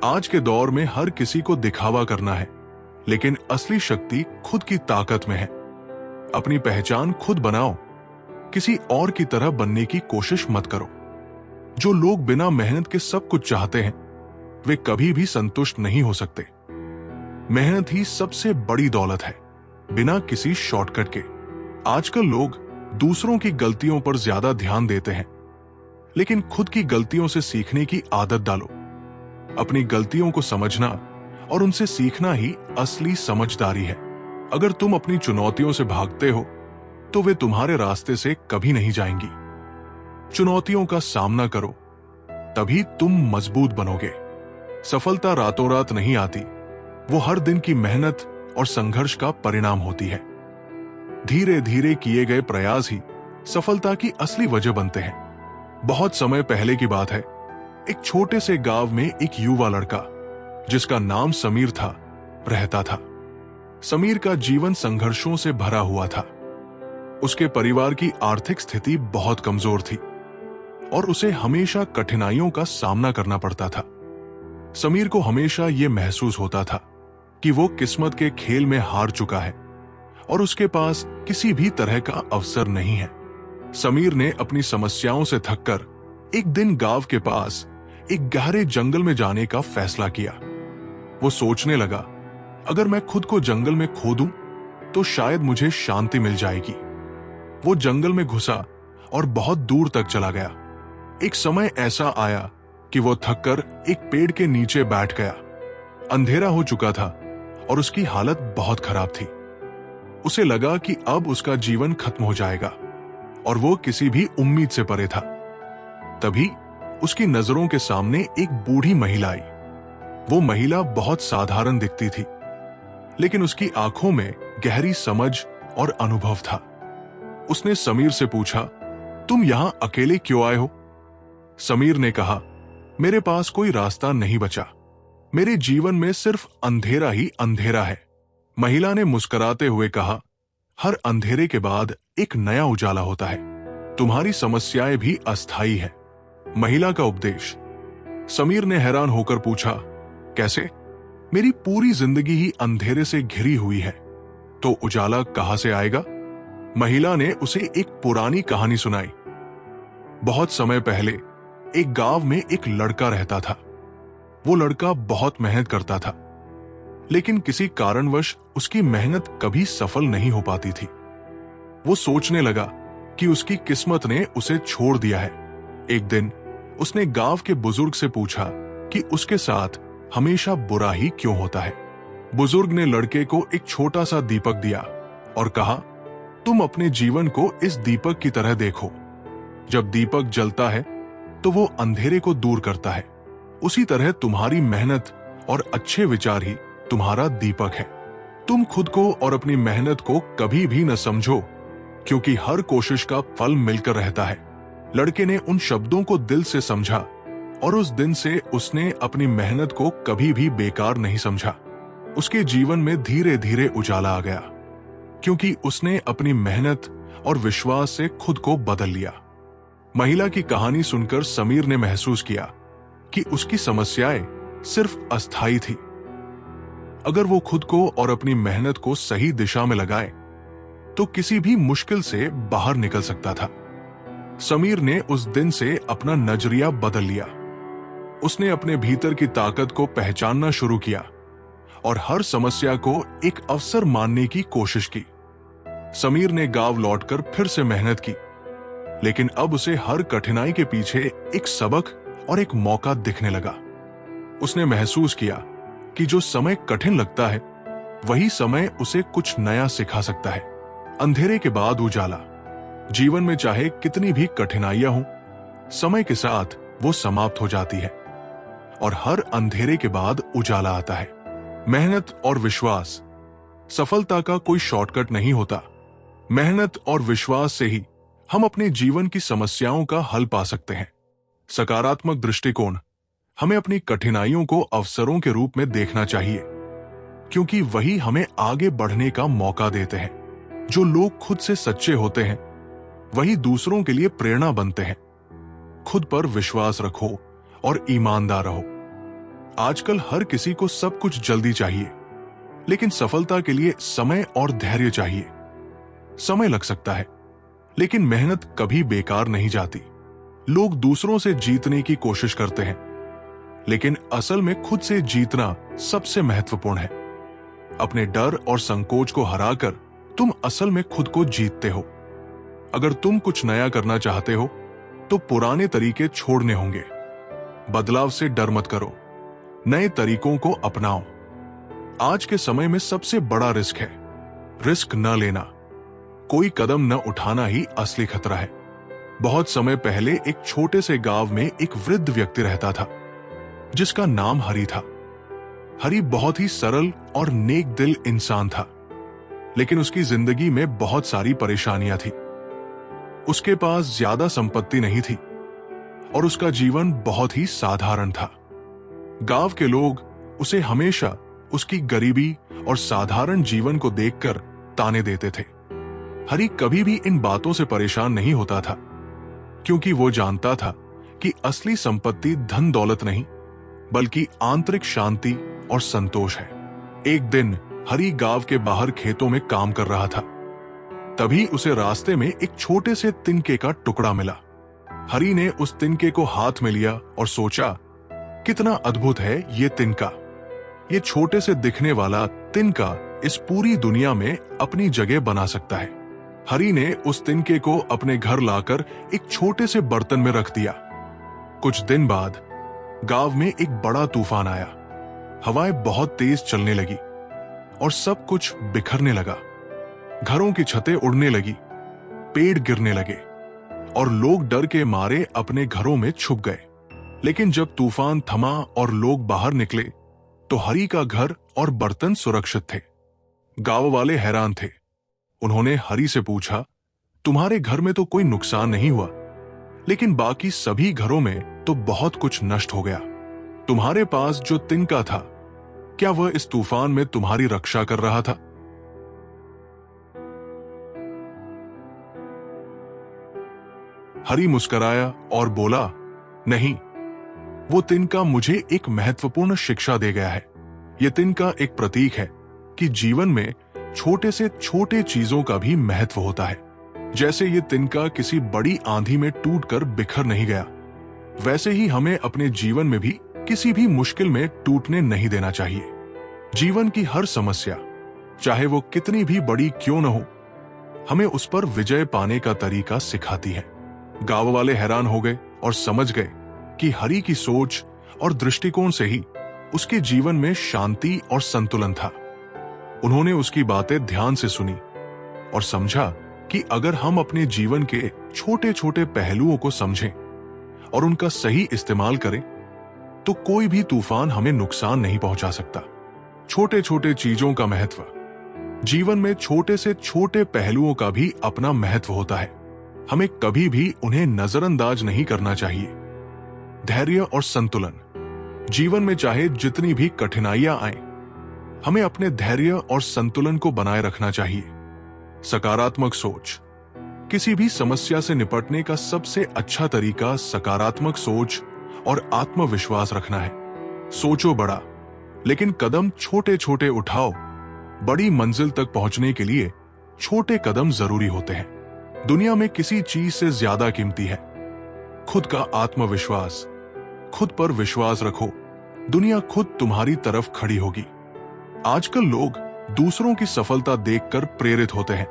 आज के दौर में हर किसी को दिखावा करना है, लेकिन असली शक्ति खुद की ताकत में है। अपनी पहचान खुद बनाओ, किसी और की तरह बनने की कोशिश मत करो। जो लोग बिना मेहनत के सब कुछ चाहते हैं, वे कभी भी संतुष्ट नहीं हो सकते। मेहनत ही सबसे बड़ी दौलत है, बिना किसी शॉर्टकट के। आजकल लोग दूसरों की गलतियों पर ज्यादा ध्यान देते हैं, लेकिन खुद की गलतियों से सीखने की आदत डालो। अपनी गलतियों को समझना और उनसे सीखना ही असली समझदारी है। अगर तुम अपनी चुनौतियों से भागते हो, तो वे तुम्हारे रास्ते से कभी नहीं जाएंगी। चुनौतियों का सामना करो, तभी तुम मजबूत बनोगे। सफलता रातों रात नहीं आती, वो हर दिन की मेहनत और संघर्ष का परिणाम होती है। धीरे धीरे किए गए प्रयास ही सफलता की असली वजह बनते हैं। बहुत समय पहले की बात है, एक छोटे से गांव में एक युवा लड़का, जिसका नाम समीर था, रहता था। समीर का जीवन संघर्षों से भरा हुआ था। उसके परिवार की आर्थिक स्थिति बहुत कमजोर थी और उसे हमेशा कठिनाइयों का सामना करना पड़ता था। समीर को हमेशा यह महसूस होता था कि वो किस्मत के खेल में हार चुका है और उसके पास किसी भी तरह का अवसर नहीं है। समीर ने अपनी समस्याओं से थककर एक दिन गांव के पास एक गहरे जंगल में जाने का फैसला किया। वो सोचने लगा, अगर मैं खुद को जंगल में खो दूं, तो शायद मुझे शांति मिल जाएगी। वो जंगल में घुसा और बहुत दूर तक चला गया। एक समय ऐसा आया कि वो थककर एक पेड़ के नीचे बैठ गया। अंधेरा हो चुका था और उसकी हालत बहुत खराब थी। उसे लगा कि अब उसका जीवन खत्म हो जाएगा और वो किसी भी उम्मीद से परे था। तभी उसकी नजरों के सामने एक बूढ़ी महिला आई। वो महिला बहुत साधारण दिखती थी, लेकिन उसकी आंखों में गहरी समझ और अनुभव था। उसने समीर से पूछा, तुम यहां अकेले क्यों आए हो? समीर ने कहा, मेरे पास कोई रास्ता नहीं बचा। मेरे जीवन में सिर्फ अंधेरा ही अंधेरा है। महिला ने मुस्कुराते हुए कहा, हर अंधेरे के बाद एक नया उजाला होता है। तुम्हारी समस्याएं भी अस्थायी है। महिला का उपदेश। समीर ने हैरान होकर पूछा, कैसे? मेरी पूरी जिंदगी ही अंधेरे से घिरी हुई है, तो उजाला कहां से आएगा? महिला ने उसे एक पुरानी कहानी सुनाई। बहुत समय पहले एक गांव में एक लड़का रहता था। वो लड़का बहुत मेहनत करता था, लेकिन किसी कारणवश उसकी मेहनत कभी सफल नहीं हो पाती थी। वो सोचने लगा कि उसकी किस्मत ने उसे छोड़ दिया है। एक दिन उसने गांव के बुजुर्ग से पूछा कि उसके साथ हमेशा बुरा ही क्यों होता है। बुजुर्ग ने लड़के को एक छोटा सा दीपक दिया और कहा, तुम अपने जीवन को इस दीपक की तरह देखो। जब दीपक जलता है तो वो अंधेरे को दूर करता है। उसी तरह तुम्हारी मेहनत और अच्छे विचार ही तुम्हारा दीपक है। तुम खुद को और अपनी मेहनत को कभी भी न समझो, क्योंकि हर कोशिश का फल मिलकर रहता है। लड़के ने उन शब्दों को दिल से समझा और उस दिन से उसने अपनी मेहनत को कभी भी बेकार नहीं समझा। उसके जीवन में धीरे धीरे उजाला आ गया, क्योंकि उसने अपनी मेहनत और विश्वास से खुद को बदल लिया। महिला की कहानी सुनकर समीर ने महसूस किया कि उसकी समस्याएं सिर्फ अस्थायी थी। अगर वो खुद को और अपनी मेहनत को सही दिशा में लगाए, तो किसी भी मुश्किल से बाहर निकल सकता था। समीर ने उस दिन से अपना नजरिया बदल लिया। उसने अपने भीतर की ताकत को पहचानना शुरू किया और हर समस्या को एक अवसर मानने की कोशिश की। समीर ने गांव लौटकर फिर से मेहनत की, लेकिन अब उसे हर कठिनाई के पीछे एक सबक और एक मौका दिखने लगा। उसने महसूस किया कि जो समय कठिन लगता है, वही समय उसे कुछ नया सिखा सकता है। अंधेरे के बाद उजाला। जीवन में चाहे कितनी भी कठिनाइयां हों, समय के साथ वो समाप्त हो जाती है और हर अंधेरे के बाद उजाला आता है। मेहनत और विश्वास। सफलता का कोई शॉर्टकट नहीं होता। मेहनत और विश्वास से ही हम अपने जीवन की समस्याओं का हल पा सकते हैं। सकारात्मक दृष्टिकोण। हमें अपनी कठिनाइयों को अवसरों के रूप में देखना चाहिए, क्योंकि वही हमें आगे बढ़ने का मौका देते हैं। जो लोग खुद से सच्चे होते हैं, वही दूसरों के लिए प्रेरणा बनते हैं। खुद पर विश्वास रखो और ईमानदार रहो। आजकल हर किसी को सब कुछ जल्दी चाहिए, लेकिन सफलता के लिए समय और धैर्य चाहिए। समय लग सकता है, लेकिन मेहनत कभी बेकार नहीं जाती। लोग दूसरों से जीतने की कोशिश करते हैं, लेकिन असल में खुद से जीतना सबसे महत्वपूर्ण है। अपने डर और संकोच को हराकर तुम असल में खुद को जीतते हो। अगर तुम कुछ नया करना चाहते हो तो पुराने तरीके छोड़ने होंगे। बदलाव से डर मत करो, नए तरीकों को अपनाओ। आज के समय में सबसे बड़ा रिस्क है रिस्क न लेना। कोई कदम न उठाना ही असली खतरा है। बहुत समय पहले एक छोटे से गांव में एक वृद्ध व्यक्ति रहता था, जिसका नाम हरि था। हरि बहुत ही सरल और नेक दिल इंसान था, लेकिन उसकी जिंदगी में बहुत सारी परेशानियां थी। उसके पास ज्यादा संपत्ति नहीं थी और उसका जीवन बहुत ही साधारण था। गांव के लोग उसे हमेशा उसकी गरीबी और साधारण जीवन को देखकर ताने देते थे। हरि कभी भी इन बातों से परेशान नहीं होता था, क्योंकि वो जानता था कि असली संपत्ति धन दौलत नहीं, बल्कि आंतरिक शांति और संतोष है। एक दिन हरि गांव के बाहर खेतों में काम कर रहा था। तभी उसे रास्ते में एक छोटे से तिनके का टुकड़ा मिला। हरि ने उस तिनके को हाथ में लिया और सोचा, कितना अद्भुत है ये तिनका। ये छोटे से दिखने वाला तिनका इस पूरी दुनिया में अपनी जगह बना सकता है। हरि ने उस तिनके को अपने घर लाकर एक छोटे से बर्तन में रख दिया। कुछ दिन बाद गांव में एक बड़ा तूफान आया। हवाएं बहुत तेज चलने लगी और सब कुछ बिखरने लगा। घरों की छतें उड़ने लगी, पेड़ गिरने लगे और लोग डर के मारे अपने घरों में छुप गए। लेकिन जब तूफान थमा और लोग बाहर निकले तो हरि का घर और बर्तन सुरक्षित थे। गांव वाले हैरान थे। उन्होंने हरि से पूछा, तुम्हारे घर में तो कोई नुकसान नहीं हुआ, लेकिन बाकी सभी घरों में तो बहुत कुछ नष्ट हो गया। तुम्हारे पास जो तिनका था, क्या वह इस तूफान में तुम्हारी रक्षा कर रहा था? हरि मुस्कुराया और बोला, नहीं, वो तिनका मुझे एक महत्वपूर्ण शिक्षा दे गया है। यह तिनका एक प्रतीक है कि जीवन में छोटे से छोटे चीजों का भी महत्व होता है। जैसे ये तिनका किसी बड़ी आंधी में टूटकर बिखर नहीं गया, वैसे ही हमें अपने जीवन में भी किसी भी मुश्किल में टूटने नहीं देना चाहिए। जीवन की हर समस्या, चाहे वो कितनी भी बड़ी क्यों न हो, हमें उस पर विजय पाने का तरीका सिखाती है। गांव वाले हैरान हो गए और समझ गए कि हरि की सोच और दृष्टिकोण से ही उसके जीवन में शांति और संतुलन था। उन्होंने उसकी बातें ध्यान से सुनी और समझा कि अगर हम अपने जीवन के छोटे छोटे पहलुओं को समझें और उनका सही इस्तेमाल करें, तो कोई भी तूफान हमें नुकसान नहीं पहुंचा सकता। छोटे छोटे चीजों का महत्व, जीवन में छोटे से छोटे पहलुओं का भी अपना महत्व होता है। हमें कभी भी उन्हें नजरअंदाज नहीं करना चाहिए। धैर्य और संतुलन, जीवन में चाहे जितनी भी कठिनाइयां आए, हमें अपने धैर्य और संतुलन को बनाए रखना चाहिए। सकारात्मक सोच, किसी भी समस्या से निपटने का सबसे अच्छा तरीका सकारात्मक सोच और आत्मविश्वास रखना है। सोचो बड़ा, लेकिन कदम छोटे छोटे उठाओ। बड़ी मंजिल तक पहुंचने के लिए छोटे कदम जरूरी होते हैं। दुनिया में किसी चीज से ज्यादा कीमती है खुद का आत्मविश्वास। खुद पर विश्वास रखो, दुनिया खुद तुम्हारी तरफ खड़ी होगी। आजकल लोग दूसरों की सफलता देखकर प्रेरित होते हैं,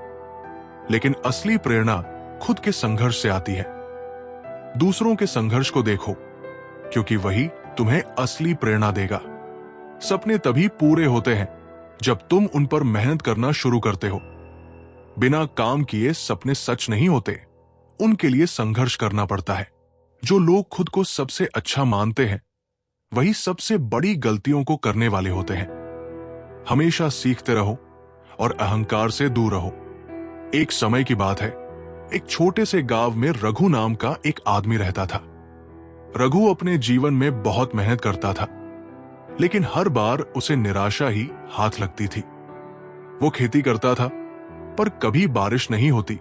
लेकिन असली प्रेरणा खुद के संघर्ष से आती है। दूसरों के संघर्ष को देखो, क्योंकि वही तुम्हें असली प्रेरणा देगा। सपने तभी पूरे होते हैं जब तुम उन पर मेहनत करना शुरू करते हो। बिना काम किए सपने सच नहीं होते, उनके लिए संघर्ष करना पड़ता है। जो लोग खुद को सबसे अच्छा मानते हैं, वही सबसे बड़ी गलतियों को करने वाले होते हैं। हमेशा सीखते रहो और अहंकार से दूर रहो। एक समय की बात है, एक छोटे से गांव में रघु नाम का एक आदमी रहता था। रघु अपने जीवन में बहुत मेहनत करता था, लेकिन हर बार उसे निराशा ही हाथ लगती थी। वो खेती करता था, पर कभी बारिश नहीं होती,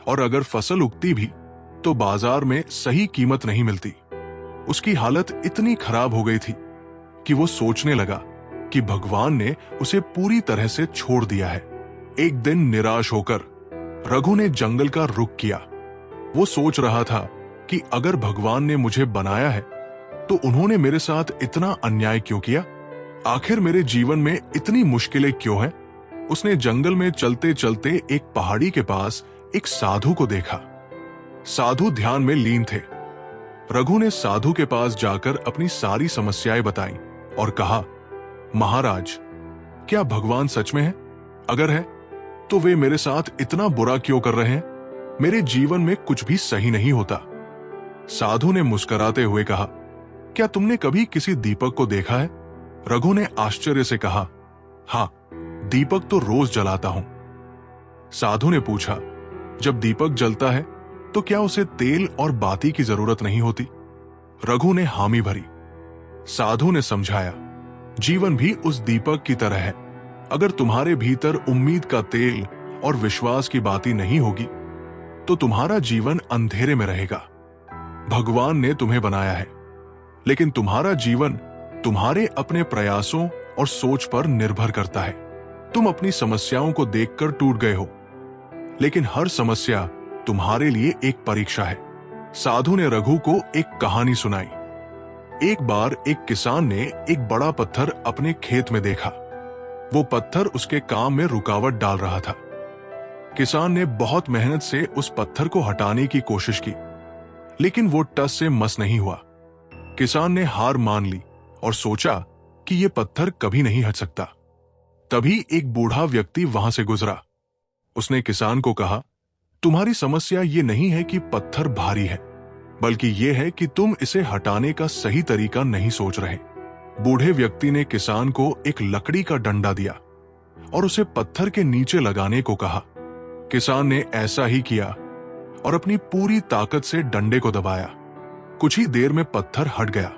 और अगर फसल उगती भी तो बाजार में सही कीमत नहीं मिलती। उसकी हालत इतनी खराब हो गई थी कि वो सोचने लगा कि भगवान ने उसे पूरी तरह से छोड़ दिया है। एक दिन निराश होकर रघु ने जंगल का रुख किया। वो सोच रहा था कि अगर भगवान ने मुझे बनाया है तो उन्होंने मेरे साथ इतना अन्याय क्यों किया? आखिर मेरे जीवन में इतनी मुश्किलें क्यों हैं? उसने जंगल में चलते चलते एक पहाड़ी के पास एक साधु को देखा। साधु ध्यान में लीन थे। रघु ने साधु के पास जाकर अपनी सारी समस्याएं बताईं और कहा, महाराज, क्या भगवान सच में है? अगर है तो वे मेरे साथ इतना बुरा क्यों कर रहे हैं? मेरे जीवन में कुछ भी सही नहीं होता। साधु ने मुस्कुराते हुए कहा, क्या तुमने कभी किसी दीपक को देखा है? रघु ने आश्चर्य से कहा, हाँ, दीपक तो रोज जलाता हूं। साधु ने पूछा, जब दीपक जलता है तो क्या उसे तेल और बाती की जरूरत नहीं होती? रघु ने हामी भरी। साधु ने समझाया, जीवन भी उस दीपक की तरह है। अगर तुम्हारे भीतर उम्मीद का तेल और विश्वास की बाती नहीं होगी तो तुम्हारा जीवन अंधेरे में रहेगा। भगवान ने तुम्हें बनाया है, लेकिन तुम्हारा जीवन तुम्हारे अपने प्रयासों और सोच पर निर्भर करता है। तुम अपनी समस्याओं को देखकर टूट गए हो, लेकिन हर समस्या तुम्हारे लिए एक परीक्षा है। साधु ने रघु को एक कहानी सुनाई। एक बार एक किसान ने एक बड़ा पत्थर अपने खेत में देखा। वो पत्थर उसके काम में रुकावट डाल रहा था। किसान ने बहुत मेहनत से उस पत्थर को हटाने की कोशिश की, लेकिन वो टस से मस नहीं हुआ। किसान ने हार मान ली और सोचा कि ये पत्थर कभी नहीं हट सकता। तभी एक बूढ़ा व्यक्ति वहां से गुजरा। उसने किसान को कहा, तुम्हारी समस्या ये नहीं है कि पत्थर भारी है, बल्कि ये है कि तुम इसे हटाने का सही तरीका नहीं सोच रहे। बूढ़े व्यक्ति ने किसान को एक लकड़ी का डंडा दिया और उसे पत्थर के नीचे लगाने को कहा। किसान ने ऐसा ही किया और अपनी पूरी ताकत से डंडे को दबाया। कुछ ही देर में पत्थर हट गया।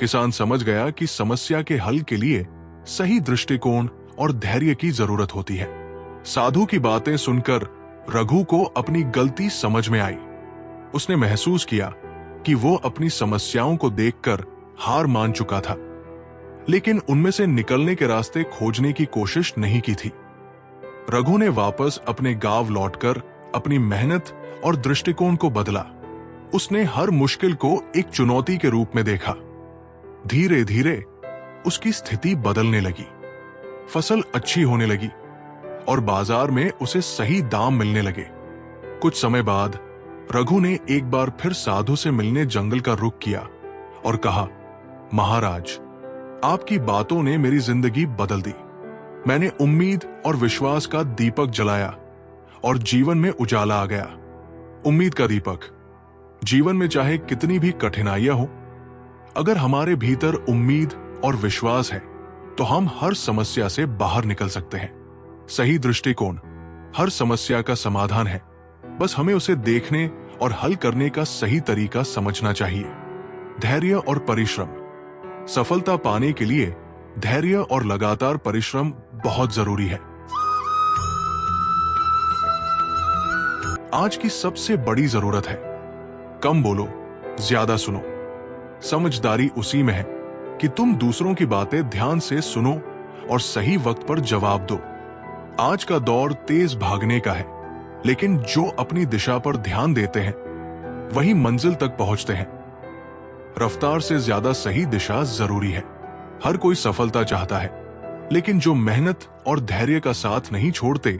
किसान समझ गया कि समस्या के हल के लिए सही दृष्टिकोण और धैर्य की जरूरत होती है। साधु की बातें सुनकर रघु को अपनी गलती समझ में आई। उसने महसूस किया कि वो अपनी समस्याओं को देखकर हार मान चुका था, लेकिन उनमें से निकलने के रास्ते खोजने की कोशिश नहीं की थी। रघु ने वापस अपने गांव लौटकर अपनी मेहनत और दृष्टिकोण को बदला। उसने हर मुश्किल को एक चुनौती के रूप में देखा। धीरे धीरे उसकी स्थिति बदलने लगी। फसल अच्छी होने लगी और बाजार में उसे सही दाम मिलने लगे। कुछ समय बाद रघु ने एक बार फिर साधु से मिलने जंगल का रुख किया और कहा, महाराज, आपकी बातों ने मेरी जिंदगी बदल दी। मैंने उम्मीद और विश्वास का दीपक जलाया और जीवन में उजाला आ गया। उम्मीद का दीपक। जीवन में चाहे कितनी भी कठिनाइयां हो, अगर हमारे भीतर उम्मीद और विश्वास है तो हम हर समस्या से बाहर निकल सकते हैं। सही दृष्टिकोण हर समस्या का समाधान है, बस हमें उसे देखने और हल करने का सही तरीका समझना चाहिए। धैर्य और परिश्रम। सफलता पाने के लिए धैर्य और लगातार परिश्रम बहुत जरूरी है। आज की सबसे बड़ी जरूरत है, कम बोलो, ज्यादा सुनो। समझदारी उसी में है कि तुम दूसरों की बातें ध्यान से सुनो और सही वक्त पर जवाब दो। आज का दौर तेज भागने का है, लेकिन जो अपनी दिशा पर ध्यान देते हैं वही मंजिल तक पहुंचते हैं। रफ्तार से ज्यादा सही दिशा जरूरी है। हर कोई सफलता चाहता है, लेकिन जो मेहनत और धैर्य का साथ नहीं छोड़ते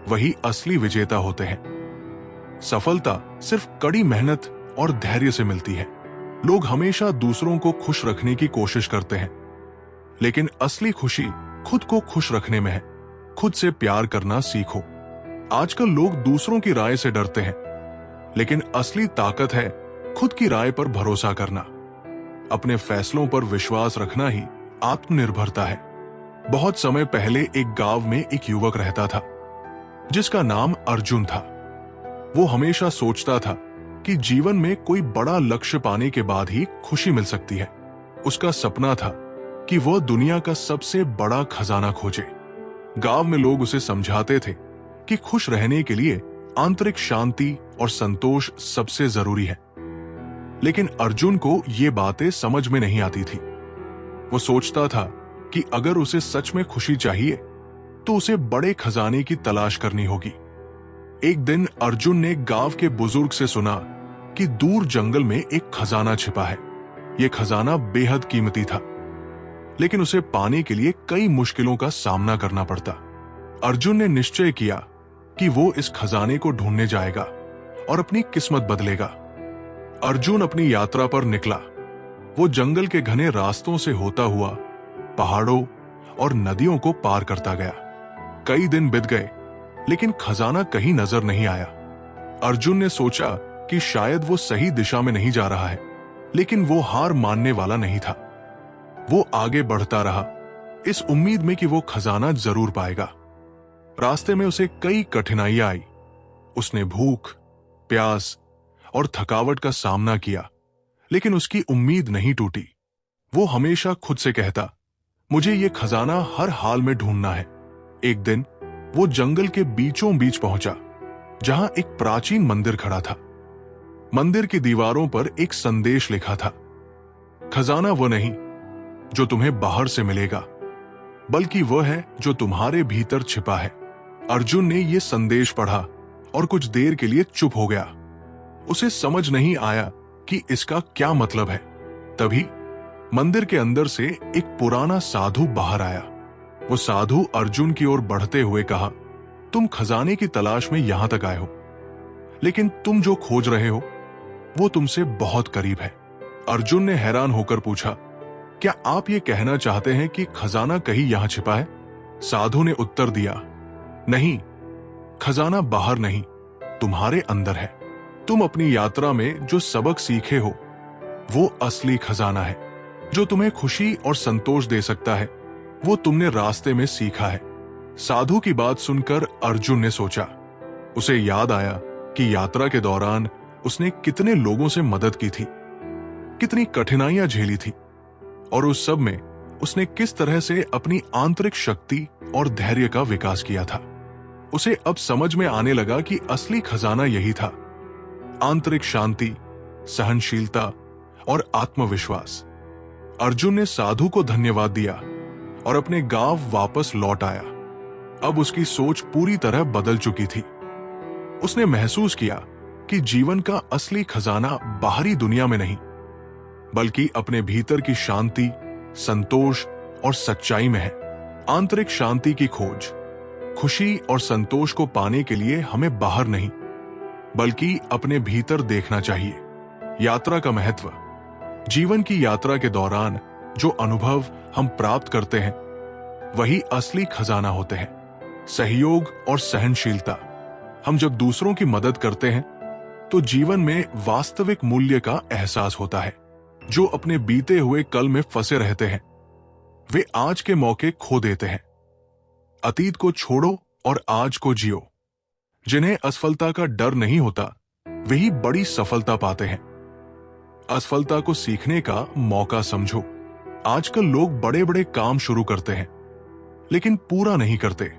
वही असली विजेता होते हैं। सफलता सिर्फ कड़ी मेहनत और धैर्य से मिलती है। लोग हमेशा दूसरों को खुश रखने की कोशिश करते हैं, लेकिन असली खुशी खुद को खुश रखने में है। खुद से प्यार करना सीखो। आजकल लोग दूसरों की राय से डरते हैं, लेकिन असली ताकत है खुद की राय पर भरोसा करना। अपने फैसलों पर विश्वास रखना ही आत्मनिर्भरता है। बहुत समय पहले एक गांव में एक युवक रहता था जिसका नाम अर्जुन था। वो हमेशा सोचता था कि जीवन में कोई बड़ा लक्ष्य पाने के बाद ही खुशी मिल सकती है। उसका सपना था कि वह दुनिया का सबसे बड़ा खजाना खोजे। गांव में लोग उसे समझाते थे कि खुश रहने के लिए आंतरिक शांति और संतोष सबसे जरूरी है, लेकिन अर्जुन को ये बातें समझ में नहीं आती थी। वो सोचता था कि अगर उसे सच में खुशी चाहिए तो उसे बड़े खजाने की तलाश करनी होगी। एक दिन अर्जुन ने गांव के बुजुर्ग से सुना कि दूर जंगल में एक खजाना छिपा है। यह खजाना बेहद कीमती था, लेकिन उसे पाने के लिए कई मुश्किलों का सामना करना पड़ता। अर्जुन ने निश्चय किया कि वो इस खजाने को ढूंढने जाएगा और अपनी किस्मत बदलेगा। अर्जुन अपनी यात्रा पर निकला। वो जंगल के घने रास्तों से होता हुआ पहाड़ों और नदियों को पार करता गया। कई दिन बीत गए, लेकिन खजाना कहीं नजर नहीं आया। अर्जुन ने सोचा कि शायद वो सही दिशा में नहीं जा रहा है, लेकिन वो हार मानने वाला नहीं था। वो आगे बढ़ता रहा, इस उम्मीद में कि वो खजाना जरूर पाएगा। रास्ते में उसे कई कठिनाइयां आई। उसने भूख, प्यास और थकावट का सामना किया, लेकिन उसकी उम्मीद नहीं टूटी। वो हमेशा खुद से कहता, मुझे ये खजाना हर हाल में ढूंढना है। एक दिन वो जंगल के बीचों बीच पहुंचा, जहां एक प्राचीन मंदिर खड़ा था। मंदिर की दीवारों पर एक संदेश लिखा था, खजाना वो नहीं जो तुम्हें बाहर से मिलेगा, बल्कि वह है जो तुम्हारे भीतर छिपा है। अर्जुन ने यह संदेश पढ़ा और कुछ देर के लिए चुप हो गया। उसे समझ नहीं आया कि इसका क्या मतलब है। तभी मंदिर के अंदर से एक पुराना साधु बाहर आया। वो साधु अर्जुन की ओर बढ़ते हुए कहा, तुम खजाने की तलाश में यहां तक आए हो, लेकिन तुम जो खोज रहे हो वो तुमसे बहुत करीब है। अर्जुन ने हैरान होकर पूछा, क्या आप ये कहना चाहते हैं कि खजाना कहीं यहां छिपा है? साधु ने उत्तर दिया, नहीं, खजाना बाहर नहीं, तुम्हारे अंदर है। तुम अपनी यात्रा में जो सबक सीखे हो वो असली खजाना है। जो तुम्हें खुशी और संतोष दे सकता है वो तुमने रास्ते में सीखा है। साधु की बात सुनकर अर्जुन ने सोचा। उसे याद आया कि यात्रा के दौरान उसने कितने लोगों से मदद की थी, कितनी कठिनाइयां झेली थी, और उस सब में उसने किस तरह से अपनी आंतरिक शक्ति और धैर्य का विकास किया था। उसे अब समझ में आने लगा कि असली खजाना यही था, आंतरिक शांति, सहनशीलता और आत्मविश्वास। अर्जुन ने साधु को धन्यवाद दिया और अपने गांव वापस लौट आया। अब उसकी सोच पूरी तरह बदल चुकी थी। उसने महसूस किया कि जीवन का असली खजाना बाहरी दुनिया में नहीं, बल्कि अपने भीतर की शांति, संतोष और सच्चाई में है। आंतरिक शांति की खोज, खुशी और संतोष को पाने के लिए हमें बाहर नहीं, बल्कि अपने भीतर देखना चाहिए। यात्रा का महत्व। जीवन की यात्रा के दौरान जो अनुभव हम प्राप्त करते हैं वही असली खजाना होते हैं। सहयोग और सहनशीलता। हम जब दूसरों की मदद करते हैं तो जीवन में वास्तविक मूल्य का एहसास होता है। जो अपने बीते हुए कल में फंसे रहते हैं वे आज के मौके खो देते हैं। अतीत को छोड़ो और आज को जियो। जिन्हें असफलता का डर नहीं होता वही बड़ी सफलता पाते हैं। असफलता को सीखने का मौका समझो। आजकल लोग बड़े बड़े काम शुरू करते हैं, लेकिन पूरा नहीं करते।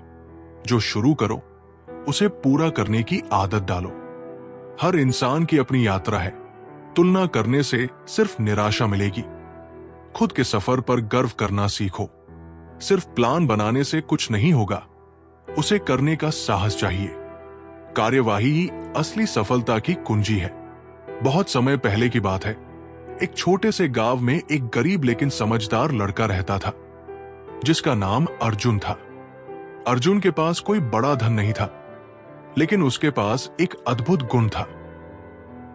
जो शुरू करो उसे पूरा करने की आदत डालो। हर इंसान की अपनी यात्रा है। तुलना करने से सिर्फ निराशा मिलेगी। खुद के सफर पर गर्व करना सीखो। सिर्फ प्लान बनाने से कुछ नहीं होगा, उसे करने का साहस चाहिए। कार्यवाही ही असली सफलता की कुंजी है। बहुत समय पहले की बात है। एक छोटे से गांव में एक गरीब लेकिन समझदार लड़का रहता था, जिसका नाम अर्जुन था। अर्जुन के पास कोई बड़ा धन नहीं था, लेकिन उसके पास एक अद्भुत गुण था।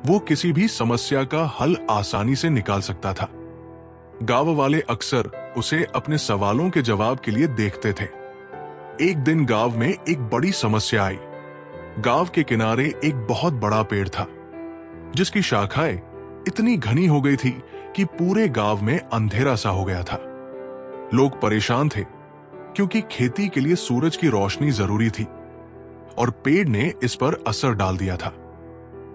वो किसी भी समस्या का हल आसानी से निकाल सकता था। गांव वाले अक्सर उसे अपने सवालों के जवाब के लिए देखते थे। एक दिन गांव में एक बड़ी समस्या आई। गांव के किनारे एक बहुत बड़ा पेड़ था, जिसकी शाखाएं इतनी घनी हो गई थी कि पूरे गांव में अंधेरा सा हो गया था। लोग परेशान थे, क्योंकि खेती के लिए सूरज की रोशनी जरूरी थी और पेड़ ने इस पर असर डाल दिया था।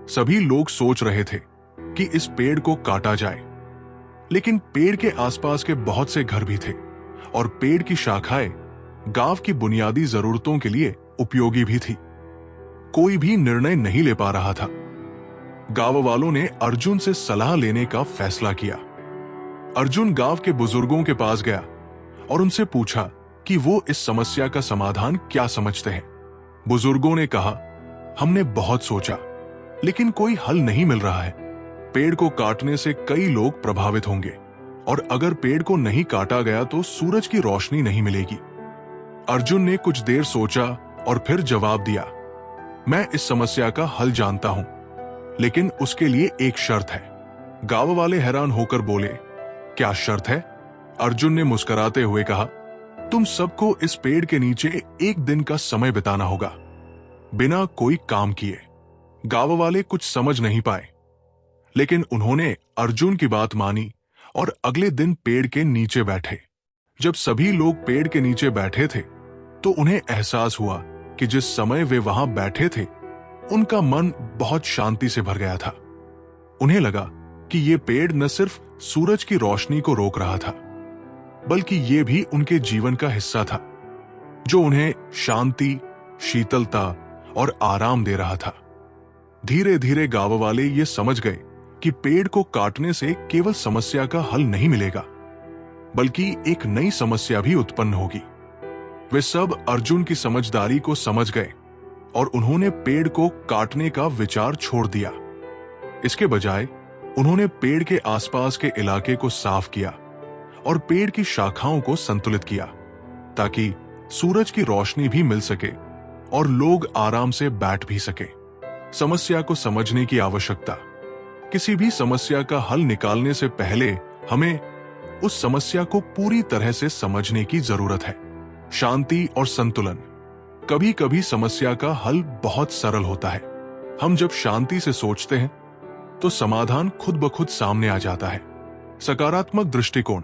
सभी लोग सोच रहे थे कि इस पेड़ को काटा जाए, लेकिन पेड़ के आसपास के बहुत से घर भी थे और पेड़ की शाखाएं गांव की बुनियादी जरूरतों के लिए उपयोगी भी थी। कोई भी निर्णय नहीं ले पा रहा था। गांव वालों ने अर्जुन से सलाह लेने का फैसला किया। अर्जुन गांव के बुजुर्गों के पास गया और उनसे पूछा कि वो इस समस्या का समाधान क्या समझते हैं। बुजुर्गों ने कहा, हमने बहुत सोचा लेकिन कोई हल नहीं मिल रहा है। पेड़ को काटने से कई लोग प्रभावित होंगे और अगर पेड़ को नहीं काटा गया तो सूरज की रोशनी नहीं मिलेगी। अर्जुन ने कुछ देर सोचा और फिर जवाब दिया, मैं इस समस्या का हल जानता हूं, लेकिन उसके लिए एक शर्त है। गांव वाले हैरान होकर बोले, क्या शर्त है? अर्जुन ने मुस्कुराते हुए कहा, तुम सबको इस पेड़ के नीचे एक दिन का समय बिताना होगा, बिना कोई काम किए। गांव वाले कुछ समझ नहीं पाए, लेकिन उन्होंने अर्जुन की बात मानी और अगले दिन पेड़ के नीचे बैठे। जब सभी लोग पेड़ के नीचे बैठे थे तो उन्हें एहसास हुआ कि जिस समय वे वहां बैठे थे उनका मन बहुत शांति से भर गया था। उन्हें लगा कि ये पेड़ न सिर्फ सूरज की रोशनी को रोक रहा था, बल्कि ये भी उनके जीवन का हिस्सा था, जो उन्हें शांति, शीतलता और आराम दे रहा था। धीरे धीरे गांव वाले ये समझ गए कि पेड़ को काटने से केवल समस्या का हल नहीं मिलेगा, बल्कि एक नई समस्या भी उत्पन्न होगी। वे सब अर्जुन की समझदारी को समझ गए और उन्होंने पेड़ को काटने का विचार छोड़ दिया। इसके बजाय उन्होंने पेड़ के आसपास के इलाके को साफ किया और पेड़ की शाखाओं को संतुलित किया, ताकि सूरज की रोशनी भी मिल सके और लोग आराम से बैठ भी सके। समस्या को समझने की आवश्यकता। किसी भी समस्या का हल निकालने से पहले हमें उस समस्या को पूरी तरह से समझने की जरूरत है। शांति और संतुलन। कभी कभी समस्या का हल बहुत सरल होता है। हम जब शांति से सोचते हैं तो समाधान खुद ब खुद सामने आ जाता है। सकारात्मक दृष्टिकोण।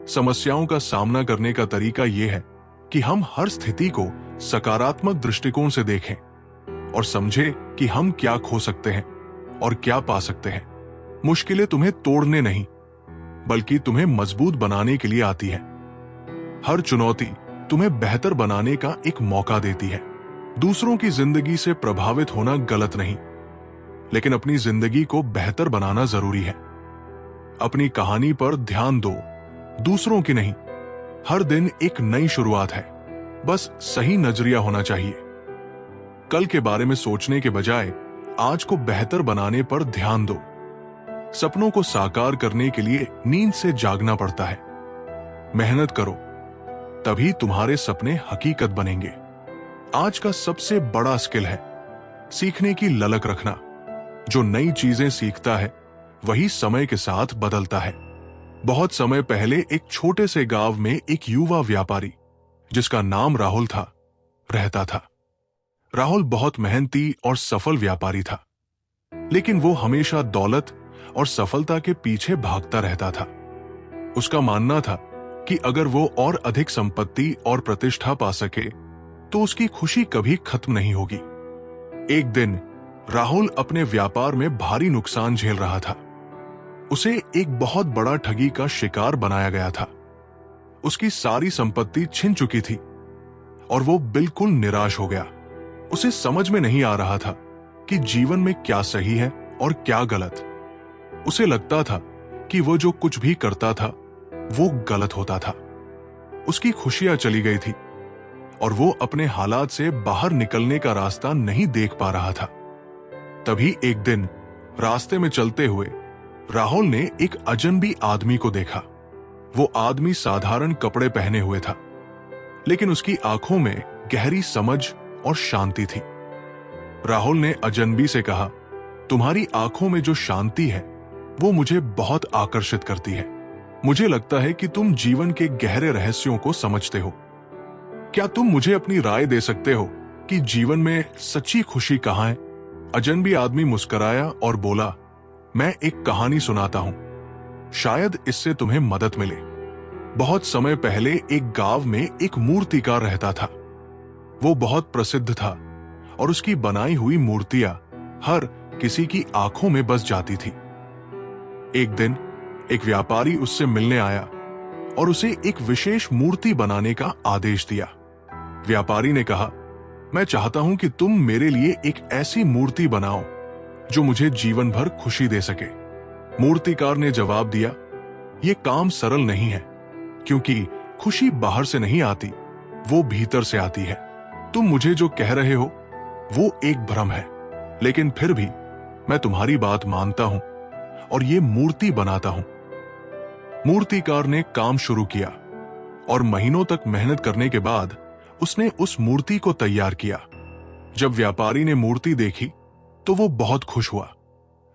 समस्याओं का सामना करने का तरीका यह है कि हम हर स्थिति को सकारात्मक दृष्टिकोण से देखें और समझें कि हम क्या खो सकते हैं और क्या पा सकते हैं। मुश्किलें तुम्हें तोड़ने नहीं, बल्कि तुम्हें मजबूत बनाने के लिए आती है। हर चुनौती तुम्हें बेहतर बनाने का एक मौका देती है। दूसरों की जिंदगी से प्रभावित होना गलत नहीं, लेकिन अपनी जिंदगी को बेहतर बनाना जरूरी है। अपनी कहानी पर ध्यान दो, दूसरों की नहीं। हर दिन एक नई शुरुआत है, बस सही नजरिया होना चाहिए। कल के बारे में सोचने के बजाय आज को बेहतर बनाने पर ध्यान दो। सपनों को साकार करने के लिए नींद से जागना पड़ता है। मेहनत करो, तभी तुम्हारे सपने हकीकत बनेंगे। आज का सबसे बड़ा स्किल है सीखने की ललक रखना। जो नई चीजें सीखता है वही समय के साथ बदलता है। बहुत समय पहले एक छोटे से गांव में एक युवा व्यापारी, जिसका नाम राहुल था, रहता था। राहुल बहुत मेहनती और सफल व्यापारी था, लेकिन वो हमेशा दौलत और सफलता के पीछे भागता रहता था। उसका मानना था कि अगर वो और अधिक संपत्ति और प्रतिष्ठा पा सके तो उसकी खुशी कभी खत्म नहीं होगी। एक दिन राहुल अपने व्यापार में भारी नुकसान झेल रहा था। उसे एक बहुत बड़ा ठगी का शिकार बनाया गया था। उसकी सारी संपत्ति छिन चुकी थी और वो बिल्कुल निराश हो गया। उसे समझ में नहीं आ रहा था कि जीवन में क्या सही है और क्या गलत। उसे लगता था कि वो जो कुछ भी करता था वो गलत होता था। उसकी खुशियां चली गई थी और वो अपने हालात से बाहर निकलने का रास्ता नहीं देख पा रहा था। तभी एक दिन रास्ते में चलते हुए राहुल ने एक अजनबी आदमी को देखा। वो आदमी साधारण कपड़े पहने हुए था, लेकिन उसकी आंखों में गहरी समझ और शांति थी। राहुल ने अजनबी से कहा, तुम्हारी आंखों में जो शांति है वो मुझे बहुत आकर्षित करती है। मुझे लगता है कि तुम जीवन के गहरे रहस्यों को समझते हो। क्या तुम मुझे अपनी राय दे सकते हो कि जीवन में सच्ची खुशी कहां है? अजनबी आदमी मुस्कुराया और बोला, मैं एक कहानी सुनाता हूं, शायद इससे तुम्हें मदद मिले। बहुत समय पहले एक गांव में एक मूर्तिकार रहता था। वो बहुत प्रसिद्ध था और उसकी बनाई हुई मूर्तियां हर किसी की आंखों में बस जाती थी। एक दिन एक व्यापारी उससे मिलने आया और उसे एक विशेष मूर्ति बनाने का आदेश दिया। व्यापारी ने कहा, मैं चाहता हूं कि तुम मेरे लिए एक ऐसी मूर्ति बनाओ जो मुझे जीवन भर खुशी दे सके। मूर्तिकार ने जवाब दिया, ये काम सरल नहीं है, क्योंकि खुशी बाहर से नहीं आती, वो भीतर से आती है। तुम मुझे जो कह रहे हो वो एक भ्रम है, लेकिन फिर भी मैं तुम्हारी बात मानता हूं और ये मूर्ति बनाता हूं। मूर्तिकार ने काम शुरू किया और महीनों तक मेहनत करने के बाद उसने उस मूर्ति को तैयार किया। जब व्यापारी ने मूर्ति देखी तो वो बहुत खुश हुआ,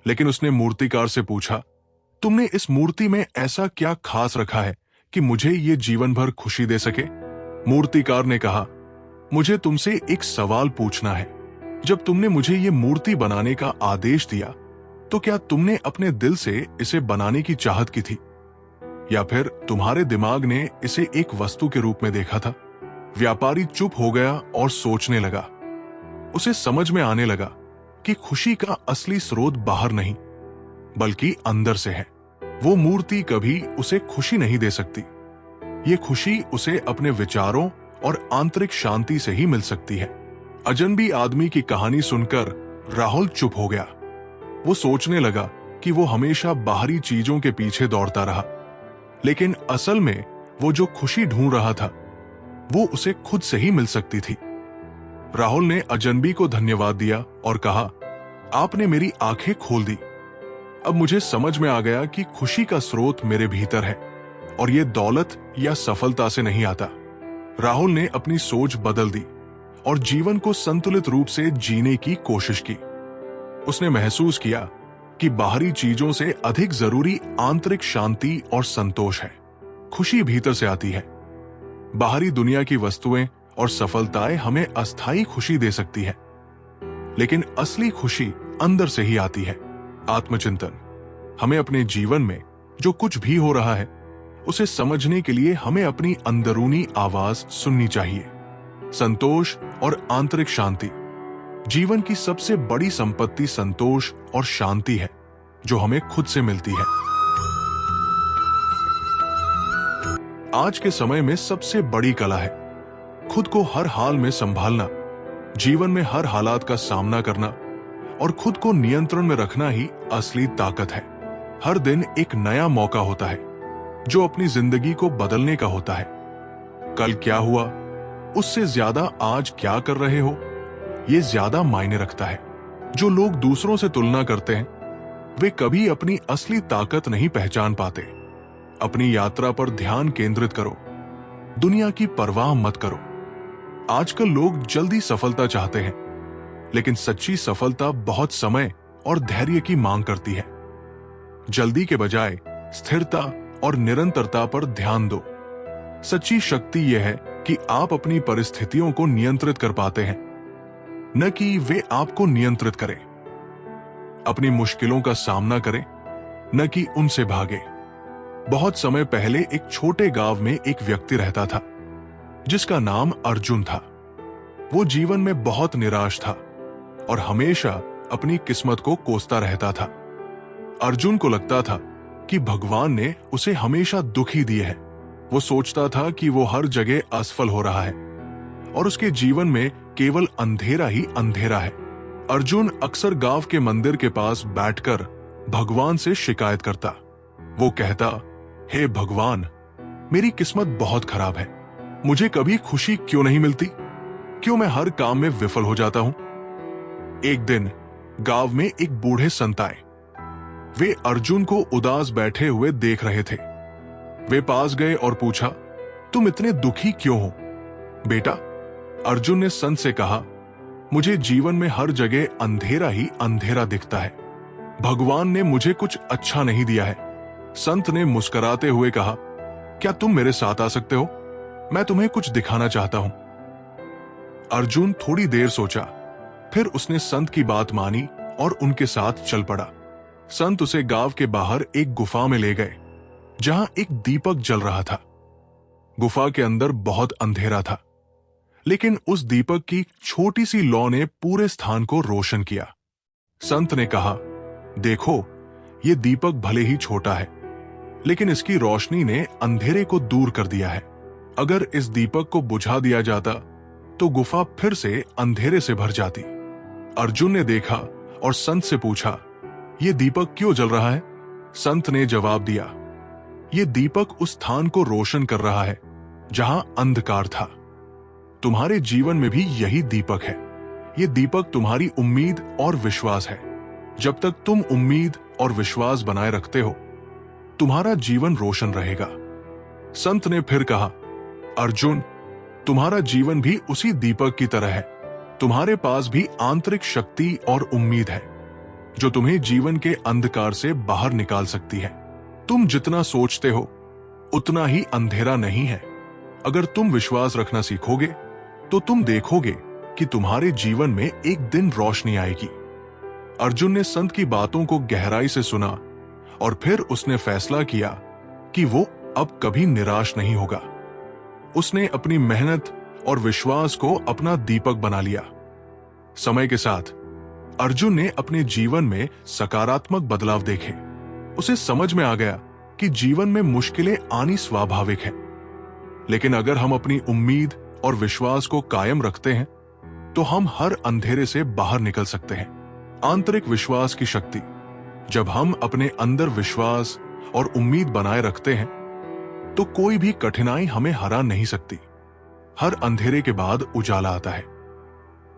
लेकिन उसने मूर्तिकार से पूछा, तुमने इस मूर्ति में ऐसा क्या खास रखा है कि मुझे ये जीवन भर खुशी दे सके? मूर्तिकार ने कहा, मुझे तुमसे एक सवाल पूछना है। जब तुमने मुझे ये मूर्ति बनाने का आदेश दिया तो क्या तुमने अपने दिल से इसे बनाने की चाहत की थी, या फिर तुम्हारे दिमाग ने इसे एक वस्तु के रूप में देखा था? व्यापारी चुप हो गया और सोचने लगा। उसे समझ में आने लगा कि खुशी का असली स्रोत बाहर नहीं बल्कि अंदर से है। वो मूर्ति कभी उसे खुशी नहीं दे सकती। ये खुशी उसे अपने विचारों और आंतरिक शांति से ही मिल सकती है। अजनबी आदमी की कहानी सुनकर राहुल चुप हो गया। वो सोचने लगा कि वो हमेशा बाहरी चीजों के पीछे दौड़ता रहा, लेकिन असल में वो जो खुशी ढूंढ रहा था वो उसे खुद से ही मिल सकती थी। राहुल ने अजनबी को धन्यवाद दिया और कहा, आपने मेरी आंखें खोल दी। अब मुझे समझ में आ गया कि खुशी का स्रोत मेरे भीतर है और ये दौलत या सफलता से नहीं आता। राहुल ने अपनी सोच बदल दी और जीवन को संतुलित रूप से जीने की कोशिश की। उसने महसूस किया कि बाहरी चीजों से अधिक जरूरी आंतरिक शांति और संतोष है। खुशी भीतर से आती है। बाहरी दुनिया की वस्तुएं और सफलताएं हमें अस्थायी खुशी दे सकती है, लेकिन असली खुशी अंदर से ही आती है। आत्मचिंतन। हमें अपने जीवन में जो कुछ भी हो रहा है उसे समझने के लिए हमें अपनी अंदरूनी आवाज सुननी चाहिए। संतोष और आंतरिक शांति। जीवन की सबसे बड़ी संपत्ति संतोष और शांति है, जो हमें खुद से मिलती है। आज के समय में सबसे बड़ी कला है खुद को हर हाल में संभालना, जीवन में हर हालात का सामना करना और खुद को नियंत्रण में रखना ही असली ताकत है। हर दिन एक नया मौका होता है जो अपनी जिंदगी को बदलने का होता है। कल क्या हुआ उससे ज्यादा आज क्या कर रहे हो, ये ज्यादा मायने रखता है। जो लोग दूसरों से तुलना करते हैं वे कभी अपनी असली ताकत नहीं पहचान पाते। अपनी यात्रा पर ध्यान केंद्रित करो, दुनिया की परवाह मत करो। आजकल लोग जल्दी सफलता चाहते हैं, लेकिन सच्ची सफलता बहुत समय और धैर्य की मांग करती है। जल्दी के बजाय स्थिरता और निरंतरता पर ध्यान दो। सच्ची शक्ति यह है कि आप अपनी परिस्थितियों को नियंत्रित कर पाते हैं, न कि वे आपको नियंत्रित करें। अपनी मुश्किलों का सामना करें, न कि उनसे भागे। बहुत समय पहले एक छोटे गांव में एक व्यक्ति रहता था जिसका नाम अर्जुन था। वो जीवन में बहुत निराश था और हमेशा अपनी किस्मत को कोसता रहता था। अर्जुन को लगता था कि भगवान ने उसे हमेशा दुख ही दिए है। वो सोचता था कि वो हर जगह असफल हो रहा है और उसके जीवन में केवल अंधेरा ही अंधेरा है। अर्जुन अक्सर गांव के मंदिर के पास बैठकर भगवान से शिकायत करता। वो कहता, हे भगवान, मेरी किस्मत बहुत खराब है। मुझे कभी खुशी क्यों नहीं मिलती? क्यों मैं हर काम में विफल हो जाता हूं? एक दिन गांव में एक बूढ़े संत आए। वे अर्जुन को उदास बैठे हुए देख रहे थे। वे पास गए और पूछा, तुम इतने दुखी क्यों हो बेटा? अर्जुन ने संत से कहा, मुझे जीवन में हर जगह अंधेरा ही अंधेरा दिखता है। भगवान ने मुझे कुछ अच्छा नहीं दिया है। संत ने मुस्कुराते हुए कहा, क्या तुम मेरे साथ आ सकते हो? मैं तुम्हें कुछ दिखाना चाहता हूं। अर्जुन थोड़ी देर सोचा, फिर उसने संत की बात मानी और उनके साथ चल पड़ा। संत उसे गांव के बाहर एक गुफा में ले गए जहां एक दीपक जल रहा था। गुफा के अंदर बहुत अंधेरा था, लेकिन उस दीपक की छोटी सी लौ ने पूरे स्थान को रोशन किया। संत ने कहा, देखो, ये दीपक भले ही छोटा है, लेकिन इसकी रोशनी ने अंधेरे को दूर कर दिया है। अगर इस दीपक को बुझा दिया जाता तो गुफा फिर से अंधेरे से भर जाती। अर्जुन ने देखा और संत से पूछा, ये दीपक क्यों जल रहा है? संत ने जवाब दिया, ये दीपक उस स्थान को रोशन कर रहा है जहां अंधकार था। तुम्हारे जीवन में भी यही दीपक है। ये दीपक तुम्हारी उम्मीद और विश्वास है। जब तक तुम उम्मीद और विश्वास बनाए रखते हो, तुम्हारा जीवन रोशन रहेगा। संत ने फिर कहा, अर्जुन, तुम्हारा जीवन भी उसी दीपक की तरह है। तुम्हारे पास भी आंतरिक शक्ति और उम्मीद है जो तुम्हें जीवन के अंधकार से बाहर निकाल सकती है। तुम जितना सोचते हो उतना ही अंधेरा नहीं है। अगर तुम विश्वास रखना सीखोगे तो तुम देखोगे कि तुम्हारे जीवन में एक दिन रोशनी आएगी। अर्जुन ने संत की बातों को गहराई से सुना और फिर उसने फैसला किया कि वो अब कभी निराश नहीं होगा। उसने अपनी मेहनत और विश्वास को अपना दीपक बना लिया। समय के साथ अर्जुन ने अपने जीवन में सकारात्मक बदलाव देखे। उसे समझ में आ गया कि जीवन में मुश्किलें आनी स्वाभाविक है, लेकिन अगर हम अपनी उम्मीद और विश्वास को कायम रखते हैं तो हम हर अंधेरे से बाहर निकल सकते हैं। आंतरिक विश्वास की शक्ति। जब हम अपने अंदर विश्वास और उम्मीद बनाए रखते हैं तो कोई भी कठिनाई हमें हरा नहीं सकती। हर अंधेरे के बाद उजाला आता है।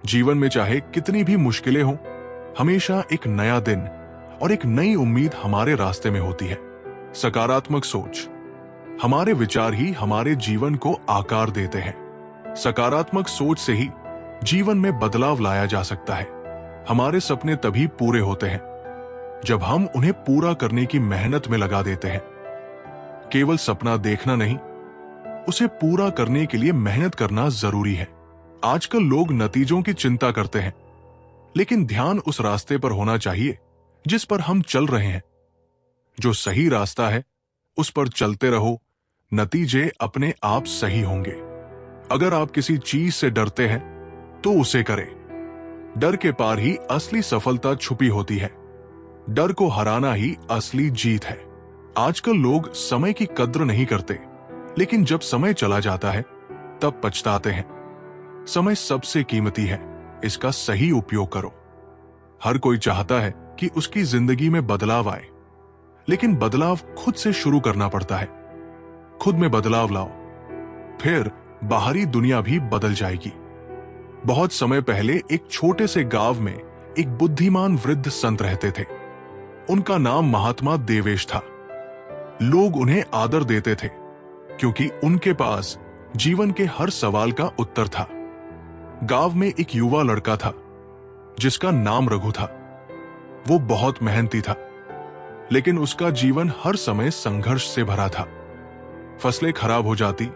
जीवन में चाहे कितनी भी मुश्किलें हों, हमेशा एक नया दिन और एक नई उम्मीद हमारे रास्ते में होती है। सकारात्मक सोच। हमारे विचार ही हमारे जीवन को आकार देते हैं। सकारात्मक सोच से ही जीवन में बदलाव लाया जा सकता है। हमारे सपने तभी पूरे होते हैं जब हम उन्हें पूरा करने की मेहनत में लगा देते हैं। केवल सपना देखना नहीं, उसे पूरा करने के लिए मेहनत करना जरूरी है। आजकल लोग नतीजों की चिंता करते हैं, लेकिन ध्यान उस रास्ते पर होना चाहिए जिस पर हम चल रहे हैं। जो सही रास्ता है उस पर चलते रहो, नतीजे अपने आप सही होंगे। अगर आप किसी चीज से डरते हैं तो उसे करें। डर के पार ही असली सफलता छुपी होती है। डर को हराना ही असली जीत है। आजकल लोग समय की कद्र नहीं करते, लेकिन जब समय चला जाता है तब पछताते हैं। समय सबसे कीमती है, इसका सही उपयोग करो। हर कोई चाहता है कि उसकी जिंदगी में बदलाव आए, लेकिन बदलाव खुद से शुरू करना पड़ता है। खुद में बदलाव लाओ, फिर बाहरी दुनिया भी बदल जाएगी। बहुत समय पहले एक छोटे से गांव में एक बुद्धिमान वृद्ध संत रहते थे। उनका नाम महात्मा देवेश था। लोग उन्हें आदर देते थे क्योंकि उनके पास जीवन के हर सवाल का उत्तर था। गांव में एक युवा लड़का था जिसका नाम रघु था। वो बहुत मेहनती था, लेकिन उसका जीवन हर समय संघर्ष से भरा था। फसलें खराब हो जाती,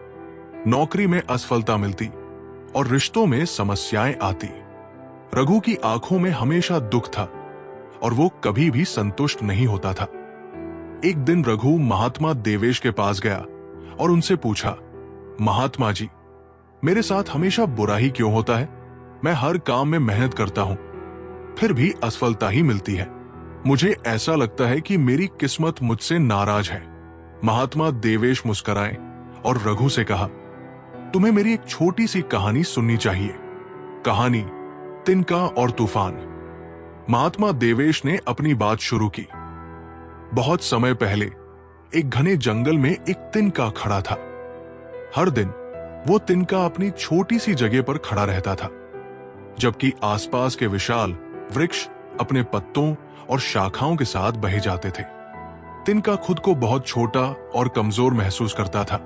नौकरी में असफलता मिलती और रिश्तों में समस्याएं आती। रघु की आंखों में हमेशा दुख था और वो कभी भी संतुष्ट नहीं होता था। एक दिन रघु महात्मा देवेश के पास गया और उनसे पूछा, महात्मा जी, मेरे साथ हमेशा बुरा ही क्यों होता है? मैं हर काम में मेहनत करता हूं, फिर भी असफलता ही मिलती है। मुझे ऐसा लगता है कि मेरी किस्मत मुझसे नाराज है। महात्मा देवेश मुस्कुराए और रघु से कहा, तुम्हें मेरी एक छोटी सी कहानी सुननी चाहिए। कहानी तिनका और तूफान। महात्मा देवेश ने अपनी बात शुरू की। बहुत समय पहले एक घने जंगल में एक तिनका खड़ा था। हर दिन वो तिनका अपनी छोटी सी जगह पर खड़ा रहता था, जबकि आसपास के विशाल वृक्ष अपने पत्तों और शाखाओं के साथ बहे जाते थे। तिनका खुद को बहुत छोटा और कमजोर महसूस करता था,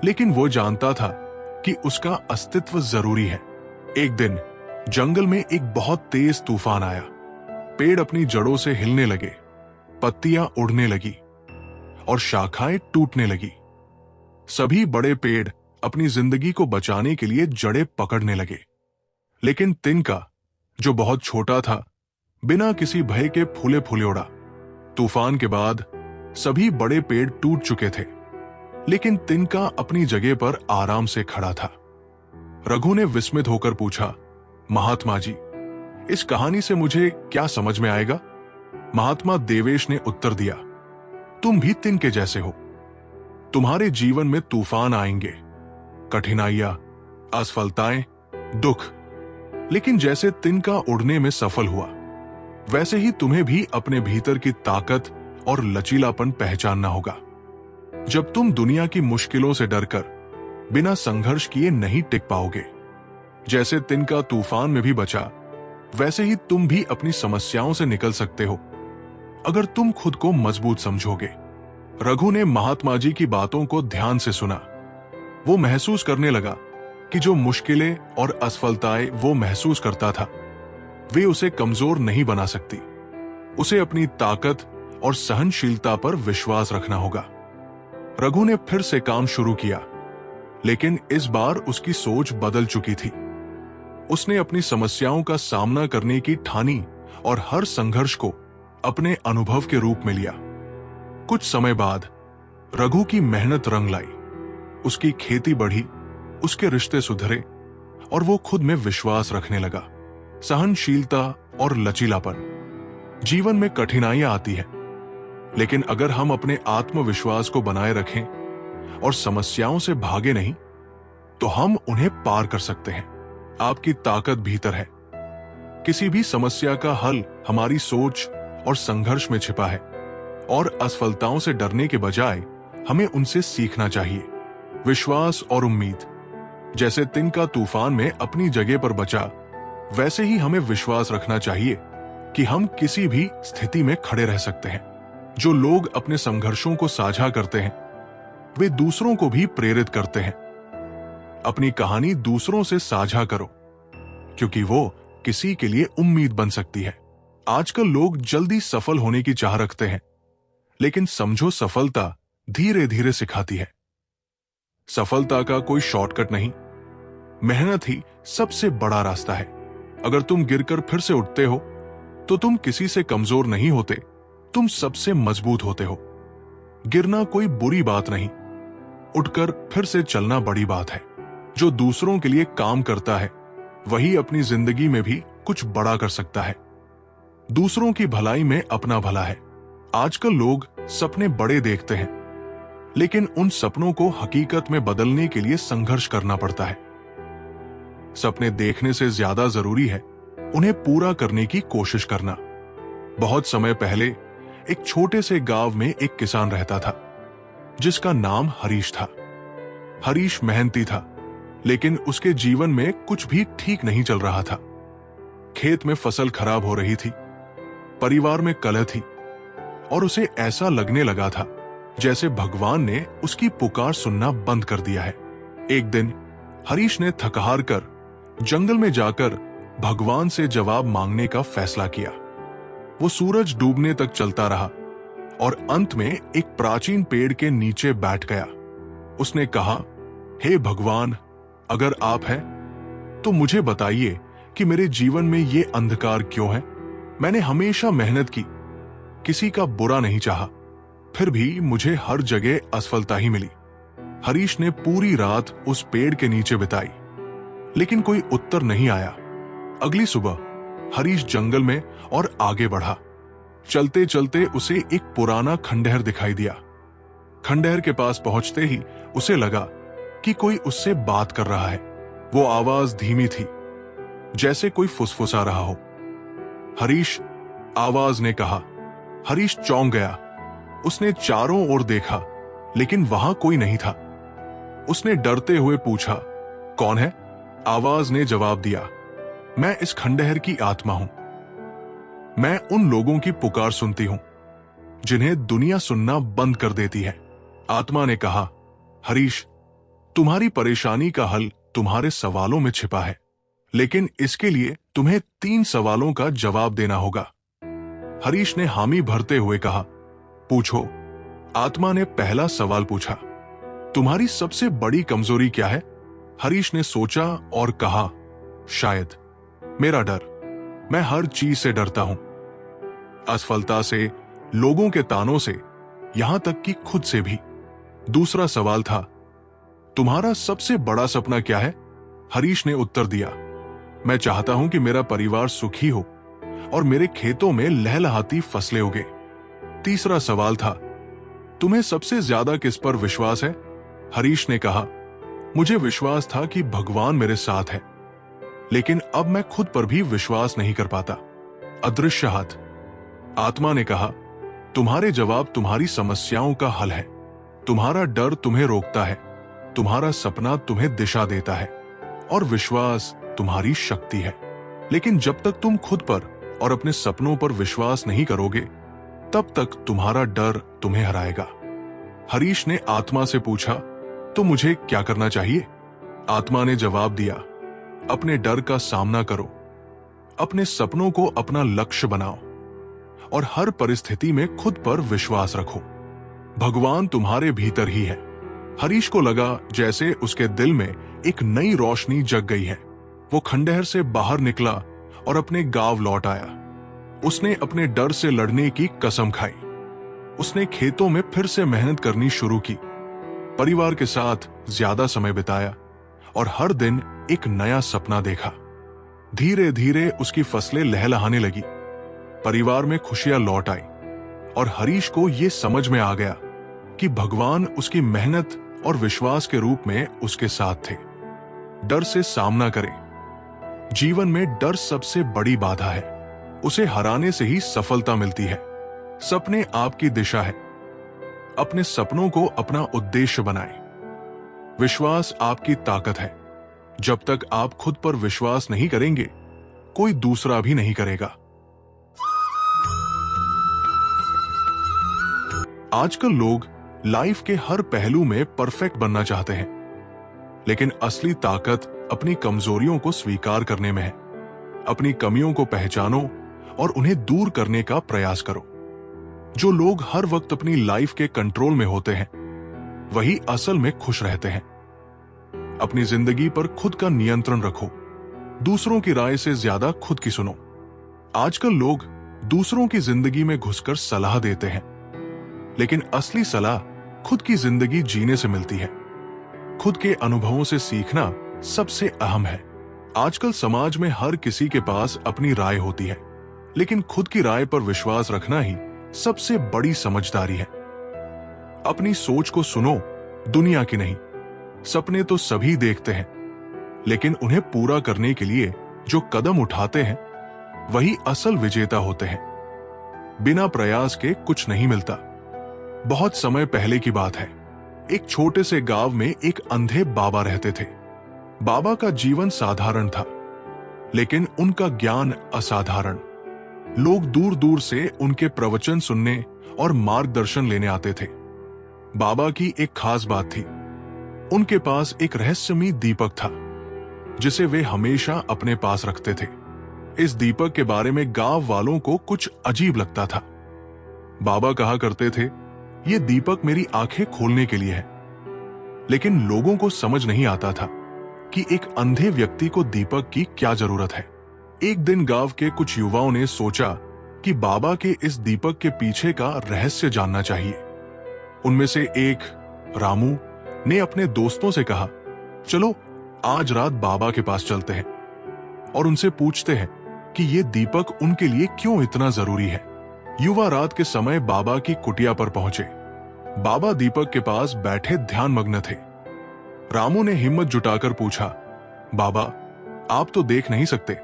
लेकिन वो जानता था कि उसका अस्तित्व जरूरी है। एक दिन जंगल में एक बहुत तेज तूफान आया। पेड़ अपनी जड़ों से हिलने लगे, पत्तियां उड़ने लगी और शाखाएं टूटने लगी। सभी बड़े पेड़ अपनी जिंदगी को बचाने के लिए जड़ें पकड़ने लगे, लेकिन तिनका, जो बहुत छोटा था, बिना किसी भय के फूले फूले उड़ा। तूफान के बाद सभी बड़े पेड़ टूट चुके थे, लेकिन तिनका अपनी जगह पर आराम से खड़ा था। रघु ने विस्मित होकर पूछा, महात्मा जी, इस कहानी से मुझे क्या समझ में आएगा? महात्मा देवेश ने उत्तर दिया, तुम भी तिनके जैसे हो। तुम्हारे जीवन में तूफान आएंगे, कठिनाइयां, असफलताएं, दुख, लेकिन जैसे तिनका उड़ने में सफल हुआ, वैसे ही तुम्हें भी अपने भीतर की ताकत और लचीलापन पहचानना होगा। जब तुम दुनिया की मुश्किलों से डरकर बिना संघर्ष किए नहीं टिक पाओगे। जैसे तिनका तूफान में भी बचा, वैसे ही तुम भी अपनी समस्याओं से निकल सकते हो अगर तुम खुद को मजबूत समझोगे। रघु ने महात्मा जी की बातों को ध्यान से सुना। वो महसूस करने लगा कि जो मुश्किलें और असफलताएं वो महसूस करता था, वे उसे कमजोर नहीं बना सकती। उसे अपनी ताकत और सहनशीलता पर विश्वास रखना होगा। रघु ने फिर से काम शुरू किया, लेकिन इस बार उसकी सोच बदल चुकी थी। उसने अपनी समस्याओं का सामना करने की ठानी और हर संघर्ष को अपने अनुभव के रूप में लिया। कुछ समय बाद रघु की मेहनत रंग लाई। उसकी खेती बढ़ी, उसके रिश्ते सुधरे और वो खुद में विश्वास रखने लगा। सहनशीलता और लचीलापन। जीवन में कठिनाइयां आती हैं, लेकिन अगर हम अपने आत्मविश्वास को बनाए रखें और समस्याओं से भागे नहीं, तो हम उन्हें पार कर सकते हैं। आपकी ताकत भीतर है। किसी भी समस्या का हल हमारी सोच और संघर्ष में छिपा है, और असफलताओं से डरने के बजाय हमें उनसे सीखना चाहिए। विश्वास और उम्मीद। जैसे तिनका तूफान में अपनी जगह पर बचा, वैसे ही हमें विश्वास रखना चाहिए कि हम किसी भी स्थिति में खड़े रह सकते हैं। जो लोग अपने संघर्षों को साझा करते हैं, वे दूसरों को भी प्रेरित करते हैं। अपनी कहानी दूसरों से साझा करो, क्योंकि वो किसी के लिए उम्मीद बन सकती है। आजकल लोग जल्दी सफल होने की चाह रखते हैं, लेकिन समझो, सफलता धीरे धीरे सिखाती है। सफलता का कोई शॉर्टकट नहीं, मेहनत ही सबसे बड़ा रास्ता है। अगर तुम गिरकर फिर से उठते हो, तो तुम किसी से कमजोर नहीं होते, तुम सबसे मजबूत होते हो। गिरना कोई बुरी बात नहीं, उठकर फिर से चलना बड़ी बात है। जो दूसरों के लिए काम करता है, वही अपनी जिंदगी में भी कुछ बड़ा कर सकता है। दूसरों की भलाई में अपना भला है। आजकल लोग सपने बड़े देखते हैं, लेकिन उन सपनों को हकीकत में बदलने के लिए संघर्ष करना पड़ता है। सपने देखने से ज्यादा जरूरी है उन्हें पूरा करने की कोशिश करना। बहुत समय पहले एक छोटे से गांव में एक किसान रहता था, जिसका नाम हरीश था। हरीश मेहनती था, लेकिन उसके जीवन में कुछ भी ठीक नहीं चल रहा था। खेत में फसल खराब हो रही थी, परिवार में कलह थी, और उसे ऐसा लगने लगा था जैसे भगवान ने उसकी पुकार सुनना बंद कर दिया है। एक दिन हरीश ने थक हार कर जंगल में जाकर भगवान से जवाब मांगने का फैसला किया। वो सूरज डूबने तक चलता रहा और अंत में एक प्राचीन पेड़ के नीचे बैठ गया। उसने कहा, हे भगवान, अगर आप हैं तो मुझे बताइए कि मेरे जीवन में ये अंधकार क्यों है। मैंने हमेशा मेहनत की, किसी का बुरा नहीं चाहा, फिर भी मुझे हर जगह असफलता ही मिली। हरीश ने पूरी रात उस पेड़ के नीचे बिताई, लेकिन कोई उत्तर नहीं आया। अगली सुबह हरीश जंगल में और आगे बढ़ा। चलते चलते उसे एक पुराना खंडहर दिखाई दिया। खंडहर के पास पहुंचते ही उसे लगा कि कोई उससे बात कर रहा है। वो आवाज धीमी थी, जैसे कोई फुसफुसा रहा हो। हरीश, आवाज ने कहा। हरीश चौंक गया। उसने चारों ओर देखा, लेकिन वहां कोई नहीं था। उसने डरते हुए पूछा, कौन है? आवाज ने जवाब दिया, मैं इस खंडहर की आत्मा हूं। मैं उन लोगों की पुकार सुनती हूं जिन्हें दुनिया सुनना बंद कर देती है। आत्मा ने कहा, हरीश, तुम्हारी परेशानी का हल तुम्हारे सवालों में छिपा है, लेकिन इसके लिए तुम्हें 3 सवालों का जवाब देना होगा। हरीश ने हामी भरते हुए कहा, पूछो। आत्मा ने पहला सवाल पूछा, तुम्हारी सबसे बड़ी कमजोरी क्या है? हरीश ने सोचा और कहा, शायद मेरा डर। मैं हर चीज से डरता हूं, असफलता से, लोगों के तानों से, यहां तक कि खुद से भी। दूसरा सवाल था, तुम्हारा सबसे बड़ा सपना क्या है? हरीश ने उत्तर दिया, मैं चाहता हूं कि मेरा परिवार सुखी हो और मेरे खेतों में लहलहाती फसलें उगे। तीसरा सवाल था, तुम्हें सबसे ज्यादा किस पर विश्वास है? हरीश ने कहा, मुझे विश्वास था कि भगवान मेरे साथ है, लेकिन अब मैं खुद पर भी विश्वास नहीं कर पाता। अदृश्य हाथ। आत्मा ने कहा, तुम्हारे जवाब तुम्हारी समस्याओं का हल है, तुम्हारा डर तुम्हें रोकता है, तुम्हारा सपना तुम्हें दिशा देता है और विश्वास तुम्हारी शक्ति है। लेकिन जब तक तुम खुद पर और अपने सपनों पर विश्वास नहीं करोगे, तब तक तुम्हारा डर तुम्हें हराएगा। हरीश ने आत्मा से पूछा, तो मुझे क्या करना चाहिए? आत्मा ने जवाब दिया, अपने डर का सामना करो, अपने सपनों को अपना लक्ष्य बनाओ और हर परिस्थिति में खुद पर विश्वास रखो। भगवान तुम्हारे भीतर ही है। हरीश को लगा जैसे उसके दिल में एक नई रोशनी जग गई है। वो खंडहर से बाहर निकला और अपने गांव लौट आया। उसने अपने डर से लड़ने की कसम खाई। उसने खेतों में फिर से मेहनत करनी शुरू की, परिवार के साथ ज्यादा समय बिताया और हर दिन एक नया सपना देखा। धीरे धीरे उसकी फसलें लहलहाने लगी, परिवार में खुशियां लौट आई और हरीश को यह समझ में आ गया कि भगवान उसकी मेहनत और विश्वास के रूप में उसके साथ थे। डर से सामना करें। जीवन में डर सबसे बड़ी बाधा है। उसे हराने से ही सफलता मिलती है। सपने आपकी दिशा है। अपने सपनों को अपना उद्देश्य बनाएं। विश्वास आपकी ताकत है। जब तक आप खुद पर विश्वास नहीं करेंगे, कोई दूसरा भी नहीं करेगा। आजकल लोग लाइफ के हर पहलू में परफेक्ट बनना चाहते हैं, लेकिन असली ताकत अपनी कमजोरियों को स्वीकार करने में है। अपनी कमियों को पहचानो और उन्हें दूर करने का प्रयास करो। जो लोग हर वक्त अपनी लाइफ के कंट्रोल में होते हैं, वही असल में खुश रहते हैं। अपनी जिंदगी पर खुद का नियंत्रण रखो। दूसरों की राय से ज्यादा खुद की सुनो। आजकल लोग दूसरों की जिंदगी में घुसकर सलाह देते हैं, लेकिन असली सलाह खुद की जिंदगी जीने से मिलती है। खुद के अनुभवों से सीखना सबसे अहम है। आजकल समाज में हर किसी के पास अपनी राय होती है, लेकिन खुद की राय पर विश्वास रखना ही सबसे बड़ी समझदारी है। अपनी सोच को सुनो, दुनिया की नहीं। सपने तो सभी देखते हैं, लेकिन उन्हें पूरा करने के लिए जो कदम उठाते हैं, वही असल विजेता होते हैं। बिना प्रयास के कुछ नहीं मिलता। बहुत समय पहले की बात है। एक छोटे से गांव में एक अंधे बाबा रहते थे। बाबा का जीवन साधारण था, लेकिन उनका ज्ञान असाधारण। लोग दूर दूर से उनके प्रवचन सुनने और मार्गदर्शन लेने आते थे। बाबा की एक खास बात थी, उनके पास एक रहस्यमयी दीपक था, जिसे वे हमेशा अपने पास रखते थे। इस दीपक के बारे में गांव वालों को कुछ अजीब लगता था। बाबा कहा करते थे, ये दीपक मेरी आंखें खोलने के लिए है। लेकिन लोगों को समझ नहीं आता था कि एक अंधे व्यक्ति को दीपक की क्या जरूरत है। एक दिन गांव के कुछ युवाओं ने सोचा कि बाबा के इस दीपक के पीछे का रहस्य जानना चाहिए। उनमें से एक, रामू, ने अपने दोस्तों से कहा, चलो आज रात बाबा के पास चलते हैं और उनसे पूछते हैं कि ये दीपक उनके लिए क्यों इतना जरूरी है। युवा रात के समय बाबा की कुटिया पर पहुंचे। बाबा दीपक के पास बैठे ध्यानमग्न थे। रामू ने हिम्मत जुटाकर पूछा, बाबा आप तो देख नहीं सकते,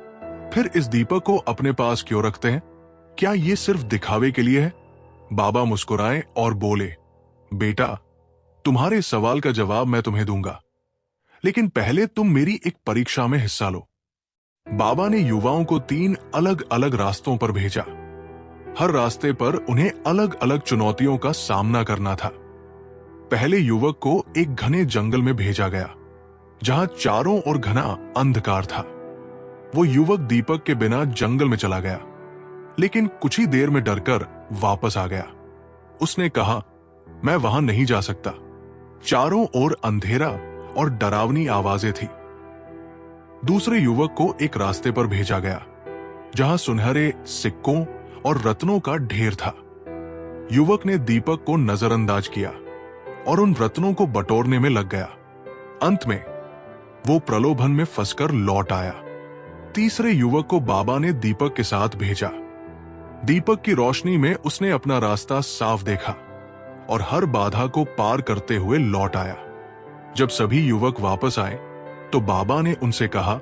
फिर इस दीपक को अपने पास क्यों रखते हैं? क्या ये सिर्फ दिखावे के लिए है? बाबा मुस्कुराए और बोले, बेटा तुम्हारे सवाल का जवाब मैं तुम्हें दूंगा, लेकिन पहले तुम मेरी एक परीक्षा में हिस्सा लो। बाबा ने युवाओं को 3 अलग अलग रास्तों पर भेजा। हर रास्ते पर उन्हें अलग अलग चुनौतियों का सामना करना था। पहले युवक को एक घने जंगल में भेजा गया, जहां चारों ओर घना अंधकार था। वो युवक दीपक के बिना जंगल में चला गया, लेकिन कुछ ही देर में डरकर वापस आ गया। उसने कहा, मैं वहां नहीं जा सकता। चारों ओर अंधेरा और डरावनी आवाजें थी। दूसरे युवक को एक रास्ते पर भेजा गया, जहां सुनहरे सिक्कों और रत्नों का ढेर था। युवक ने दीपक को नजरअंदाज किया और उन रत्नों को बटोरने में लग गया। अंत में वो प्रलोभन में फंसकर लौट आया। तीसरे युवक को बाबा ने दीपक के साथ भेजा। दीपक की रोशनी में उसने अपना रास्ता साफ देखा और हर बाधा को पार करते हुए लौट आया। जब सभी युवक वापस आए तो बाबा ने उनसे कहा,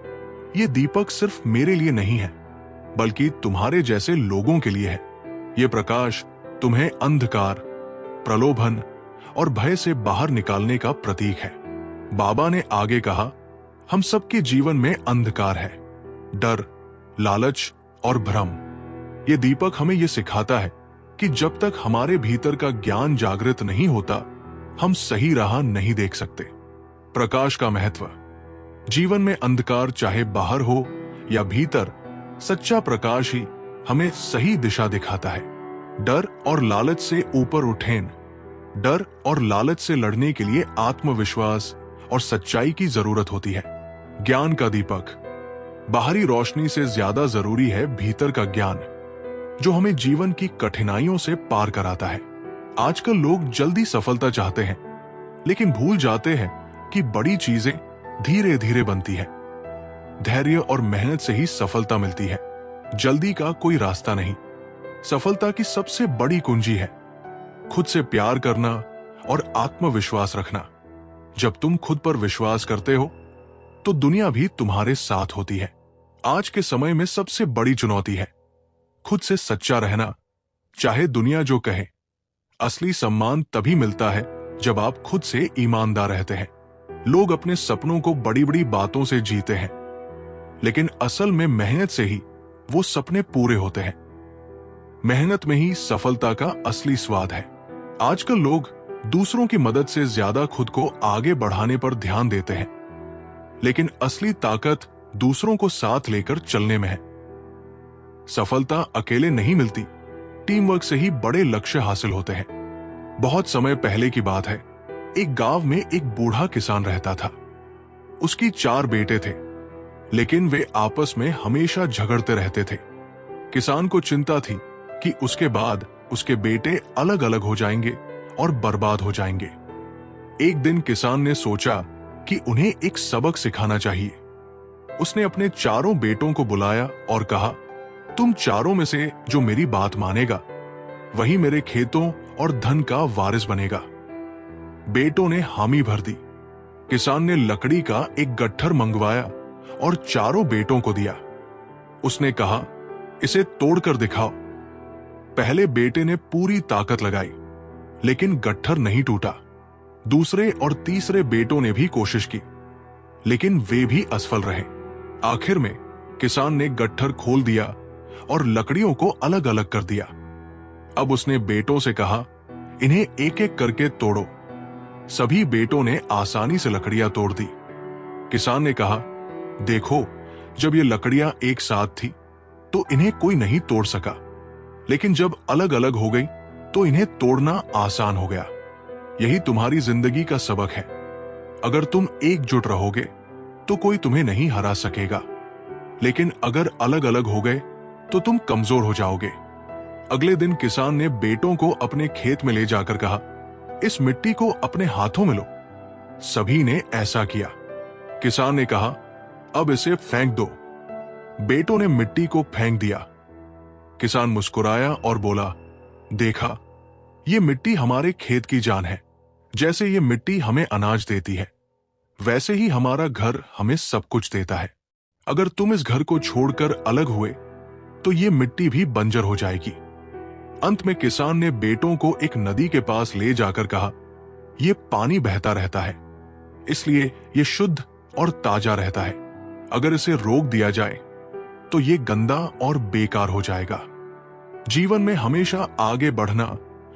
यह दीपक सिर्फ मेरे लिए नहीं है, बल्कि तुम्हारे जैसे लोगों के लिए है। ये प्रकाश तुम्हें अंधकार, प्रलोभन और भय से बाहर निकालने का प्रतीक है। बाबा ने आगे कहा, हम सबके जीवन में अंधकार है, डर, लालच और भ्रम। ये दीपक हमें यह सिखाता है कि जब तक हमारे भीतर का ज्ञान जागृत नहीं होता, हम सही राह नहीं देख सकते। प्रकाश का महत्व। जीवन में अंधकार चाहे बाहर हो या भीतर, सच्चा प्रकाश ही हमें सही दिशा दिखाता है। डर और लालच से ऊपर उठें। डर और लालच से लड़ने के लिए आत्मविश्वास और सच्चाई की जरूरत होती है। ज्ञान का दीपक। बाहरी रोशनी से ज्यादा जरूरी है भीतर का ज्ञान, जो हमें जीवन की कठिनाइयों से पार कराता है। आजकल लोग जल्दी सफलता चाहते हैं, लेकिन भूल जाते हैं कि बड़ी चीजें धीरे धीरे बनती है। धैर्य और मेहनत से ही सफलता मिलती है, जल्दी का कोई रास्ता नहीं। सफलता की सबसे बड़ी कुंजी है खुद से प्यार करना और आत्मविश्वास रखना। जब तुम खुद पर विश्वास करते हो तो दुनिया भी तुम्हारे साथ होती है। आज के समय में सबसे बड़ी चुनौती है खुद से सच्चा रहना, चाहे दुनिया जो कहे। असली सम्मान तभी मिलता है जब आप खुद से ईमानदार रहते हैं। लोग अपने सपनों को बड़ी बड़ी बातों से जीते हैं, लेकिन असल में मेहनत से ही वो सपने पूरे होते हैं। मेहनत में ही सफलता का असली स्वाद है। आजकल लोग दूसरों की मदद से ज्यादा खुद को आगे बढ़ाने पर ध्यान देते हैं, लेकिन असली ताकत दूसरों को साथ लेकर चलने में है। सफलता अकेले नहीं मिलती, टीम वर्क से ही बड़े लक्ष्य हासिल होते हैं। बहुत समय पहले की बात है, एक गांव में एक बूढ़ा किसान रहता था। उसकी 4 बेटे थे, लेकिन वे आपस में हमेशा झगड़ते रहते थे। किसान को चिंता थी कि उसके बाद उसके बेटे अलग अलग हो जाएंगे और बर्बाद हो जाएंगे। एक दिन किसान ने सोचा कि उन्हें एक सबक सिखाना चाहिए। उसने अपने 4 बेटों को बुलाया और कहा, तुम चारों में से जो मेरी बात मानेगा, वही मेरे खेतों और धन का वारिस बनेगा। बेटों ने हामी भर दी। किसान ने लकड़ी का एक गट्ठर मंगवाया और 4 बेटों को दिया। उसने कहा, इसे तोड़कर दिखाओ। पहले बेटे ने पूरी ताकत लगाई, लेकिन गट्ठर नहीं टूटा। दूसरे और तीसरे बेटों ने भी कोशिश की, लेकिन वे भी असफल रहे। आखिर में किसान ने गट्ठर खोल दिया और लकड़ियों को अलग अलग कर दिया। अब उसने बेटों से कहा, इन्हें एक एक करके तोड़ो। सभी बेटों ने आसानी से लकड़ियां तोड़ दी। किसान ने कहा, देखो, जब ये लकड़ियां एक साथ थी तो इन्हें कोई नहीं तोड़ सका, लेकिन जब अलग अलग हो गई तो इन्हें तोड़ना आसान हो गया। यही तुम्हारी जिंदगी का सबक है। अगर तुम एकजुट रहोगे तो कोई तुम्हें नहीं हरा सकेगा, लेकिन अगर अलग अलग हो गए तो तुम कमजोर हो जाओगे। अगले दिन किसान ने बेटों को अपने खेत में ले जाकर कहा, इस मिट्टी को अपने हाथों में लो। सभी ने ऐसा किया। किसान ने कहा, अब इसे फेंक दो। बेटों ने मिट्टी को फेंक दिया। किसान मुस्कुराया और बोला, देखा, ये मिट्टी हमारे खेत की जान है। जैसे ये मिट्टी हमें अनाज देती है, वैसे ही हमारा घर हमें सब कुछ देता है। अगर तुम इस घर को छोड़कर अलग हुए तो ये मिट्टी भी बंजर हो जाएगी। अंत में किसान ने बेटों को एक नदी के पास ले जाकर कहा, यह पानी बहता रहता है, इसलिए यह शुद्ध और ताजा रहता है। अगर इसे रोक दिया जाए तो यह गंदा और बेकार हो जाएगा। जीवन में हमेशा आगे बढ़ना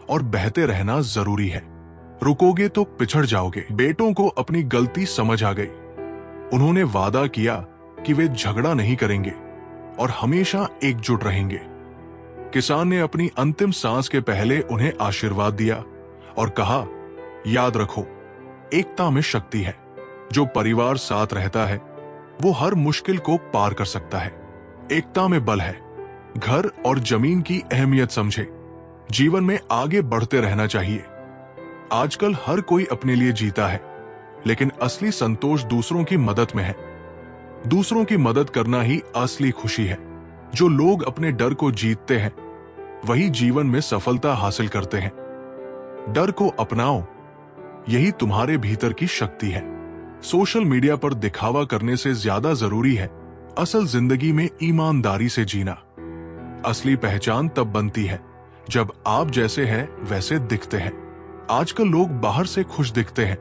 और बहते रहना जरूरी है। रुकोगे तो पिछड़ जाओगे। बेटों को अपनी गलती समझ आ गई। उन्होंने वादा किया कि वे झगड़ा नहीं करेंगे और हमेशा एकजुट रहेंगे। किसान ने अपनी अंतिम सांस के पहले उन्हें आशीर्वाद दिया और कहा, याद रखो, एकता में शक्ति है। जो परिवार साथ रहता है वो हर मुश्किल को पार कर सकता है। एकता में बल है। घर और जमीन की अहमियत समझे। जीवन में आगे बढ़ते रहना चाहिए। आजकल हर कोई अपने लिए जीता है, लेकिन असली संतोष दूसरों की मदद में है। दूसरों की मदद करना ही असली खुशी है। जो लोग अपने डर को जीतते हैं वही जीवन में सफलता हासिल करते हैं। डर को अपनाओ, यही तुम्हारे भीतर की शक्ति है। सोशल मीडिया पर दिखावा करने से ज्यादा जरूरी है असल जिंदगी में ईमानदारी से जीना। असली पहचान तब बनती है जब आप जैसे हैं वैसे दिखते हैं। आजकल लोग बाहर से खुश दिखते हैं,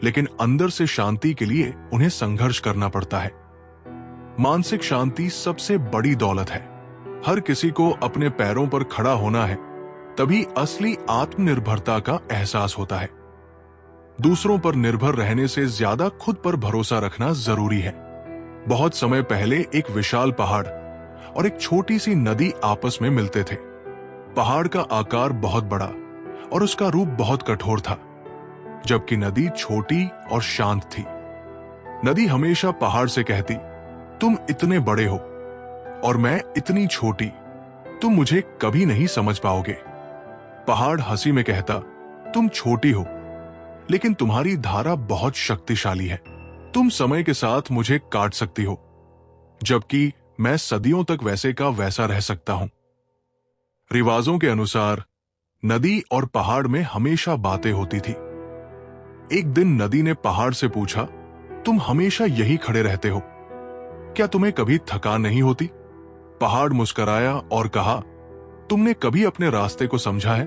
लेकिन अंदर से शांति के लिए उन्हें संघर्ष करना पड़ता है। मानसिक शांति सबसे बड़ी दौलत है। हर किसी को अपने पैरों पर खड़ा होना है, तभी असली आत्मनिर्भरता का एहसास होता है। दूसरों पर निर्भर रहने से ज्यादा खुद पर भरोसा रखना जरूरी है। बहुत समय पहले एक विशाल पहाड़ और एक छोटी सी नदी आपस में मिलते थे। पहाड़ का आकार बहुत बड़ा और उसका रूप बहुत कठोर था, जबकि नदी छोटी और शांत थी। नदी हमेशा पहाड़ से कहती, तुम इतने बड़े हो और मैं इतनी छोटी, तुम मुझे कभी नहीं समझ पाओगे। पहाड़ हंसी में कहता, तुम छोटी हो, लेकिन तुम्हारी धारा बहुत शक्तिशाली है। तुम समय के साथ मुझे काट सकती हो, जबकि मैं सदियों तक वैसे का वैसा रह सकता हूं। रिवाजों के अनुसार नदी और पहाड़ में हमेशा बातें होती थी। एक दिन नदी ने पहाड़ से पूछा, तुम हमेशा यही खड़े रहते हो, क्या तुम्हें कभी थकान नहीं होती? पहाड़ मुस्कुराया और कहा, तुमने कभी अपने रास्ते को समझा है?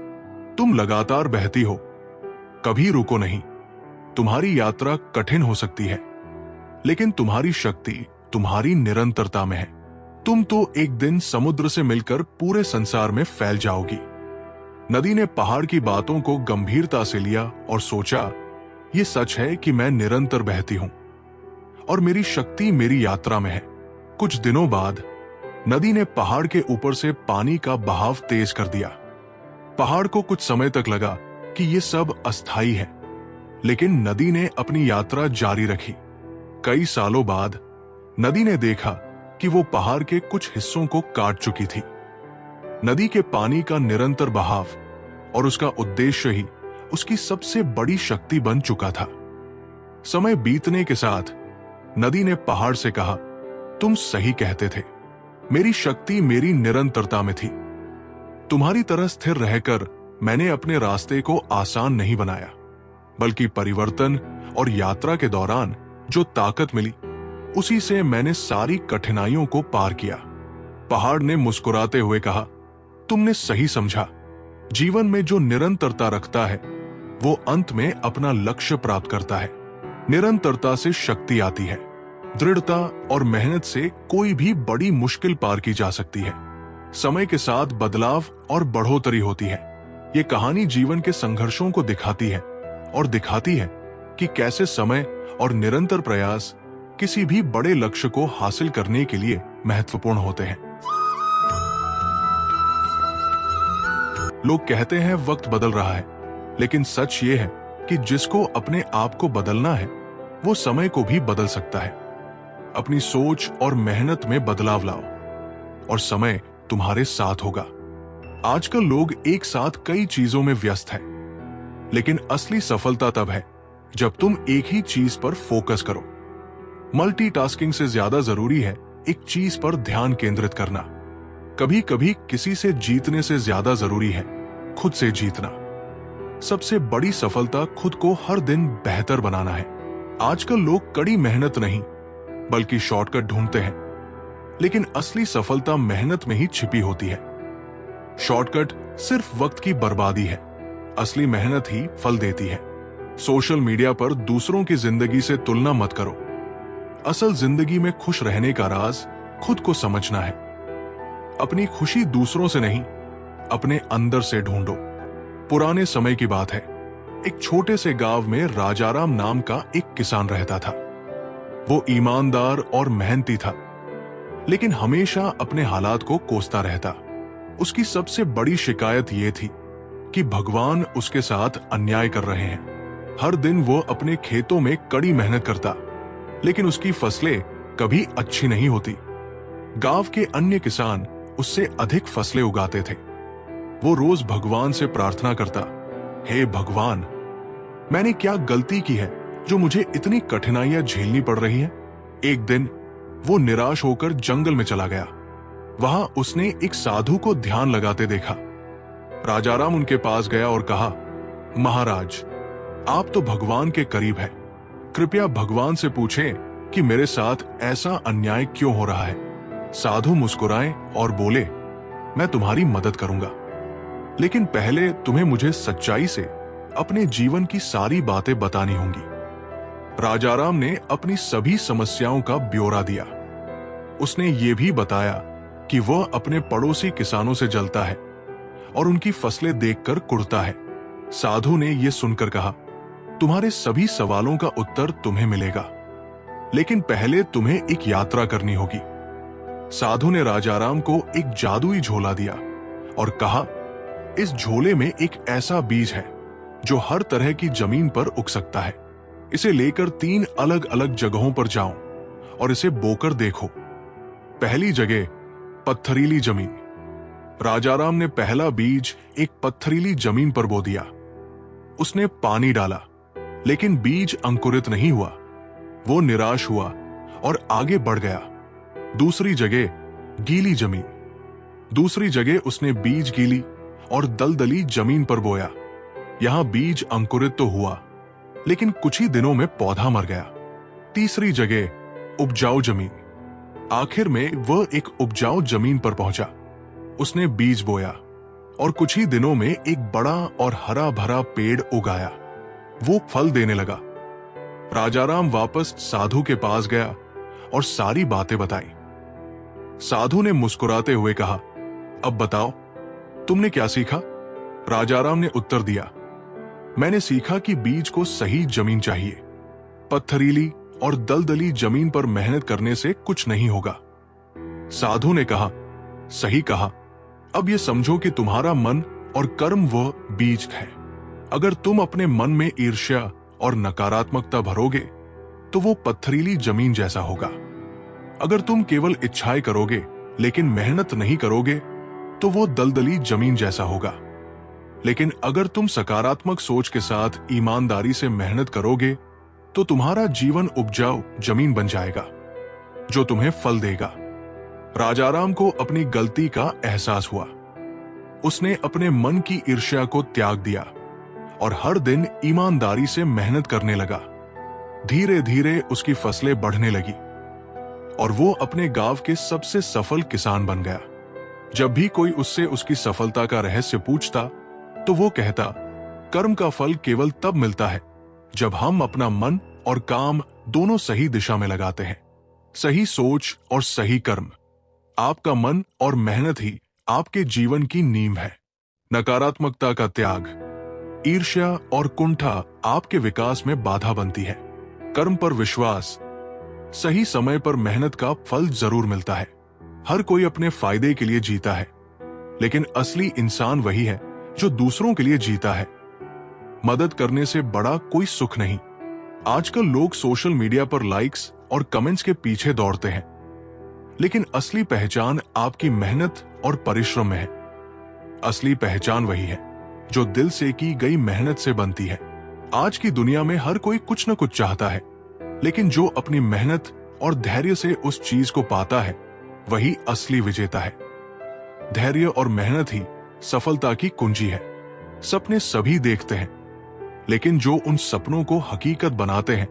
तुम लगातार बहती हो, कभी रुको नहीं। तुम्हारी यात्रा कठिन हो सकती है, लेकिन तुम्हारी शक्ति तुम्हारी निरंतरता में है। तुम तो एक दिन समुद्र से मिलकर पूरे संसार में फैल जाओगी। नदी ने पहाड़ की बातों को गंभीरता से लिया और सोचा, यह सच है कि मैं निरंतर बहती हूं और मेरी शक्ति मेरी यात्रा में है। कुछ दिनों बाद नदी ने पहाड़ के ऊपर से पानी का बहाव तेज कर दिया। पहाड़ को कुछ समय तक लगा कि यह सब अस्थायी है, लेकिन नदी ने अपनी यात्रा जारी रखी। कई सालों बाद नदी ने देखा कि वो पहाड़ के कुछ हिस्सों को काट चुकी थी। नदी के पानी का निरंतर बहाव और उसका उद्देश्य ही उसकी सबसे बड़ी शक्ति बन चुका था। समय बीतने के साथ नदी ने पहाड़ से कहा, तुम सही कहते थे, मेरी शक्ति मेरी निरंतरता में थी। तुम्हारी तरह स्थिर रहकर मैंने अपने रास्ते को आसान नहीं बनाया, बल्कि परिवर्तन और यात्रा के दौरान जो ताकत मिली, उसी से मैंने सारी कठिनाइयों को पार किया। पहाड़ ने मुस्कुराते हुए कहा, तुमने सही समझा। जीवन में जो निरंतरता रखता है, वो अंत में अपना लक्ष्य प्राप्त करता है। निरंतरता से शक्ति आती है। दृढ़ता और मेहनत से कोई भी बड़ी मुश्किल पार की जा सकती है। समय के साथ बदलाव और बढ़ोतरी होती है। ये कहानी जीवन के संघर्षों को दिखाती है और दिखाती है कि कैसे समय और निरंतर प्रयास किसी भी बड़े लक्ष्य को हासिल करने के लिए महत्वपूर्ण होते हैं। लोग कहते हैं वक्त बदल रहा है, लेकिन सच ये है कि जिसको अपने आप को बदलना है, वो समय को भी बदल सकता है। अपनी सोच और मेहनत में बदलाव लाओ और समय तुम्हारे साथ होगा। आजकल लोग एक साथ कई चीजों में व्यस्त हैं, लेकिन असली सफलता तब है जब तुम एक ही चीज पर फोकस करो। मल्टीटास्किंग से ज्यादा जरूरी है एक चीज पर ध्यान केंद्रित करना। कभी कभी किसी से जीतने से ज्यादा जरूरी है खुद से जीतना। सबसे बड़ी सफलता खुद को हर दिन बेहतर बनाना है। आजकल लोग कड़ी मेहनत नहीं, बल्कि शॉर्टकट ढूंढते हैं, लेकिन असली सफलता मेहनत में ही छिपी होती है। शॉर्टकट सिर्फ वक्त की बर्बादी है, असली मेहनत ही फल देती है। सोशल मीडिया पर दूसरों की जिंदगी से तुलना मत करो। असल जिंदगी में खुश रहने का राज खुद को समझना है। अपनी खुशी दूसरों से नहीं, अपने अंदर से ढूंढो। पुराने समय की बात है, एक छोटे से गांव में राजाराम नाम का एक किसान रहता था। वो ईमानदार और मेहनती था, लेकिन हमेशा अपने हालात को कोसता रहता। उसकी सबसे बड़ी शिकायत ये थी कि भगवान उसके साथ अन्याय कर रहे हैं। हर दिन वो अपने खेतों में कड़ी मेहनत करता, लेकिन उसकी फसलें कभी अच्छी नहीं होती। गांव के अन्य किसान उससे अधिक फसलें उगाते थे। वो रोज भगवान से प्रार्थना करता, हे भगवान, मैंने क्या गलती की है जो मुझे इतनी कठिनाइयां झेलनी पड़ रही हैं? एक दिन वो निराश होकर जंगल में चला गया। वहां उसने एक साधु को ध्यान लगाते देखा। राजाराम उनके पास गया और कहा, महाराज, आप तो भगवान के करीब हैं। कृपया भगवान से पूछें कि मेरे साथ ऐसा अन्याय क्यों हो रहा है। साधु मुस्कुराए और बोले, मैं तुम्हारी मदद करूंगा, लेकिन पहले तुम्हें मुझे सच्चाई से अपने जीवन की सारी बातें बतानी होंगी। राजाराम ने अपनी सभी समस्याओं का ब्यौरा दिया। उसने ये भी बताया कि वह अपने पड़ोसी किसानों से जलता है और उनकी फसलें देखकर कुढ़ता है। साधु ने यह सुनकर कहा, तुम्हारे सभी सवालों का उत्तर तुम्हें मिलेगा, लेकिन पहले तुम्हें एक यात्रा करनी होगी। साधु ने राजाराम को एक जादुई झोला दिया और कहा, इस झोले में एक ऐसा बीज है जो हर तरह की जमीन पर उग सकता है। इसे लेकर 3 अलग अलग जगहों पर जाओ और इसे बोकर देखो। पहली जगह पत्थरीली जमीन। राजाराम ने पहला बीज एक पत्थरीली जमीन पर बो दिया। उसने पानी डाला, लेकिन बीज अंकुरित नहीं हुआ। वो निराश हुआ और आगे बढ़ गया। दूसरी जगह गीली जमीन। दूसरी जगह उसने बीज गीली और दलदली जमीन पर बोया। यहां बीज अंकुरित तो हुआ, लेकिन कुछ ही दिनों में पौधा मर गया। तीसरी जगह उपजाऊ जमीन। आखिर में वह एक उपजाऊ जमीन पर पहुंचा। उसने बीज बोया और कुछ ही दिनों में एक बड़ा और हरा भरा पेड़ उगाया। वो फल देने लगा। राजाराम वापस साधु के पास गया और सारी बातें बताई। साधु ने मुस्कुराते हुए कहा, अब बताओ, तुमने क्या सीखा? राजाराम ने उत्तर दिया, मैंने सीखा कि बीज को सही जमीन चाहिए। पत्थरीली और दलदली जमीन पर मेहनत करने से कुछ नहीं होगा। साधु ने कहा, सही कहा। अब यह समझो कि तुम्हारा मन और कर्म वह बीज है। अगर तुम अपने मन में ईर्ष्या और नकारात्मकता भरोगे तो वो पत्थरीली जमीन जैसा होगा। अगर तुम केवल इच्छाएं करोगे लेकिन मेहनत नहीं करोगे तो वो दलदली जमीन जैसा होगा। लेकिन अगर तुम सकारात्मक सोच के साथ ईमानदारी से मेहनत करोगे तो तुम्हारा जीवन उपजाऊ जमीन बन जाएगा जो तुम्हें फल देगा। राजाराम को अपनी गलती का एहसास हुआ। उसने अपने मन की ईर्ष्या को त्याग दिया और हर दिन ईमानदारी से मेहनत करने लगा। धीरे धीरे उसकी फसलें बढ़ने लगी और वो अपने गांव के सबसे सफल किसान बन गया। जब भी कोई उससे उसकी सफलता का रहस्य पूछता तो वो कहता, कर्म का फल केवल तब मिलता है जब हम अपना मन और काम दोनों सही दिशा में लगाते हैं। सही सोच और सही कर्म। आपका मन और मेहनत ही आपके जीवन की नींव है। नकारात्मकता का त्याग, ईर्ष्या और कुंठा आपके विकास में बाधा बनती है। कर्म पर विश्वास, सही समय पर मेहनत का फल जरूर मिलता है। हर कोई अपने फायदे के लिए जीता है, लेकिन असली इंसान वही है जो दूसरों के लिए जीता है। मदद करने से बड़ा कोई सुख नहीं। आजकल लोग सोशल मीडिया पर लाइक्स और कमेंट्स के पीछे दौड़ते हैं, लेकिन असली पहचान आपकी मेहनत और परिश्रम में है। असली पहचान वही है जो दिल से की गई मेहनत से बनती है। आज की दुनिया में हर कोई कुछ न कुछ चाहता है, लेकिन जो अपनी मेहनत और धैर्य से उस चीज को पाता है वही असली विजेता है। धैर्य और मेहनत ही सफलता की कुंजी है। सपने सभी देखते हैं, लेकिन जो उन सपनों को हकीकत बनाते हैं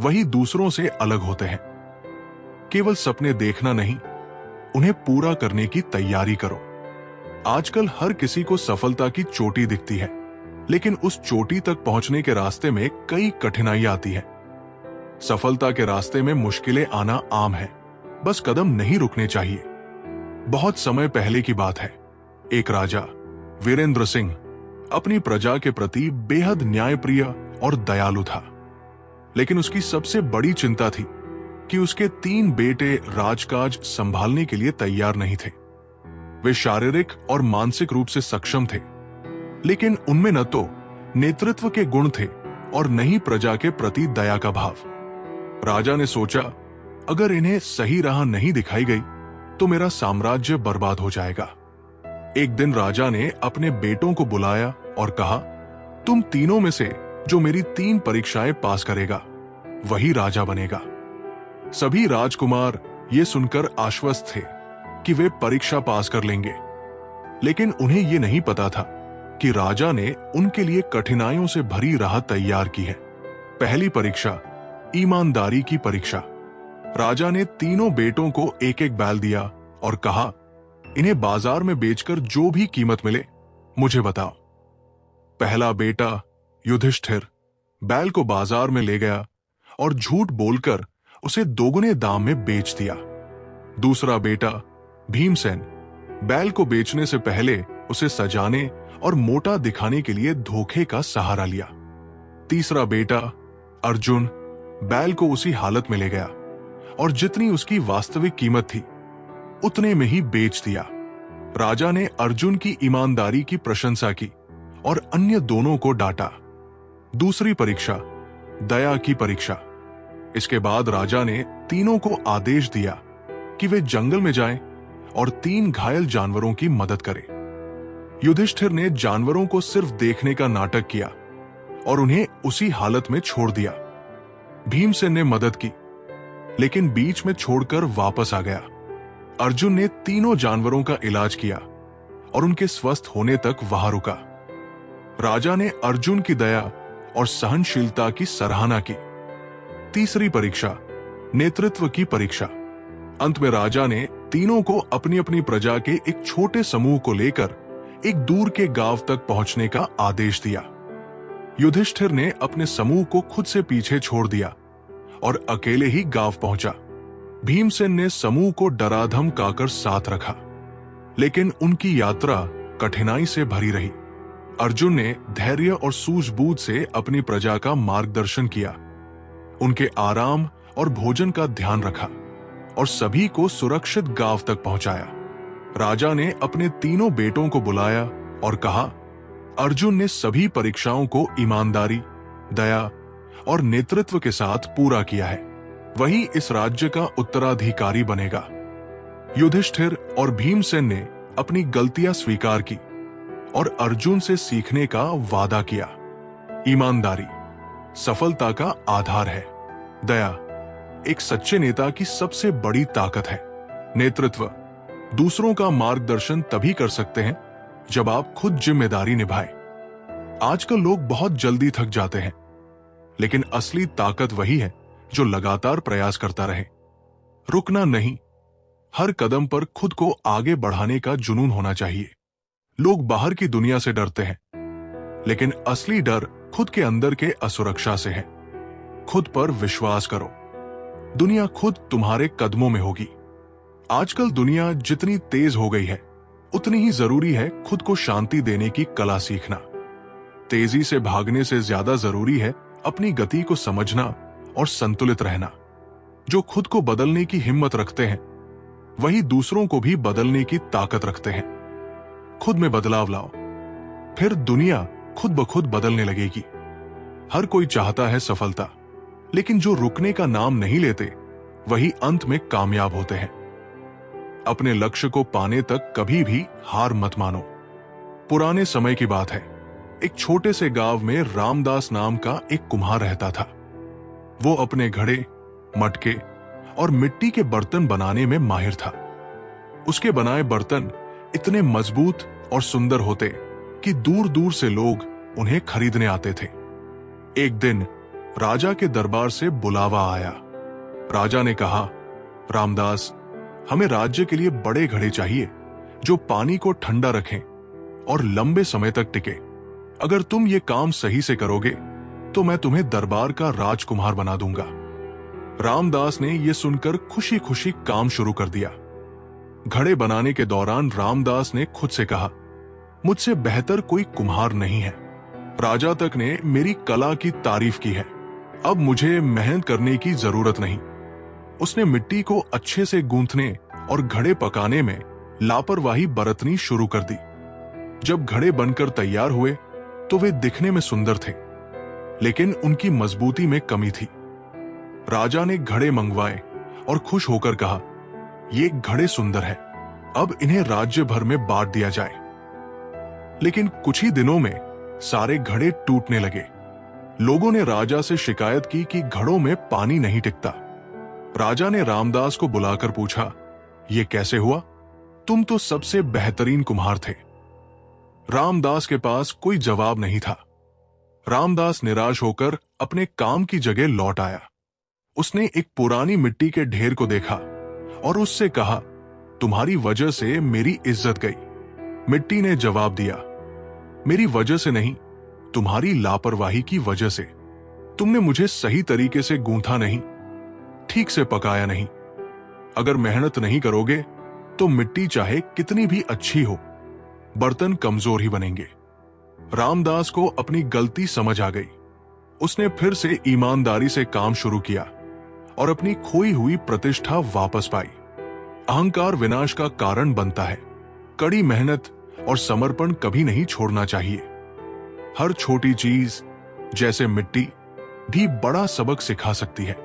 वही दूसरों से अलग होते हैं। केवल सपने देखना नहीं, उन्हें पूरा करने की तैयारी करो। आजकल हर किसी को सफलता की चोटी दिखती है, लेकिन उस चोटी तक पहुंचने के रास्ते में कई कठिनाइयां आती है। सफलता के रास्ते में मुश्किलें आना आम है, बस कदम नहीं रुकने चाहिए। बहुत समय पहले की बात है। एक राजा वीरेंद्र सिंह अपनी प्रजा के प्रति बेहद न्यायप्रिय और दयालु था, लेकिन उसकी सबसे बड़ी चिंता थी कि उसके 3 बेटे राजकाज संभालने के लिए तैयार नहीं थे। वे शारीरिक और मानसिक रूप से सक्षम थे, लेकिन उनमें न तो नेतृत्व के गुण थे और न ही प्रजा के प्रति दया का भाव। राजा ने सोचा, अगर इन्हें सही राह नहीं दिखाई गई तो मेरा साम्राज्य बर्बाद हो जाएगा। एक दिन राजा ने अपने बेटों को बुलाया और कहा, तुम तीनों में से जो मेरी 3 परीक्षाएं पास करेगा वही राजा बनेगा। सभी राजकुमार ये सुनकर आश्वस्त थे कि वे परीक्षा पास कर लेंगे, लेकिन उन्हें ये नहीं पता था कि राजा ने उनके लिए कठिनाइयों से भरी राह तैयार की है। पहली परीक्षा, ईमानदारी की परीक्षा। राजा ने तीनों बेटों को एक एक बैल दिया और कहा, इन्हें बाजार में बेचकर जो भी कीमत मिले मुझे बताओ। पहला बेटा युधिष्ठिर बैल को बाजार में ले गया और झूठ बोलकर उसे दोगुने दाम में बेच दिया। दूसरा बेटा भीमसेन बैल को बेचने से पहले उसे सजाने और मोटा दिखाने के लिए धोखे का सहारा लिया। तीसरा बेटा अर्जुन बैल को उसी हालत में ले गया और जितनी उसकी वास्तविक कीमत थी उतने में ही बेच दिया। राजा ने अर्जुन की ईमानदारी की प्रशंसा की और अन्य दोनों को डांटा। दूसरी परीक्षा दया की परीक्षा। इसके बाद राजा ने तीनों को आदेश दिया कि वे जंगल में जाएं और 3 घायल जानवरों की मदद करें। युधिष्ठिर ने जानवरों को सिर्फ देखने का नाटक किया और उन्हें उसी हालत में छोड़ दिया। भीमसेन ने मदद की लेकिन बीच में छोड़कर वापस आ गया। अर्जुन ने तीनों जानवरों का इलाज किया और उनके स्वस्थ होने तक वहां रुका। राजा ने अर्जुन की दया और सहनशीलता की सराहना की। तीसरी परीक्षा नेतृत्व की परीक्षा। अंत में राजा ने तीनों को अपनी अपनी प्रजा के एक छोटे समूह को लेकर एक दूर के गांव तक पहुंचने का आदेश दिया। युधिष्ठिर ने अपने समूह को खुद से पीछे छोड़ दिया और अकेले ही गांव पहुंचा। भीमसेन ने समूह को डरा धमकाकर साथ रखा, लेकिन उनकी यात्रा कठिनाई से भरी रही। अर्जुन ने धैर्य और सूझबूझ से अपनी प्रजा का मार्गदर्शन किया, उनके आराम और भोजन का ध्यान रखा और सभी को सुरक्षित गांव तक पहुंचाया। राजा ने अपने तीनों बेटों को बुलाया और कहा, अर्जुन ने सभी परीक्षाओं को ईमानदारी, दया और नेतृत्व के साथ पूरा किया है, वही इस राज्य का उत्तराधिकारी बनेगा। युधिष्ठिर और भीमसेन ने अपनी गलतियां स्वीकार की और अर्जुन से सीखने का वादा किया। ईमानदारी सफलता का आधार है। दया एक सच्चे नेता की सबसे बड़ी ताकत है। नेतृत्व दूसरों का मार्गदर्शन तभी कर सकते हैं जब आप खुद जिम्मेदारी निभाएं। आजकल लोग बहुत जल्दी थक जाते हैं, लेकिन असली ताकत वही है जो लगातार प्रयास करता रहे। रुकना नहीं, हर कदम पर खुद को आगे बढ़ाने का जुनून होना चाहिए। लोग बाहर की दुनिया से डरते हैं, लेकिन असली डर खुद के अंदर के असुरक्षा से है। खुद पर विश्वास करो, दुनिया खुद तुम्हारे कदमों में होगी। आजकल दुनिया जितनी तेज हो गई है, उतनी ही जरूरी है खुद को शांति देने की कला सीखना। तेजी से भागने से ज्यादा जरूरी है अपनी गति को समझना और संतुलित रहना। जो खुद को बदलने की हिम्मत रखते हैं, वही दूसरों को भी बदलने की ताकत रखते हैं। खुद में बदलाव लाओ, फिर दुनिया खुद ब खुद बदलने लगेगी। हर कोई चाहता है सफलता, लेकिन जो रुकने का नाम नहीं लेते, वही अंत में कामयाब होते हैं। अपने लक्ष्य को पाने तक कभी भी हार मत मानो। पुराने समय की बात है, एक छोटे से गांव में रामदास नाम का एक कुम्हार रहता था। वो अपने घड़े, मटके और मिट्टी के बर्तन बनाने में माहिर था। उसके बनाए बर्तन इतने मजबूत और सुंदर होते कि दूर दूर से लोग उन्हें खरीदने आते थे। एक दिन राजा के दरबार से बुलावा आया। राजा ने कहा, रामदास, हमें राज्य के लिए बड़े घड़े चाहिए जो पानी को ठंडा रखें और लंबे समय तक टिके। अगर तुम ये काम सही से करोगे तो मैं तुम्हें दरबार का राजकुमार बना दूंगा। रामदास ने यह सुनकर खुशी खुशी काम शुरू कर दिया। घड़े बनाने के दौरान रामदास ने खुद से कहा, मुझसे बेहतर कोई कुम्हार नहीं है। राजा तक ने मेरी कला की तारीफ की है, अब मुझे मेहनत करने की जरूरत नहीं। उसने मिट्टी को अच्छे से गूंथने और घड़े पकाने में लापरवाही बरतनी शुरू कर दी। जब घड़े बनकर तैयार हुए तो वे दिखने में सुंदर थे, लेकिन उनकी मजबूती में कमी थी। राजा ने घड़े मंगवाए और खुश होकर कहा, ये घड़े सुंदर है, अब इन्हें राज्य भर में बांट दिया जाए। लेकिन कुछ ही दिनों में सारे घड़े टूटने लगे। लोगों ने राजा से शिकायत की कि घड़ों में पानी नहीं टिकता। राजा ने रामदास को बुलाकर पूछा, यह कैसे हुआ? तुम तो सबसे बेहतरीन कुम्हार थे। रामदास के पास कोई जवाब नहीं था। रामदास निराश होकर अपने काम की जगह लौट आया। उसने एक पुरानी मिट्टी के ढेर को देखा और उससे कहा, तुम्हारी वजह से मेरी इज्जत गई। मिट्टी ने जवाब दिया, मेरी वजह से नहीं, तुम्हारी लापरवाही की वजह से। तुमने मुझे सही तरीके से गूंथा नहीं, ठीक से पकाया नहीं। अगर मेहनत नहीं करोगे तो मिट्टी चाहे कितनी भी अच्छी हो, बर्तन कमजोर ही बनेंगे। रामदास को अपनी गलती समझ आ गई। उसने फिर से ईमानदारी से काम शुरू किया और अपनी खोई हुई प्रतिष्ठा वापस पाई। अहंकार विनाश का कारण बनता है। कड़ी मेहनत और समर्पण कभी नहीं छोड़ना चाहिए। हर छोटी चीज जैसे मिट्टी भी बड़ा सबक सिखा सकती है।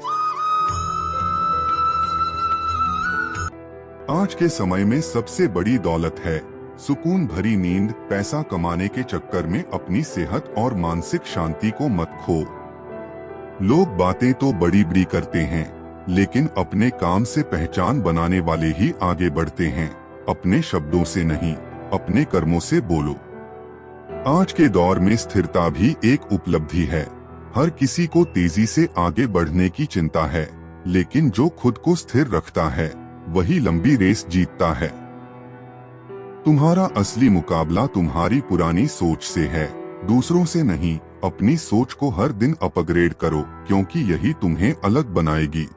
आज के समय में सबसे बड़ी दौलत है सुकून भरी नींद। पैसा कमाने के चक्कर में अपनी सेहत और मानसिक शांति को मत खो। लोग बातें तो बड़ी बड़ी करते हैं, लेकिन अपने काम से पहचान बनाने वाले ही आगे बढ़ते हैं। अपने शब्दों से नहीं, अपने कर्मों से बोलो। आज के दौर में स्थिरता भी एक उपलब्धि है। हर किसी को तेजी से आगे बढ़ने की चिंता है, लेकिन जो खुद को स्थिर रखता है वही लंबी रेस जीतता है। तुम्हारा असली मुकाबला तुम्हारी पुरानी सोच से है, दूसरों से नहीं। अपनी सोच को हर दिन अपग्रेड करो, क्योंकि यही तुम्हें अलग बनाएगी।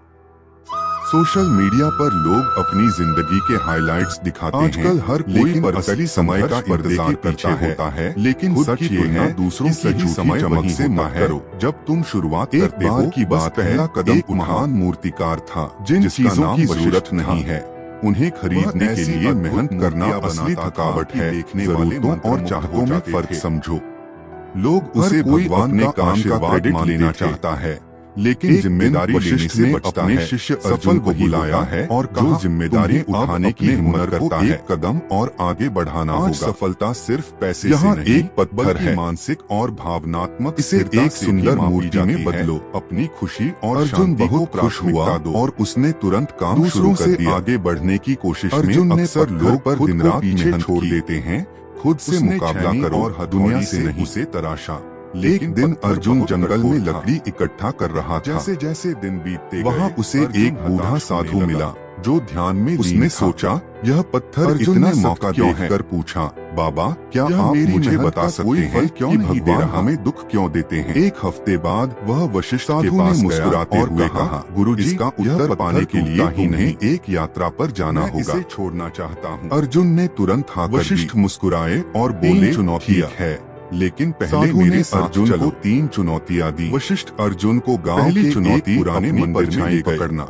सोशल मीडिया पर लोग अपनी जिंदगी के हाइलाइट्स दिखाते हैं। आजकल हर कोई असली समय का इंतजार करता है, लेकिन सच ये है दूसरों की समय चमक से मत करो। जब तुम शुरुआत करते हो की बात, पहला कदम एक महान मूर्तिकार था जिन चीजों की जरूरत नहीं है उन्हें खरीदने के लिए मेहनत करना असली थकावट है। जरूरतों और चाहतों में फर्क समझो। लोग उसे भगवान का काम का क्रेडिट लेना चाहता है, लेकिन जिम्मेदारी लेने से बचता है। शिष्य अर्जुन को बुलाया है और जो जिम्मेदारी उठाने की हिम्मत करता है, एक कदम और आगे बढ़ाना होगा। सफलता सिर्फ पैसे से नहीं, एक पत्थर है मानसिक और भावनात्मक। इसे एक सुंदर मूर्ति में बदलो। अपनी खुशी और शांति को प्राथमिकता दो और उसने तुरंत काम शुरू कर दिया। आगे बढ़ने की कोशिश में अक्सर लोग पर दिन रात पीछे छोड़ देते हैं। खुद से मुकाबला करो और दुनिया से नहीं उसे तराशा। एक दिन अर्जुन जंगल में लकड़ी इकट्ठा कर रहा था। जैसे जैसे दिन बीतते गए, वहाँ उसे एक बूढ़ा साधु मिला जो ध्यान में उसने सोचा यह पत्थर इतना मौका देखकर पूछा, बाबा क्या आप मुझे बता सकते हैं कि भगवान हमें दुख क्यों देते हैं? एक हफ्ते बाद वह वशिष्ठ के पास मुस्कुराते हुए कहा, गुरुजी इसका उत्तर पाने के लिए ही नहीं एक यात्रा पर जाना होगा। इसे छोड़ना चाहता हूँ। अर्जुन ने तुरंत हाँ कर दी। वशिष्ठ मुस्कुराए और बोले, चुनौतियाँ है, लेकिन पहले मेरे अर्जुन को 3 चुनौतियां दी। वशिष्ठ अर्जुन को गांव की चुनौती पुराने मंदिर में पकड़ना।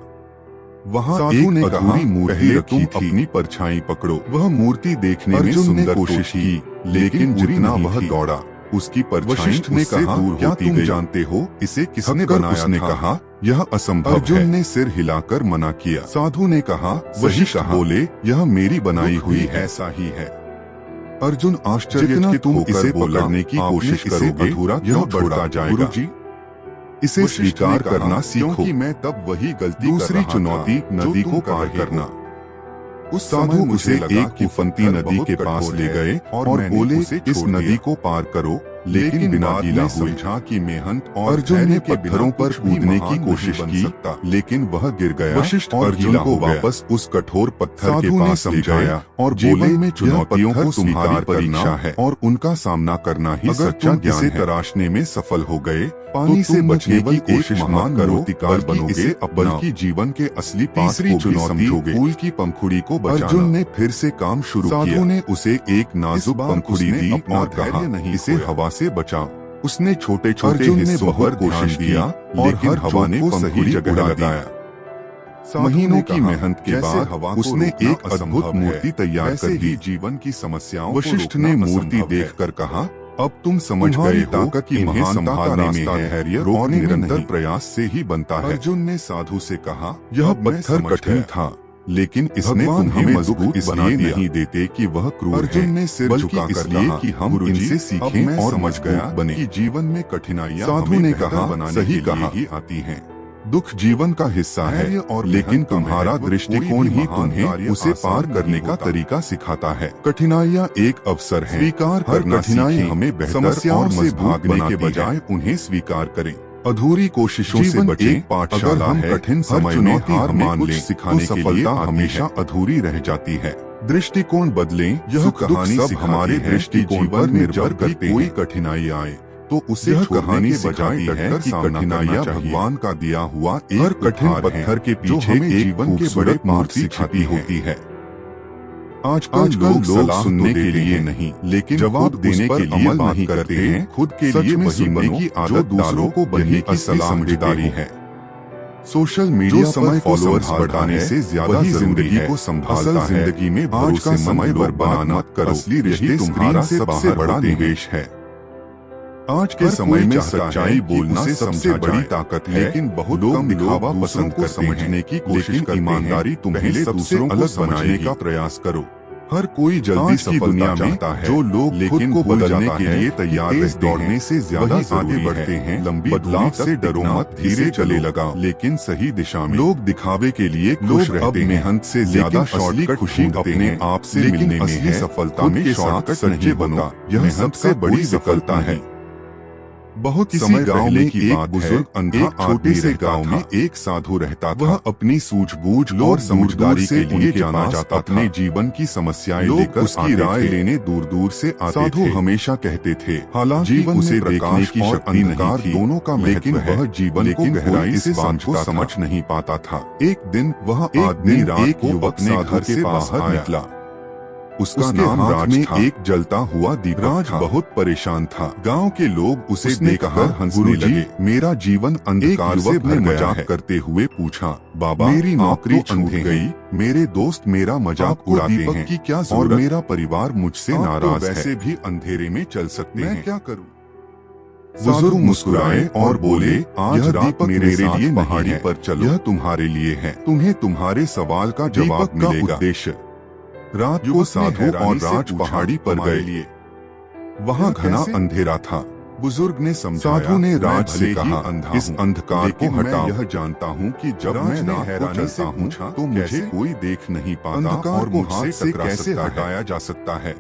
वहाँ एक अधूरी मूर्ति रखी थी। अपनी परछाई पकड़ो। वह मूर्ति देखने में सुंदर कोशिश की, लेकिन जितना वह दौड़ा उसकी परछाई उससे दूर क्या तुम जानते हो इसे किसने बनाया? उसने कहा यह असंभव है। अर्जुन ने सिर हिलाकर मना किया। साधु ने कहा, वशिष्ठ बोले यह मेरी बनाई हुई है। ऐसा ही है। अर्जुन आश्चर्यचकित होकर इसे पकड़ने की कोशिश करोगे अधूरा यह बढ़ता जाएगा। गुरुजी इसे स्वीकार करना सीखो कि मैं तब वही गलती। दूसरी चुनौती नदी को पार करना। उस साधु उसे एक उफनती नदी के पास ले गए और बोले इस नदी को पार करो, लेकिन बिना गीला हुए। समझा कि मेहनत और अर्जुन ने पत्थरों पर कूदने की कोशिश की, लेकिन वह गिर गया। वशिष्ठ अर्जुन को वापस उस कठोर पत्थर के पास समझाया और बोले में चुनौतियों को तुम्हारी परीक्षा है और उनका सामना करना ही सच्चा ज्ञान है। तराशने में सफल हो गए, पानी से बचने की कोशिश मत करो, बल्कि बल्कि जीवन के असली तीसरी चुनौती फूल की पंखुड़ी को बचाना। अर्जुन ने फिर से काम शुरू किया। साधु ने उसे एक नाजुक पंखुड़ी दी और कहा इसे हवा से बचाओ। उसने छोटे छोटे हिस्सों पर कोशिश किया और हर हवा ने सही जगह लगाया। महीनों की मेहनत के बाद उसने एक अद्भुत मूर्ति तैयार कर दी। जीवन की समस्याओं। वशिष्ठ ने मूर्ति देखकर कहा, अब तुम समझ गए हो कि महानता का रास्ता धैर्य और निरंतर प्रयास से ही बनता है। अर्जुन ने साधु से कहा, यह पत्थर कठिन था, लेकिन इसने तुम्हें मजबूत इसलिए नहीं देते कि वह क्रूर है। अर्जुन ने सिर झुकाकर इसलिए कि हम इनसे सीखें और मजबूत बने। कि जीवन में कठिनाइयां साधु ने कहा, सही कहा ही आती हैं। दुख जीवन का हिस्सा है, और लेकिन तुम्हारा दृष्टिकोण ही तुम्हें उसे पार करने का तरीका सिखाता है। कठिनाइयाँ एक अवसर है, स्वीकार हर कठिनाई हमें बेहतर और से भागने के बजाय उन्हें स्वीकार करें। अधूरी कोशिशों से बचें। एक पाठशाला है, कठिन समय में हार मान लें सिखाने के लिए हमेशा अधूरी रह जाती है। दृष्टिकोण बदलें। यह कहानी सब हमारे दृष्टिकोण पर निर्भर करती है। कोई कठिनाई आए तो उसे यह कहानी कहानी के बजाय सिखाती है डटकर कि सामना कठिनाइयां करना चाहिए। भगवान का दिया हुआ एक हर कठिन उपहार है, पत्थर के जो पीछे हमें एक जीवन के खूबसूरत बड़े मूर्ति मूर्ति छिपी छिपी होती होती है। आजकल लोग सलाह सुनने तो के देते लिए हैं, नहीं, लेकिन जवाब खुद देने उस पर के लिए अमल बात नहीं करते करते हैं। खुद के सच लिए में वही सुनने बनो की जो आदत दूसरों को डालो, बनने यही की असली सलाह देते समझदारी हो। है। सोशल जो मीडिया समय पर को फॉलोअर्स संभालता बढ़ाने है, से ज्यादा वही जरूरी जिंदगी है। को संभालता असल है। जिंदगी में आज का भरोसेमंद समय लोग बर्बाद बनाना मत करो, असली यही रिश्ते स्क्रीन स्क्रीन से से बाहर बड़ा होते हैं। निवेश है। आज के हर समय कोई में चाहता है सच्चाई कि बोलना उसे सबसे समझा बड़ी जाए, ताकत है, लेकिन बहुत लोग कम दिखावा लोग दूसरों पसंद को करते हैं, समझने की कोशिश लेकिन करते हैं। ईमानदारी तुम्हें पहले सबसे दूसरों को अलग बनाने समझने का की। प्रयास करो। हर कोई जल्दी आज की सफलता दुनिया में चाहता है, जो लोग लेकिन खुद को बदलने बदलने के लिए तैयार तेज रहते दौड़ने हैं, से ज्यादा वही आगे जरूरी बढ़ते है। हैं। लंबी बदलाव दूरी से तक डरो टिकना, मत, धीरे इसे चले चलो, लगाओ, लेकिन सही दिशा में। लोग दिखावे के लिए खुश लोग रहते अब हैं, मेहनत से लेकिन ज्यादा असली शॉर्टकट खुशी ढूंढते अपने हैं। आप से लेकिन मिलने में असली है। सफलता खुद में के शॉर्टकट साथ सच्चे नहीं बनो, होता। यह मेहनत सबसे का बड़ी कोई सफलता विकल्प है। नहीं। बहुत किसी समय गांव पहले में की एक बात बुजुर्ग है, अंधा एक छोटे आदमी से रहता गांव में था। एक साधु रहता था। वह अपनी सूझबूझ और और समझदारी समझदारी के लिए जाना जाता था। अपने जीवन की समस्याएं लोग लेकर उसकी आते राय थे। लेने दूर दूर से आते साधु थे। हमेशा कहते थे, हालांकि जीवन उसे में देखने प्रकाश की और शक्ति नहीं अंधकार थी, दोनों का लेकिन महत्व है। वह जीवन को लेकिन गहराई कोई से इस बात को समझ समझ नहीं पाता था। एक दिन वह आदमी रात को अपने घर से बाहर निकला। उसका नाम राज में था। एक जलता हुआ दीपक राज था। बहुत परेशान था। गांव के लोग उसे उसने देखकर कहा, हंसने "गुरुजी, लगे। मेरा जीवन अंधकार से युवक ने भर गया मजाक है। करते हुए पूछा, बाबा मेरी नौकरी आप तो छूट अंधे गई। हैं। मेरे दोस्त मेरा मजाक आपको उड़ाते दीपक हैं की क्या और जरूरत? मेरा परिवार मुझसे आप तो नाराज है। वैसे भी अंधेरे में चल सकते मैं हैं। क्या करूं? बुजुर्ग मुस्कुराए और बोले, आज यह रात दीपक मेरे साथ लिए पहाड़ी नहीं है, पर चलो। यह तुम्हारे लिए है। तुम्हें तुम्हारे सवाल का जवाब दीपक का मिलेगा। उद्देश्य। रात को युवक ने साधु हैरानी और से राज पूछा, पहाड़ी पर "हमारे गए। लिए?" वहाँ यह घना कैसे? अंधेरा था। बुजुर्ग ने समझाया, साधु ने मैं राज भले से ही कहा, अंधा इस हूँ, अंधकार लेकिन को मैं हटाओ। यह जानता हूँ कि जब राज मैं ने रात को हैरानी से चलता हूँ पूछा, तो मुझे कैसे? कोई देख नहीं पाता अंधकार और को मुझसे हाथ से टकरा कैसे सकता है। हटाया जा सकता है।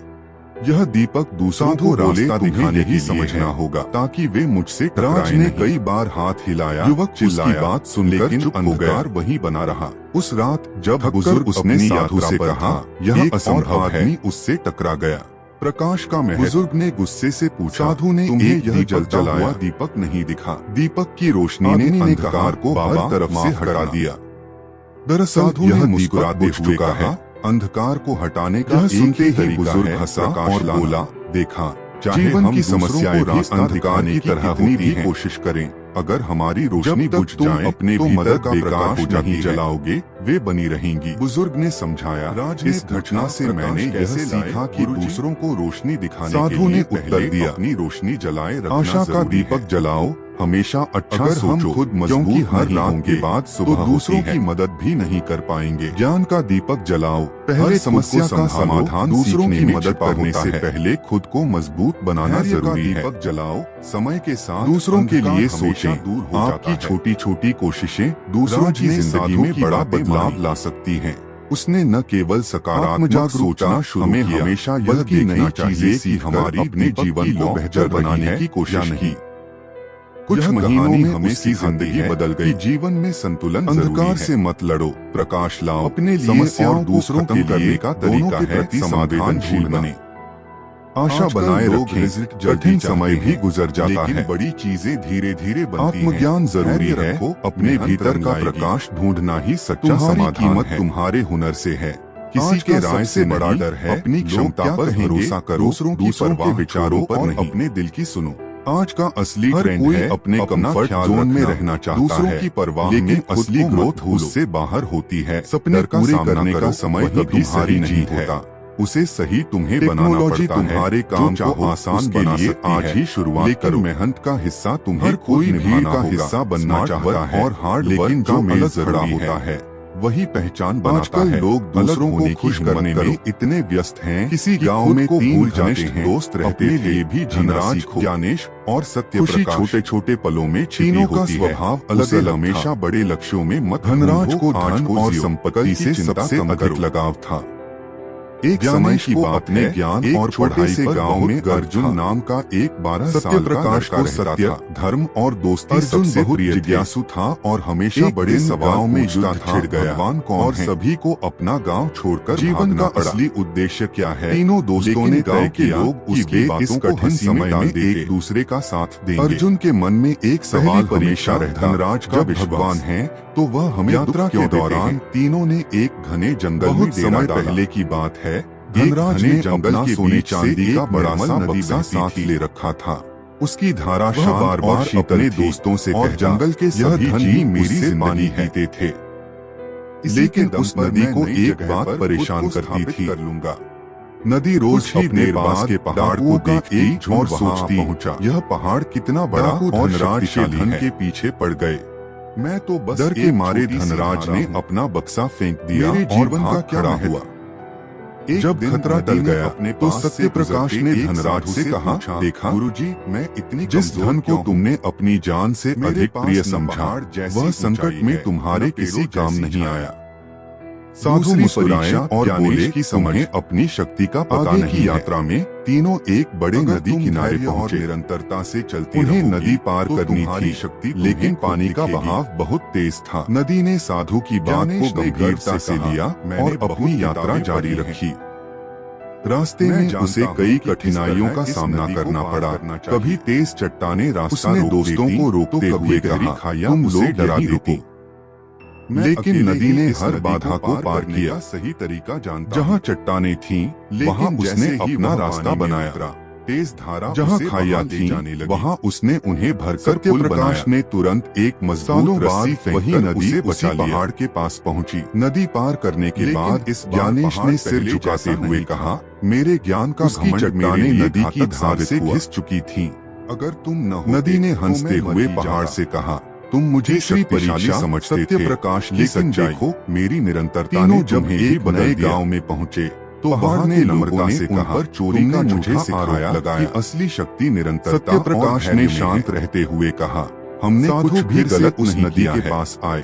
यह दीपक दूसरों साधु को बोले, रास्ता तुम्हें दिखाने यही की समझना समझना होगा ताकि वे मुझसे टकराएं राज ने नहीं। कई बार हाथ हिलाया, युवक उसकी चिल्लाया, बात सुनकर लेकिन चुप हो अंधकार गया। वहीं बना रहा। उस रात जब थककर बुजुर्ग उसने अपनी साधु यात्रा से पर कहा, था, यह एक असंभव और आदमी उससे टकरा गया। प्रकाश का महत्व। बुजुर्ग ने गुस्से से पूछा, साधु ने तुम्हें यह जलता हुआ दीपक नहीं दिखा। दीपक की रोशनी ने अंधकार को हर तरफ से हटा दिया। दरअसल साधु यह ने मुस्कुराते मुस्कुराते हुए कहा, कहा, अंधकार को हटाने का यह एक सुनते ही ही तरीका बुजुर्ग है, हंसा प्रकाश और लाना। बोला, देखा, जीवन चाहे की हम समस्याएं दूसरों को भी रास्ता अंधकार दिखाने की की तरह कितनी होती भी हैं, कोशिश करें। अगर हमारी जब रोशनी तक बुझ तुम जाए अपने तो भीतर मदद का बेकार प्रकाश हो जाती नहीं है। जलाओगे, वे बनी रहेंगी। बुजुर्ग ने समझाया, राज ने इस घटना पूछा, से प्रकाश मैंने यह कैसे लाए? सीखा कि गुरुजी? दूसरों को रोशनी दिखाने साधु के लिए ने उत्तर दिया, अपनी रोशनी जलाए रखना आशा का जरूरी दीपक है। जलाओ, हमेशा अच्छा अगर हम सोचो, खुद मजबूत क्योंकि हर नहीं रात होंगे, के बाद तो सुबह दूसरों होती है। की मदद भी नहीं कर पाएंगे। ज्ञान का दीपक जलाओ। पहले समस्या का समाधान दूसरों की मदद करने से पहले खुद को मजबूत बनाना जरूरी है। दीपक जलाओ। समय के साथ दूसरों के लिए सोचें। आपकी छोटी छोटी कोशिशें दूसरों की जिंदगी में बड़ा बदलाव ला सकती हैं। उसने न केवल सकारात्मक सोचना शुरू किया, हमें हमेशा यह देखना चाहिए कि हमारी अपने जीवन को बेहतर बनाने की कोशिश की। कुछ महीनों में हमें सी जिंदगी बदल गई। जीवन में संतुलन अंधकार से मत लड़ो, प्रकाश लाओ। अपने लिए समस्याओं और दूसरों के करने का तरीका है संवेदनशील बने। आशा बनाए रखें। कठिन समय भी गुजर जाता है, बड़ी चीजें धीरे धीरे बनती हैं। आत्मज्ञान जरूरी है। अपने भीतर का प्रकाश ढूंढना ही सच्चा समाधान है। तुम्हारे हुनर से है, किसी के राय से बड़ा डर है। अपनी क्षमता पर भरोसा करो, दूसरों के विचारों पर नहीं, अपने दिल की सुनो। आज का असली ट्रेंड है अपने कंफर्ट जोन में रहना चाहता है, दूसरों की परवाह में असली ग्रोथ उससे बाहर होती है। सपने पूरे करने का समय कभी सही नहीं होता, उसे सही तुम्हें बनाना पड़ता है। तुम्हारे काम को आसान बना सकती है, आज ही शुरुआत करो। मेहनत का हिस्सा तुम्हें कोई भीड़ का हिस्सा बनना चाहता है और हार्ड वर्क जो अलग खड़ा होता है वही पहचान बनाता है। लोग दूसरों को खुश करने में इतने व्यस्त हैं, किसी गांव में 3 घनिष्ठ दोस्त रहते थे भी धनराज, ज्ञानेश और सत्यप्रकाश। छोटे छोटे पलों में तीनों का स्वभाव अलग अलग, हमेशा बड़े लक्ष्यों में मत। धनराज को धन और संपत्ति से सबसे अधिक लगाव था। एक समय की बात है, ज्ञान और पढ़ाई से गांव में अर्जुन नाम का एक 12 साल का प्रकाश को सत्य, धर्म और दोस्ती सबसे प्रिय जिज्ञासु था और हमेशा बड़े सभाओं में युद्ध छिड़ गया और सभी को अपना गांव छोड़कर जीवन का असली उद्देश्य क्या है। तीनों दोस्तों ने तय किया कि वे इस कठिन समय में एक दूसरे का साथ देंगे। अर्जुन के मन में एक सवाल हमेशा रहता, धनराज का भगवान है तो वह हमें यात्रा के दौरान तीनों ने एक घने जंगल में समय पहले की बात है, धनराज ने जंगल के सोने चांदी का बड़ा सा बक्सा साथ ले रखा था। उसकी धारा बार बार अपने दोस्तों से और जंगल के सभी जीव मेरी जिंदगी जीते थे। लेकिन उस नदी को एक बात परेशान करती थी। नदी रोज अपने पास के पहाड़ को देखती और सोचती, यह पहाड़ कितना बड़ा और शक्तिशाली है। के पीछे पड़ गए। मैं तो बस डर के मारे धनराज ने अपना बक्सा फेंक दिया और जीवन का क्या हुआ। जब खतरा टल गया तो सत्य प्रकाश ने धनराज से कहा, देखा गुरुजी, मैं इतनी जिस धन को तुमने अपनी जान से अधिक प्रिय समझा वह संकट में तुम्हारे किसी काम नहीं आया। साधु मुस्कुराए और बोले कि समझ अपनी शक्ति का पता नहीं। यात्रा में तीनों एक बड़े नदी किनारे पहुंचे। निरंतरता से चलती उन्हें नदी पार करनी थी शक्ति, लेकिन पानी का बहाव बहुत तेज था। नदी ने साधु की बात को गंभीरता से लिया और अपनी यात्रा जारी रखी। रास्ते में उसे कई कठिनाइयों का सामना करना पड़ा। कभी तेज चट्टाने रास्ता दोस्तों को रोकते हुए कहा, तुम लोग डरा देती। लेकिन नदी ने हर बाधा को पार किया। सही तरीका जानता। जहाँ चट्टानें थीं, वहाँ उसने अपना रास्ता बनाया। तेज धारा जहाँ खाइयाँ थीं, वहाँ उसने उन्हें भरकर पुल बनाया। ने तुरंत एक मजबूत रस्सी फेंककर नदी उसी पहाड़ के पास पहुँची। नदी पार करने के बाद इस ज्ञानेश ने सिर झुकाते हुए कहा, मेरे ज्ञान का घमंड मेरे नदी की धार से घिस चुकी थी। अगर तुम न, नदी ने हंसते हुए पहाड़ से कहा, तुम मुझे शक्तिशाली समझते थे। सत्य प्रकाश की सच्चाई देखो, मेरी निरंतरता ने जब एक नए गांव में पहुंचे तो पहाड़ ने नम्रता से कहा, चोरी का मुझे सिखाया लगाया असली शक्ति निरंतरता। सत्य प्रकाश ने शांत रहते हुए कहा, हमने कुछ भी गलत उस नदी के पास आए।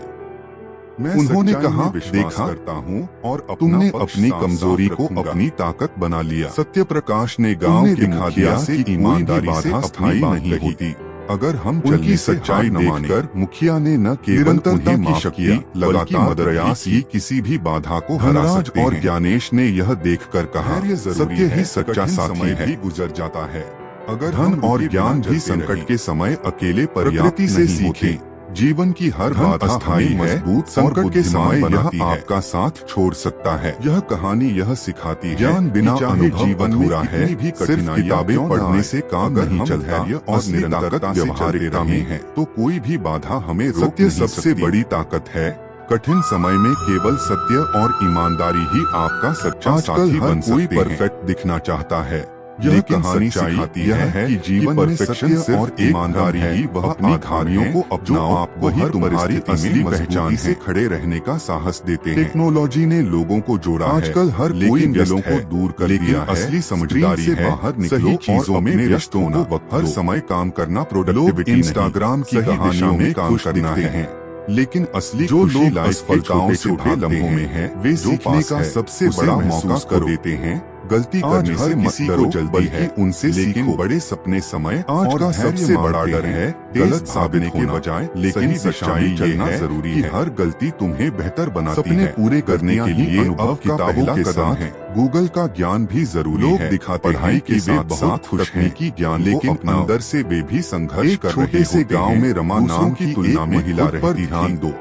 उन्होंने कहा, देखा करता हूँ और तुमने अपनी कमजोरी को अपनी ताकत बना लिया। सत्य प्रकाश ने गांव के मुखिया से ईमानदारी से अस्थायी नहीं होती। अगर हम उनकी सच्चाई देखकर मुखिया ने न केवल निरंतरता की शक्ति लगातार प्रयास की किसी भी बाधा को हरा सकते हैं। और ज्ञानेश ने यह देखकर कहा, सत्य ही सच्चा साथी है। गुजर जाता है। अगर धन और ज्ञान भी संकट के समय अकेले प्रकृति से सीखें, जीवन की हर बात अस्थायी मजबूत संकट के समय यह आपका साथ छोड़ सकता है। यह कहानी यह सिखाती है, ज्ञान बिना अनुभव जीवन अधूरा है। सिर्फ किताबें पढ़ने से काम नहीं चलता और निरंतरता व्यवहारिकता में है तो कोई भी बाधा हमें रोक नहीं सकती। सबसे बड़ी ताकत है, कठिन समय में केवल सत्य और ईमानदारी ही आपका सच्चा साथी बन सकते हैं। कोई परफेक्ट दिखना चाहता है, यह कहानी सिखाती है कि जीवन में सत्य और ईमानदारी ही वह अपनी खामियों को अपनाओ, आपको वही तुम्हारी असली पहचान से खड़े रहने का साहस देते हैं। टेक्नोलॉजी ने लोगों को जोड़ा है, आजकल हर कोई दिलों को दूर कर दिया है। असली समझदारी से बाहर निकलो और अपने रिश्तों को हर समय काम करना, प्रोडक्टिविटी इंस्टाग्राम की कहानियों में काम करना है। लेकिन असली जो लोग असफलताओं से लम्हों में हैं, वे सीखने का सबसे बड़ा मौका कर देते हैं। गलती करने से किसी को जल्दी है, उनसे सीखो। बड़े सपने समय आज का सबसे बड़ा डर है गलत साबित के बजाय, लेकिन सच्चाई ये है जरूरी कि हर गलती तुम्हें बेहतर बनाती है। सपने पूरे करने के लिए अब किताबों के साथ है गूगल का ज्ञान भी जरूरी है। दिखाते पढ़ाई के साथ साथ तकनीकी ज्ञान, लेकिन अंदर से वे भी संघर्ष कर रहे होते हैं। छोटे से गाँव में रमा नाम की तुलना में महिला रहती, ध्यान दो।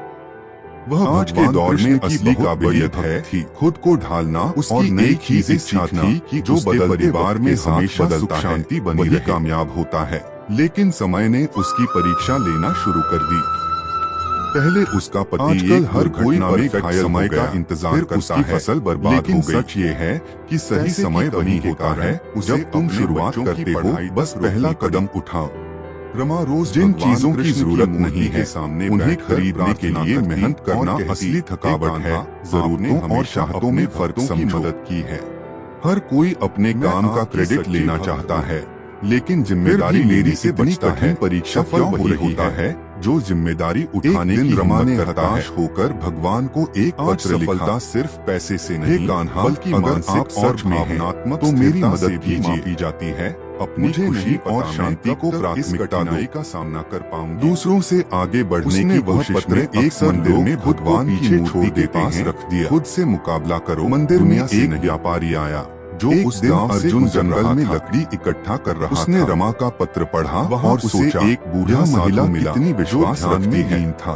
वह आज के दौर में असली काबिलियत है थी खुद को ढालना। उसकी एक ही इच्छा थी कि जो बदलते परिवार में हमेशा सुख शांति बनी रहे, कामयाब होता है। लेकिन समय ने उसकी परीक्षा लेना शुरू कर दी। पहले उसका पति हर घटना में घायल समय का इंतजार करता है, फसल बर्बाद हो गई। लेकिन सच ये है कि सही समय वही होता है जब तुम शुरुआत करते हो। बस पहला कदम उठाओ। रमा रोज जिन चीजों की जरूरत नहीं है सामने उन्हें खरीदने के लिए मेहनत करना असली थकावट है। जरूरतों और चाहतों में फर्क की मदद की है। हर कोई अपने काम का क्रेडिट लेना चाहता है, लेकिन जिम्मेदारी मेरी से बचता है। परीक्षा फल वही होता है जो जिम्मेदारी उठाने की रमा ने हताश होकर भगवान को एक पत्र लिखा। सिर्फ पैसे से नहीं कान्हा, बल्कि अगर आप सच में भावनात्मक तो मेरी मदद की जाती है, अपनी खुशी और शांति को प्राथमिकता दो का सामना कर पाऊंगी। दूसरों से आगे बढ़ने की कोशिश में एक मंदिर में भगवान की मूर्ति के पास रख दिया। खुद से मुकाबला करो। मंदिर में एक व्यापारी आया जो उस दिन अर्जुन जंगल में लकड़ी इकट्ठा कर रहा था। उसने रमा का पत्र पढ़ा और सोचा एक बूढ़ा महिला मिला कितनी विश्वास रखती था।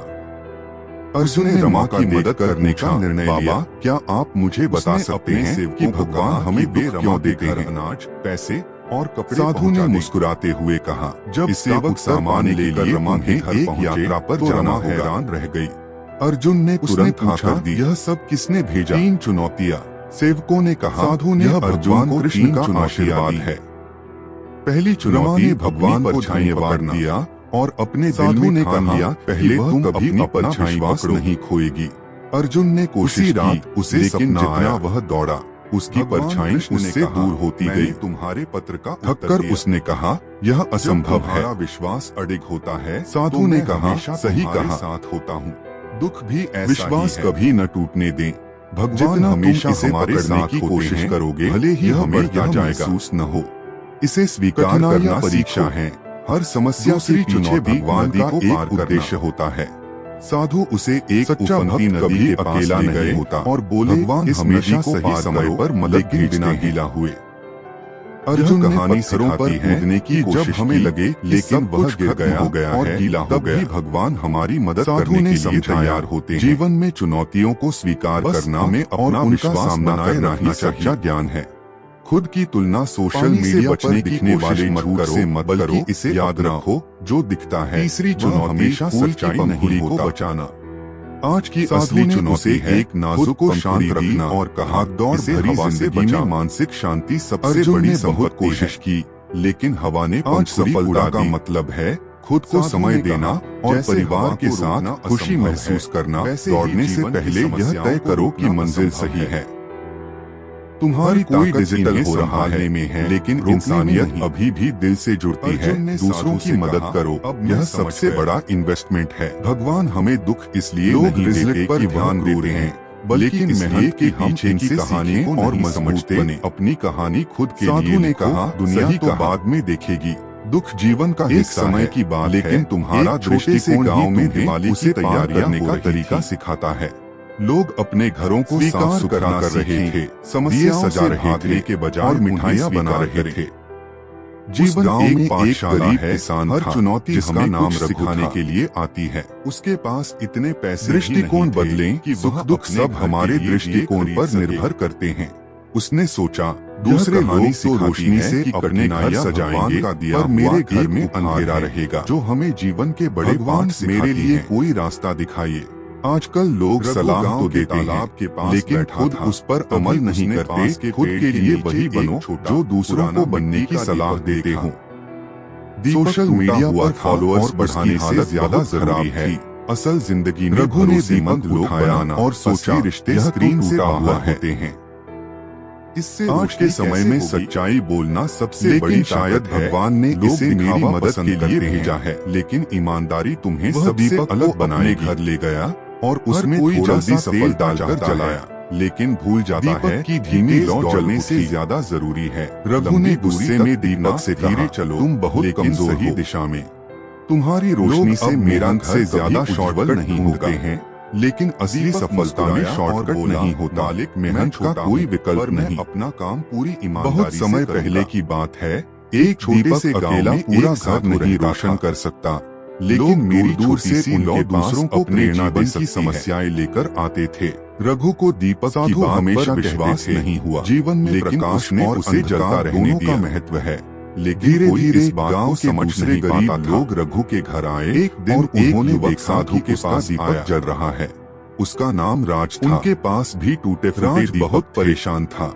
अर्जुन ने रमा की मदद करने का निर्णय लिया। क्या आप मुझे बता सकते हैं कि भगवान हमें क्यों देते हैं? अनाज, पैसे और कपड़े। साधु ने मुस्कुराते हुए कहा, जब सेवक सामान लेकर रमा के एक यात्रा पर जाना हैरान रह गई। अर्जुन ने तुरंत पूछा, यह सब किसने भेजा? 3 चुनौतियां। सेवकों ने कहा, साधु ने भगवान को कृष्ण का आशीर्वाद है। पहली चुनौती भगवान को धन्यवाद दिया और अपने साधु ने कहा, पहले तुम कभी अपना विश्वास नहीं खोएगी। अर्जुन ने कोशिश की, उसे लेकिन जितना वह दौड़ा उसकी परछाई उससे दूर होती गई। तुम्हारे पत्र का थककर उसने कहा, यह असंभव है। विश्वास अडिग होता है। साधु ने कहा, सही कहा, साथ होता हूँ। दुख भी ऐसा विश्वास कभी न टूटने दें। भगवान हमेशा हमारे साथ की कोशिश करोगे, भले ही हमें यह महसूस न हो। इसे स्वीकार करना परीक्षा है। हर समस्या से पीछे भगवान का एक उद्देश्य होता है। साधु उसे एक उफनती नदी के अकेला नहीं होता और बोले, भगवान हमेशा सही समय पर मदद के बिना गीला हुए। अर्जुन कहानी सिखाती है कि जब हमें लगे लेकिन वह गिर गया और गीला हो गया, तब भी भगवान हमारी मदद करने के लिए तैयार होते हैं। जीवन में चुनौतियों को स्वीकार करना में और उनका सामना करना ही सच्चा ज्ञान है। खुद की तुलना सोशल मीडिया पर दिखने वाले झूठ से मत करो, इसे याद रखो, जो दिखता है। तीसरी चुनौती हमेशा सच्चाई नहीं को बचाना। आज की असली चुनौती है एक नाजुक को शांत रखना और कहा, दौड़ भरी जिंदगी में मानसिक शांति सबसे बड़ी बहुत कोशिश की, लेकिन हवा ने सफलता का मतलब है खुद को समय देना और परिवार के साथ खुशी महसूस करना। दौड़ने से पहले यह तय करो कि मंजिल सही है। तुम्हारी कोई डिजिटल हो रहा है, लेकिन इंसानियत अभी भी दिल से जुड़ती है। दूसरों की मदद करो, यह सबसे बड़ा इन्वेस्टमेंट है। भगवान हमें दुख इसलिए नहीं देते पर ध्यान देते हैं, बल्कि मेहनत के पीछे की कहानी और मजबूत बने। अपनी कहानी खुद के लिए ने कहा, दुनिया तो बाद में देखेगी। दुख जीवन का एक समय की बात, लेकिन तुम्हारा दृष्टिकोण गाँव में दिवाली उसे तैयार करने का तरीका सिखाता है। लोग अपने घरों को साफ सुथरा कर रहे थे, समस्याओं सजा रहे थे के बजाय मिठाइयाँ बना रहे थे। जीवन एक पाठशाला है। किसान हर चुनौती जिसका नाम सिखाने के लिए आती है। उसके पास इतने पैसे दृष्टिकोण बदलें कि सुख दुख सब हमारे दृष्टिकोण पर निर्भर करते हैं। उसने सोचा, दूसरे लोग तो रोशनी से अपने घर सजाएंगे, पर मेरे घर में अंधेरा रहेगा। जो हमें जीवन के बड़े पाठ मेरे लिए कोई रास्ता दिखाइए। आजकल लोग सलाह तो देते हैं के पास, लेकिन खुद उस पर अमल नहीं करते। खुद के लिए वही बनो जो दूसरों को बनने की सलाह देते हो। सोशल मीडिया पर फॉलोअर्स बढ़ाने से ज्यादा जरूरी है असल जिंदगी में। रघु ने दीपक उठाया और सोचा, रिश्ते स्क्रीन से बाहर होते हैं। इससे आज के समय में सच्चाई बोलना सबसे बड़ी शायद भगवान ने इसे मेरी मदद के लिए भेजा है, लेकिन ईमानदारी तुम्हें सबसे अलग बनाए घर ले गया और उसमें कोई जल्दी तेल डालकर जलाया, लेकिन भूल जाता है कि धीमी लौ जलने से ज्यादा जरूरी है। रघु ने गुस्से में दीपक से धीरे चलो, तुम बहुत कमजोर सही दिशा में। तुम्हारी रोशनी से मेरा घर से ज्यादा शॉर्टकट नहीं होते हैं, लेकिन असली सफलता में शॉर्टकट नहीं होता। मालिक मेहनत का कोई विकल्प नहीं। अपना काम पूरी ईमानदारी। बहुत समय पहले की बात है, एक छोटे से अकेला पूरा घर नहीं रोशन कर सकता, लेकिन मेरी दूर से उन लोग दूसरों को प्रेरणा दे की समस्याएं लेकर आते थे। रघु को दीपक की बात हमेशा विश्वास नहीं हुआ। जीवन में प्रकाश ने उसे जलता रहने का महत्व है, लेकिन धीरे धीरे गांव के समझ नहीं पाता। लोग रघु के घर आए। एक दिन उन्होंने एक साधु के पास दीपक जल रहा है, उसका नाम राज था। उनके पास भी टूटे फूटे दीपक बहुत परेशान था।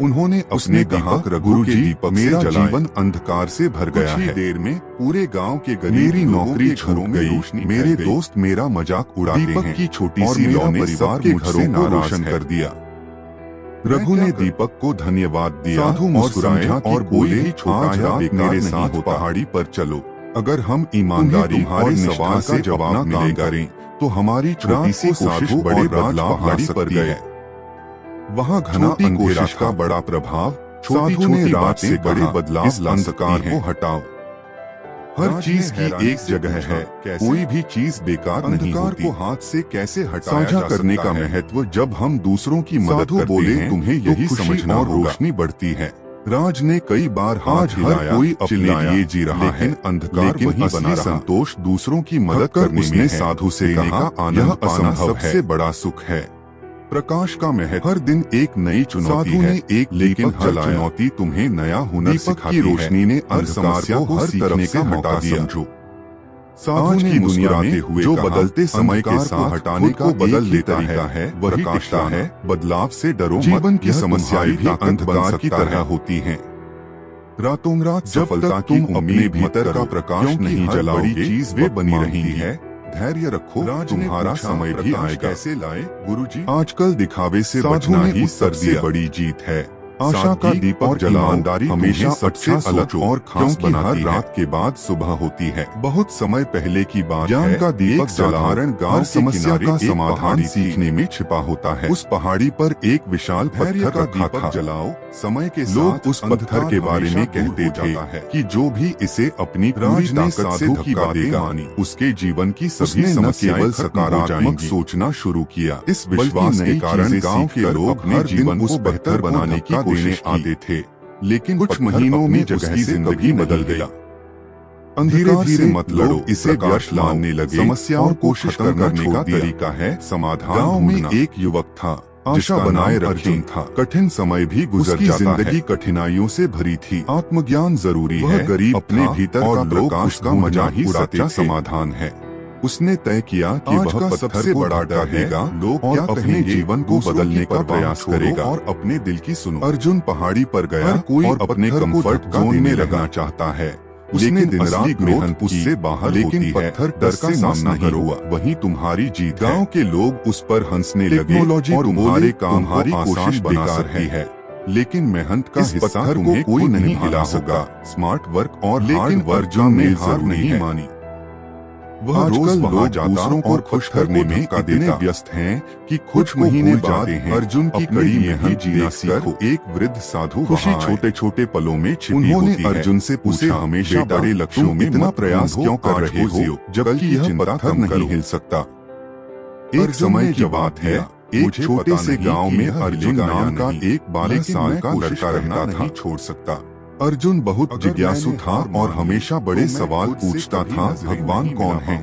उन्होंने अपने कहा, रघु के दीपक मेरा जीवन अंधकार से भर गया है। देर में पूरे गांव के गरीब मेरी नौकरी छूट गई। मेरे दोस्त मेरा मजाक उड़ाते हैं। दीपक की छोटी सी लौ ने सबके घरों को रोशन कर दिया। रघु ने दीपक को धन्यवाद दिया। साधु मुस्कुराए और बोले, छोटा मेरे साथ पहाड़ी पर चलो। अगर हम ईमानदारी और निष्ठा से जवाब मिलेगा तो हमारी छोटी सी कोशिश बड़े बदलाव पहाड़ी पर गए। वहाँ घना अंधेरा का बड़ा प्रभाव, साधु ने रात से बड़े बदलाव, अंधकार को हटाओ। हर चीज की एक जगह है, कोई भी चीज बेकार नहीं होती। को हाथ से कैसे हटाया साझा करने का महत्व, जब हम दूसरों की मदद करते हैं, तुम्हें यही समझना और रोशनी बढ़ती है। राज ने कई बार हाथ हिलाया, कोई अपने लिए जी रहा है, अंधकार वही बना रहा। संतोष दूसरों की मदद करने में साधु से कहा, यह असंभव है, सबसे बड़ा सुख है। प्रकाश का महत्व, हर दिन एक नई चुनौती है, एक लेकिन हर चुनौती तुम्हें नया हुनर सिखाती है। रोशनी ने हर समस्या को हर तरफ से हटा दिया। साधु ने मुस्कुराते हुए जो बदलते समय के साथ हटाने का बदल लेता है, वही टिकता है। बदलाव से डरो मत, जीवन की समस्याएं भी अंधकार की तरह होती हैं। रातों रात जब तक तुम अपने भीतर का प्रकाश नहीं जलाओगे, चीज वे बनी रहेंगी है। धैर्य रखो, तुम्हारा समय भी आएगा। कैसे लाए गुरुजी? आजकल दिखावे से बचना ही सबसे बड़ी जीत है। आशा का दीपक जलाओ, हमेशा सबसे अलग और खास बनाती है। रात के बाद सुबह होती है। बहुत समय पहले की बात है, का दीपक साधारण गांव समस्या का समाधान सीखने में छिपा होता है। उस पहाड़ी पर एक विशाल पत्थर रखा था। जलाओ, समय के लोग उस पत्थर के बारे में कहते थे कि जो भी इसे अपनी पूरी ताकत से धक्का मानी, उसके जीवन की सभी समस्याएं सकारात्मक सोचना शुरू किया। इस विश्वास के कारण गांव के लोग अपने जीवन को बेहतर बनाने की कोशिश आते थे। लेकिन कुछ महीनों में उसकी जिंदगी बदल गई। धीरे धीरे मत लड़ो, इसे व्यर्थ मानने लगे। समस्याओं को कोशिश करने का तरीका है समाधान। गांव में एक युवक था, आशा बनाए रखे था। कठिन समय भी गुजर जाता है, जिंदगी कठिनाइयों से भरी थी। आत्मज्ञान जरूरी है, गरीब अपने भीतर और लोग उसका मजाक ही सच्चा समाधान है। उसने तय किया कि वह सबसे बड़ा डर देगा, लोग क्या अपने जीवन को बदलने का प्रयास करेगा और अपने दिल की सुनो। अर्जुन पहाड़ी पर गया, कोई और अपने कंफर्ट जोन में रहना चाहता है। उसने दिन रात मेहनत उससे बाहर, लेकिन पत्थर डर का सामना नहीं हुआ। वही तुम्हारी जीत। गांव के लोग उस पर हंसने लगे। टेक्नोलॉजी और तुम्हारे काम को आसान बना सकती है, लेकिन मेहनत का हिस्सा तुम्हें कोई नहीं हिला सका। स्मार्ट वर्क और हार्ड वर्क, अर्जुन ने हार नहीं मानी। वह रोज वहाँ दूसरों को खुश करने में इतने व्यस्त हैं कि कुछ महीने जाते हैं। अर्जुन की कड़ी मेहनत जीना सीखो। एक वृद्ध साधु खुशी छोटे छोटे पलों में छिपी होती है। अर्जुन से पूछा, हमेशा बड़े लक्ष्यों में इतना प्रयास क्यों कर रहे हो, जबकि यह पत्थर नहीं हिल सकता। एक समय की बात है, एक छोटे से गांव में अर्जुन नाम का एक 12 साल का लड़का रहता था। छोड़ सकता। अर्जुन बहुत जिज्ञासु था और हमेशा बड़े सवाल पूछता था, भगवान कौन है?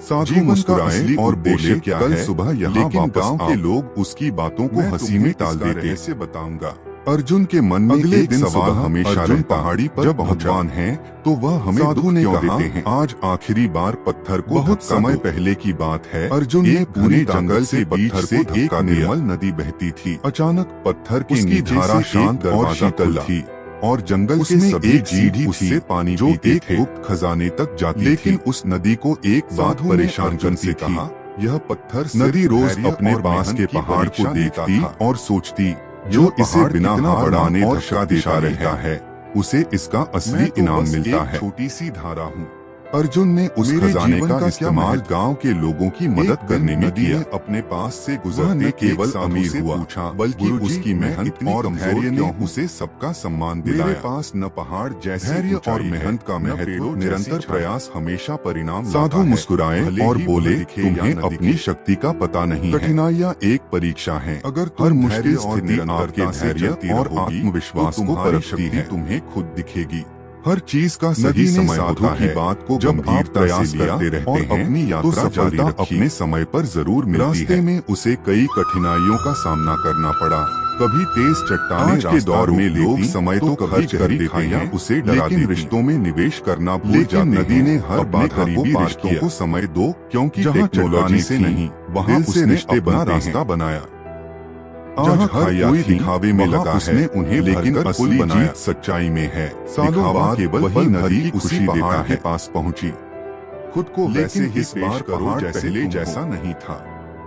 साधु मुस्कुराए और बोले, कल सुबह यहाँ वापस गांव के लोग उसकी बातों को हंसी में टाल देते। से बताऊंगा। अर्जुन के मन में अगले दिन सवाल हमेशा रहता, पहाड़ी पर जब भगवान है तो वह हमें साधु ने कहा, आज आखिरी बार पत्थर को। बहुत समय पहले की बात है, अर्जुन ने पूरे जंगल से पत्थर से एक निर्मल नदी बहती थी। अचानक पत्थर की नीचे धारा शांत और शीतल थी और जंगल के सभी जीव उससे पानी जो एक गुप्त खजाने तक जाती। लेकिन उस नदी को एक बात परेशान करती थी, यह पत्थर नदी रोज अपने पास के पहाड़ को देखती और सोचती, जो इसे बिना हार माने धक्का देता रहता है, उसे इसका असली इनाम मिलता है। छोटी सी धारा हूँ। अर्जुन ने उस खजाने का इस्तेमाल गांव के लोगों की मदद करने में किया। अपने पास से गुजरने केवल अमीर हुआ, बल्कि उसकी मेहनत और धैर्य ने उसे सबका सम्मान दिलाया। मेरे पास न पहाड़ जैसे धैर्य और मेहनत का महत्व, निरंतर प्रयास हमेशा परिणाम। साधु मुस्कुराए और बोले, तुम्हें अपनी शक्ति का पता नहीं है। कठिनाइयाँ एक परीक्षा है। अगर हर मुश्किल स्थिति आपके धैर्य और आत्मविश्वास को परखती है, तुम्हें खुद दिखेगी। हर चीज का सही समय होता है। बात को जब आप प्रयास करते रहते हैं और अपनी यात्रा सफलता अपने समय पर जरूर मिलती है। रास्ते में उसे कई कठिनाइयों का सामना करना पड़ा। कभी तेज चट्टानें, आज के दौर में लोग समय तो खर्च कर देते हैं, उसे लेकिन रिश्तों में निवेश करना भूल जाते हैं। नदी ने हर बाधा को रिश्तों को समय दो, क्योंकि जहाँ टेक्नोलॉजी से नहीं, वहाँ उसने रिश्ते बना रास्ता बनाया। आज हर कोई दिखावे में लगा है उन्हें, लेकिन असली जीत सच्चाई में है। सालों बाद केवल वही नदी उसी पहाड़ के पास पहुंची। खुद को वैसे ही पेश करो जैसे पहले जैसा नहीं था।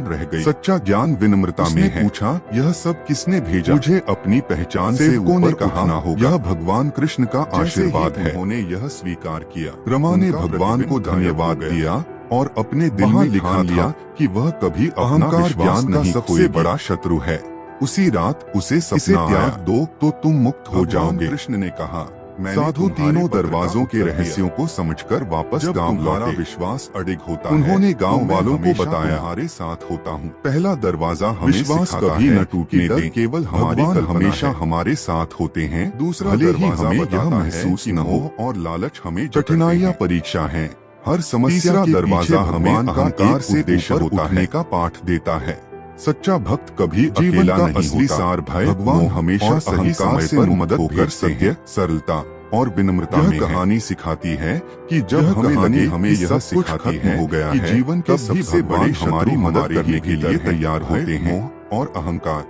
पहचान रह गई। सच्चा ज्ञान विनम्रता में है। पूछा, यह सब किसने भेजा? मुझे अपनी पहचान से ऊपर कहा ना होगा। यह भगवान कृष्ण का आशीर्वाद है। उन्होंने यह स्वीकार किया। रमा ने भगवान को धन्यवाद दिया और अपने दिल में लिखा लिया कि वह कभी अहंकार ज्ञान का सबसे बड़ा शत्रु है। उसी रात उसे सपना त्याग दो तो तुम मुक्त हो जाओगे। कृष्ण ने कहा, साधु तीनों दरवाजों के रहस्यों को समझकर वापस गांव लौटे। विश्वास अडिग होता है। उन्होंने गांव वालों को बताया, हमारे साथ होता हूँ। पहला दरवाजा हमें विश्वास कभी न टूटने दे, केवल हमारी हमेशा हमारे साथ होते हैं। दूसरा दरवाजा हमें यह महसूस न हो और लालच हमें कठिनाइयाँ परीक्षा है। हर समस्या दरवाजा हमें अहंकार से ऊपर उठने का पाठ देता है। सच्चा भक्त कभी अकेला नहीं असली सार भय भगवान हमेशा सही समय पर मदद कर सत्य, सरलता और विनम्रता में कहानी सिखाती है कि जब हमें यह सिखाती है हो गया कि जीवन के सबसे बड़े हमारी मदद करने के लिए तैयार होते हैं और अहंकार।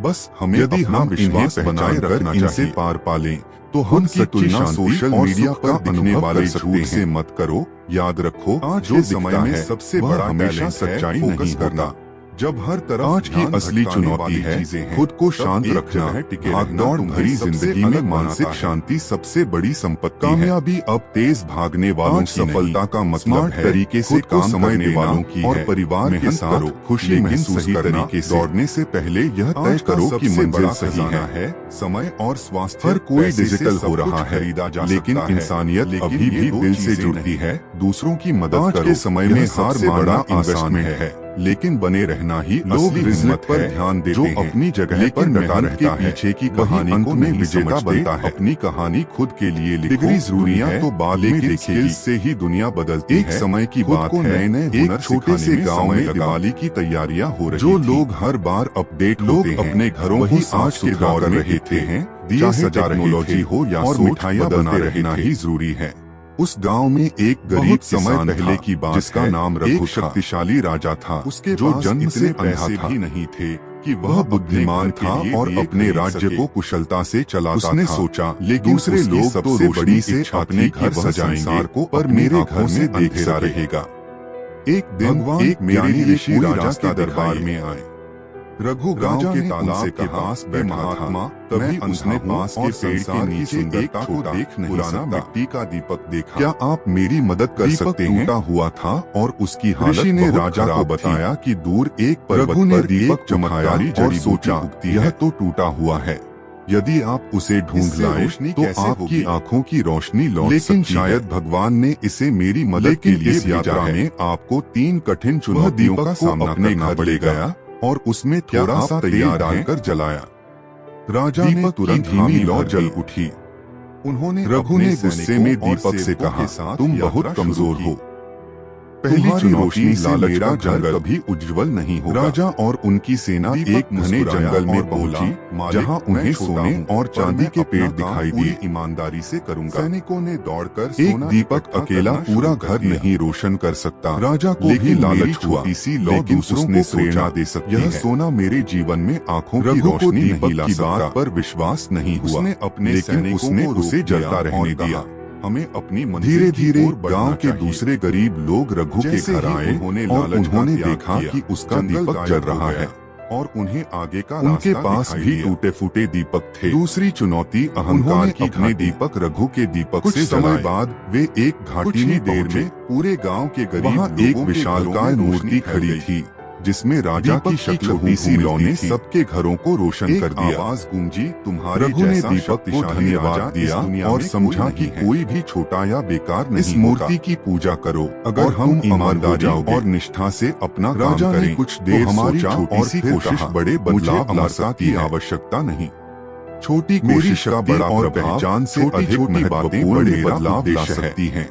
बस हमें यदि हम विश्वास बनाए रखना इनसे पार पालें तो हम की तुलना सोशल मीडिया पर दिखने वाले झूठ से मत करो। याद रखो, आज के समय में सबसे बड़ा हमेशा सच्चाई नहीं करना। जब हर तरफ आज की असली चुनौती है खुद को शांत रखना। भागदौड़ भरी जिंदगी में मानसिक शांति सबसे बड़ी संपत्ति है। कामयाबी अब तेज भागने वालों की सफलता का मतलब है तरीके से काम करने वालों की और परिवार के साथ खुशी महसूस करने के। दौड़ने से पहले यह तय करो कि मंजिल सही है। समय और स्वास्थ्य हर कोई डिजिटल हो रहा है, लेकिन इंसानियत अभी भी दिल से जुड़ती है। दूसरों की मदद करो। के समय में हार मानना इन्वेस्टमेंट है, लेकिन बने रहना ही लोग रिजल्ट पर ध्यान देते जो हैं। अपनी जगह पर मेहनत के पीछे की कहानी को नहीं विजेता बनता है। अपनी कहानी खुद के लिए लिखो। डिग्री जरूरी है तो बाद में देखेगी, से ही दुनिया बदलती है। एक समय की बात है, नए एक छोटे से गांव में दिवाली की तैयारियां हो रही जो लोग हर बार अपडेट लोग अपने घरों को आज के दौर में रहे थे। दिया सजा टेक्नोलॉजी हो या और मिठाइयाँ बना रहना ही जरूरी है। उस गांव में एक गरीब समय पहले की बात जिसका नाम रघु शक्तिशाली राजा था। उसके जो जन्म से अंधा भी नहीं थे कि वह बुद्धिमान था और अपने राज्य को कुशलता से चलाता था। उसने सोचा, लेकिन दूसरे लोग तो रोशनी से अपने घर सजाएंगे को पर मेरे घर में अंधेरा रहेगा। एक दिन एक मेरी ऋषि राजा के दरबार में आए। रघु गांव के तालाब के पास बैठा था। तभी उसने पास के पेड़ के नीचे एक छोटा पुराना मिट्टी का दीपक देखा। क्या आप मेरी मदद कर सकते हैं? टूटा हुआ था और उसकी हालत ऋषि ने राजा को बताया कि दूर एक पर्वत पर दीपक चमकाया और सोचा, यह तो टूटा हुआ है। यदि आप उसे ढूंढ लाए तो आपकी आंखों की रोशनी लौट सकती है। लेकिन शायद भगवान ने इसे मेरी मदद के लिए इस यात्रा में आपको 3 कठिन चुनौतियों का सामना करना पड़ेगा और उसमें थोड़ा सा तेल डालकर जलाया। राजा ने तुरंत धीमी लौ जल उठी। रघु ने गुस्से में दीपक से कहा, तुम बहुत कमजोर हो। पहली चुनौती लालच का जंगल कभी उज्जवल नहीं होगा। राजा और उनकी सेना एक घने जंगल में पहुंची जहां उन्हें सोने और चांदी के पेड़ दिखाई दिए। ईमानदारी से करूंगा। सैनिकों ने दौड़कर एक दीपक अकेला पूरा घर नहीं रोशन कर सकता। राजा को भी लालच हुआ, लेकिन उसने प्रेरणा दे सकती है। यह सोना मेरे जीवन में आंखों की रोशनी नहीं ला सकता। पर विश्वास नहीं हुआ। उसने अपने उसने उसे जलता रहने दिया। हमें अपनी धीरे धीरे गांव के दूसरे गरीब लोग रघु के घर आए और उन्होंने देखा कि उसका दीपक जल रहा है और उन्हें आगे का उनके पास भी टूटे फूटे दीपक थे। दूसरी चुनौती अहंकार की। अपने दीपक रघु के दीपक से समय बाद वे एक घाटी में देर में पूरे गांव के गरीब एक विशालकाय मूर्ति खड़ी थी जिसमें राजा की छोटी सी लौ ने सबके घरों को रोशन कर दिया। आवाज गूंजी, तुम्हारे रघु ने दीपक को धन्यवाद दिया और समझा कि कोई भी छोटा या बेकार नहीं। इस मूर्ति की पूजा करो। अगर हम ईमानदारी और निष्ठा से अपना राजा ने कुछ देर हमारी छोटी सी कोशिश बड़े बदलाव ला सकती है। आवश्यकता नहीं, छोटी कोशिश का बड़ा और पहचान से अधिक महत्वपूर्ण बदलाव ला सकती है।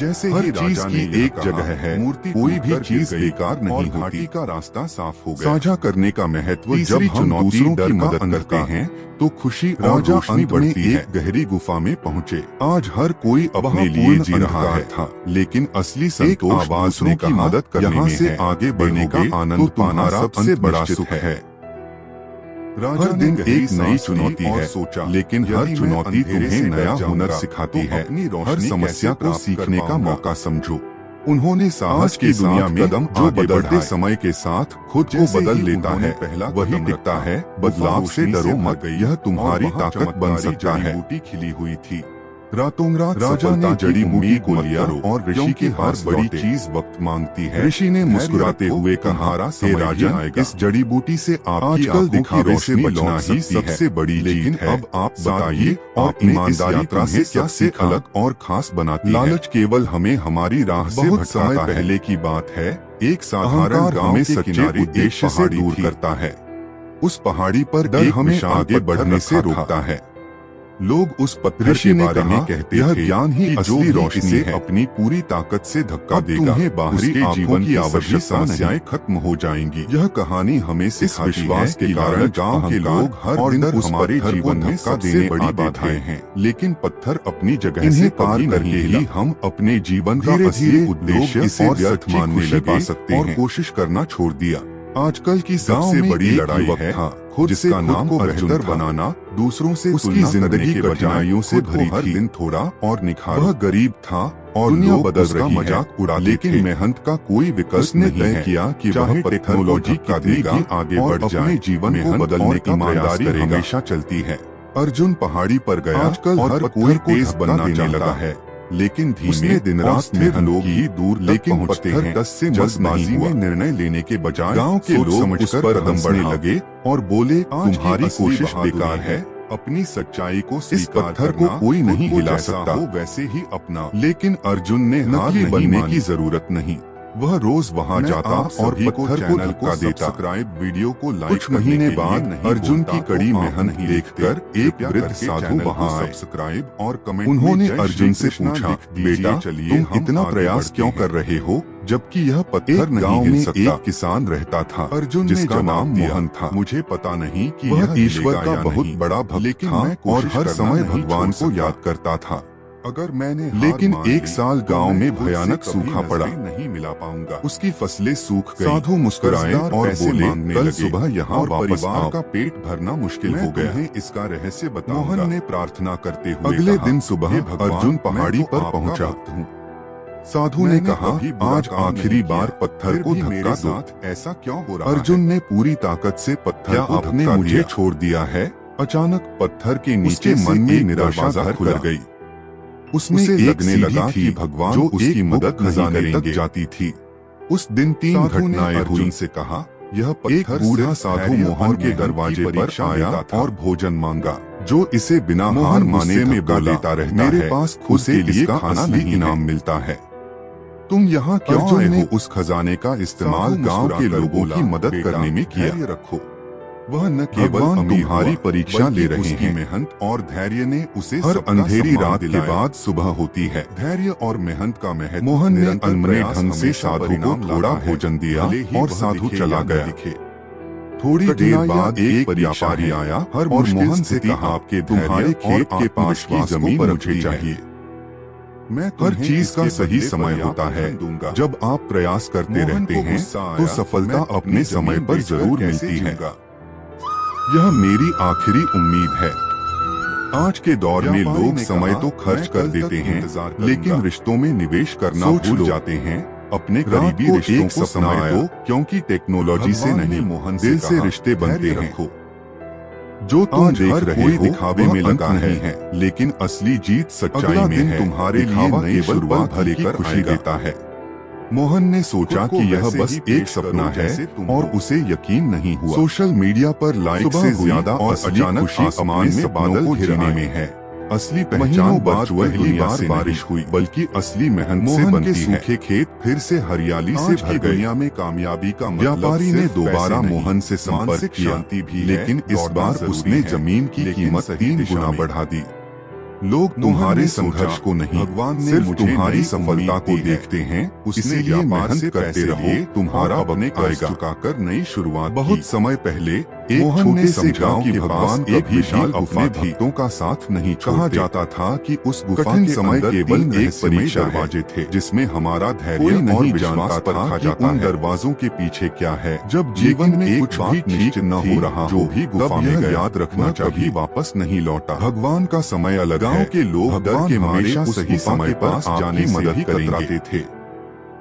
जैसे हर चीज की एक जगह है, मूर्ति कोई भी चीज बेकार नहीं होती। का रास्ता साफ हो गया। साझा करने का महत्व। जब हम दूसरों की मदद करते हैं तो खुशी और रोशनी बढ़ती है। एक गहरी गुफा में पहुँचे। आज हर कोई अपने लिए जी रहा है था, लेकिन असली संतोष दूसरों की मदद करने से आगे बढ़ने का आनंद पाना सबसे बड़ा सुख है। हर दिन एक नई चुनौती है, सोचा, लेकिन हर चुनौती तुम्हें नया हुनर सिखाती है। हर समस्या को सीखने का मौका समझो। उन्होंने साहस की दुनिया में कदम जो बदलते समय के साथ खुद को बदल लेता है वही टिकता है। बदलाव से डरो मत, यह तुम्हारी ताकत बन सकता है। बूटी खिली हुई थी। रातों रात राजा ने जड़ी बूटी को लिया और ऋषि के पास बड़ी चीज वक्त मांगती है। ऋषि ने मुस्कुराते हुए कहा, हे राजन, इस जड़ी बूटी से आपकी दिखावे से बचना ही सबसे बड़ी चीज है। अब आप बताइए, और ईमानदारी से क्या से अलग और खास बनाती है? लालच केवल हमें हमारी राह से भटकाता है। पहले की बात है, एक साधारण गांव में सच्चे उद्देश्य से दूर करता है। उस पहाड़ी पर डर हमें आगे बढ़ने से रोकता है। लोग उस पत्थर के बारे में कहते हैं, ज्ञान ही असली रोशनी है, अपनी पूरी ताकत से धक्का देगा, तुम्हें बाहरी जीवन की आवश्यक समस्याएं खत्म हो जाएंगी। यह कहानी हमें सिखाती विश्वास के कारण गांव के लोग हर दिन हमारे जीवन में सबसे बड़ी बाधाएं हैं, लेकिन पत्थर अपनी जगह से पार करके ही हम अपने जीवन का असली उद्देश्य और व्यर्थ मानने लगे और कोशिश करना छोड़ दिया। आजकल की सबसे बड़ी लड़ाई है खुद से नाम को बेहतर बनाना, दूसरों से उसकी जिंदगी कठिनाइयों से भरी हर दिन थोड़ा और निखार। वह गरीब था और दुनिया बदल रही मजाक उड़ा, लेकिन मेहनत का कोई विकल्प नहीं तय किया कि वह टेक्नोलॉजी का देगा आगे बढ़ जाए, जीवन को बदलने की ईमानदारी हमेशा चलती है। अर्जुन पहाड़ी पर गया, आजकल हर कोई तेज बनने लगा है, लेकिन धीमे दिन रात में लोग ही दूर लेकिन पत्थर 10 से जल्दबाजी में निर्णय लेने के बजाय गांव के लोग उस पर कदम बढ़ने लगे और बोले, तुम्हारी कोशिश बेकार है, अपनी सच्चाई को इस पत्थर को कोई नहीं हिला सकता, वैसे ही अपना। लेकिन अर्जुन ने हार बनने की जरूरत नहीं। वह रोज वहां जाता और पत्थर को धक्का देता। वीडियो को लाइक। कुछ महीने बाद अर्जुन की कड़ी मेहनत देखकर एक वृद्ध साधु वहां आए। सब्सक्राइब और कमेंट। उन्होंने अर्जुन से पूछा, बेटा तुम इतना प्रयास क्यों कर रहे हो, जबकि यह पत्थर नहीं हिल सकता? एक किसान रहता था अर्जुन, जिसका नाम मोहन था। मुझे पता नहीं कि वह ईश्वर का बहुत बड़ा भक्त था और हर समय भगवान को याद करता था। अगर मैंने लेकिन एक साल गांव में भयानक सूखा पड़ा, नहीं मिला पाऊंगा, उसकी फसलें सूख गई। साधु मुस्कुराए और बोले, कल सुबह यहाँ परिवार का पेट भरना मुश्किल हो गया, इसका रहस्य बताऊंगा। मोहन ने प्रार्थना करते हुए अगले दिन सुबह अर्जुन पहाड़ी पर पहुँचा। साधु ने कहा, आज आखिरी बार पत्थर को धक्का दो। ऐसा क्यों हो रहा है? अर्जुन ने पूरी ताकत से पत्थर को आपने मुझे छोड़ दिया है। अचानक पत्थर के नीचे मन में निराशा खुल गई। उसमें लगने लगा कि भगवान जो उसकी मदद खजाने तक जाती थी। उस दिन 3 घटनाएं अर्जुन से कहा। यह एक बूढ़ा साधु मोहन के दरवाजे पर आया और भोजन मांगा, जो इसे बिना हार माने में बोलता रहता है, मेरे पास खुद से इसका असली इनाम मिलता है। तुम यहाँ क्यों आए हो? उस खजाने का इस्तेमाल गांव के लोगों की मदद करने में किया। रखो, वह न केवल तुम्हारी परीक्षा ले रहे हैं, मेहनत और धैर्य ने उसे हर अंधेरी रात के बाद सुबह होती है। धैर्य और मेहनत का महत्व। मोहन ने अनमने ढंग से साधु को थोड़ा भोजन दिया और साधु चला गया। थोड़ी देर बाद एक व्यापारी आया और मोहन से कहा, आपके तुम्हारे खेत के पास की जमीन मुझे चाहिए। मैं हर चीज का सही समय होता है, जब आप प्रयास करते रहते हैं तो सफलता अपने समय पर जरूर मिलती है। यह मेरी आखिरी उम्मीद है। आज के दौर में लोग समय तो खर्च कर देते हैं, लेकिन रिश्तों में निवेश करना भूल जाते हैं। अपने करीबी रिश्तों को समय दो, क्योंकि टेक्नोलॉजी से नहीं, मोहन दिल से रिश्ते बनते हैं। जो तुम देख रहे हो दिखावे में लगा नहीं है, लेकिन असली जीत सच्चाई में है। तुम्हारे लिए नई शुरुआत भले कर खुशी देता है। मोहन ने सोचा कि यह बस एक सपना है और उसे यकीन नहीं हुआ। सोशल मीडिया पर लाइक से ज्यादा और अचानक आसमान में बादल घिरने में है। असली पहचान बाद पहली बार बारिश हुई, बल्कि असली मेहनत से बनती है। सूखे खेत फिर से हरियाली से भर गए। दुनिया में कामयाबी का व्यापारी ने दोबारा मोहन से संपर्क किया, लेकिन इस बार उसने जमीन की कीमत 3 गुना बढ़ा दी। लोग तुम्हारे संघर्ष को नहीं, भगवान सिर्फ तुम्हारी सफलता को देखते हैं। इसलिए मेहनत करते रहो, तुम्हारा अपने आएगा। चुकाकर नई शुरुआत। बहुत समय पहले एक छोटे से गांव की भगवान एक विशाल अपने भक्तों का साथ नहीं छोड़ते। कहा जाता था कि उस गुफा के समय केवल एक परीक्षा दरवाजे थे, जिसमें हमारा धैर्य और विश्वास परखा जाता है। उन दरवाजों के पीछे क्या है? जब जीवन में कुछ भी ठीक न हो रहा, जो भी गुफा में याद रखना चाहिए, वापस नहीं लौटा। भगवान का समय अलग। गांव के लोग डर के मारे सही समय पर जाने की मदद कतराते थे।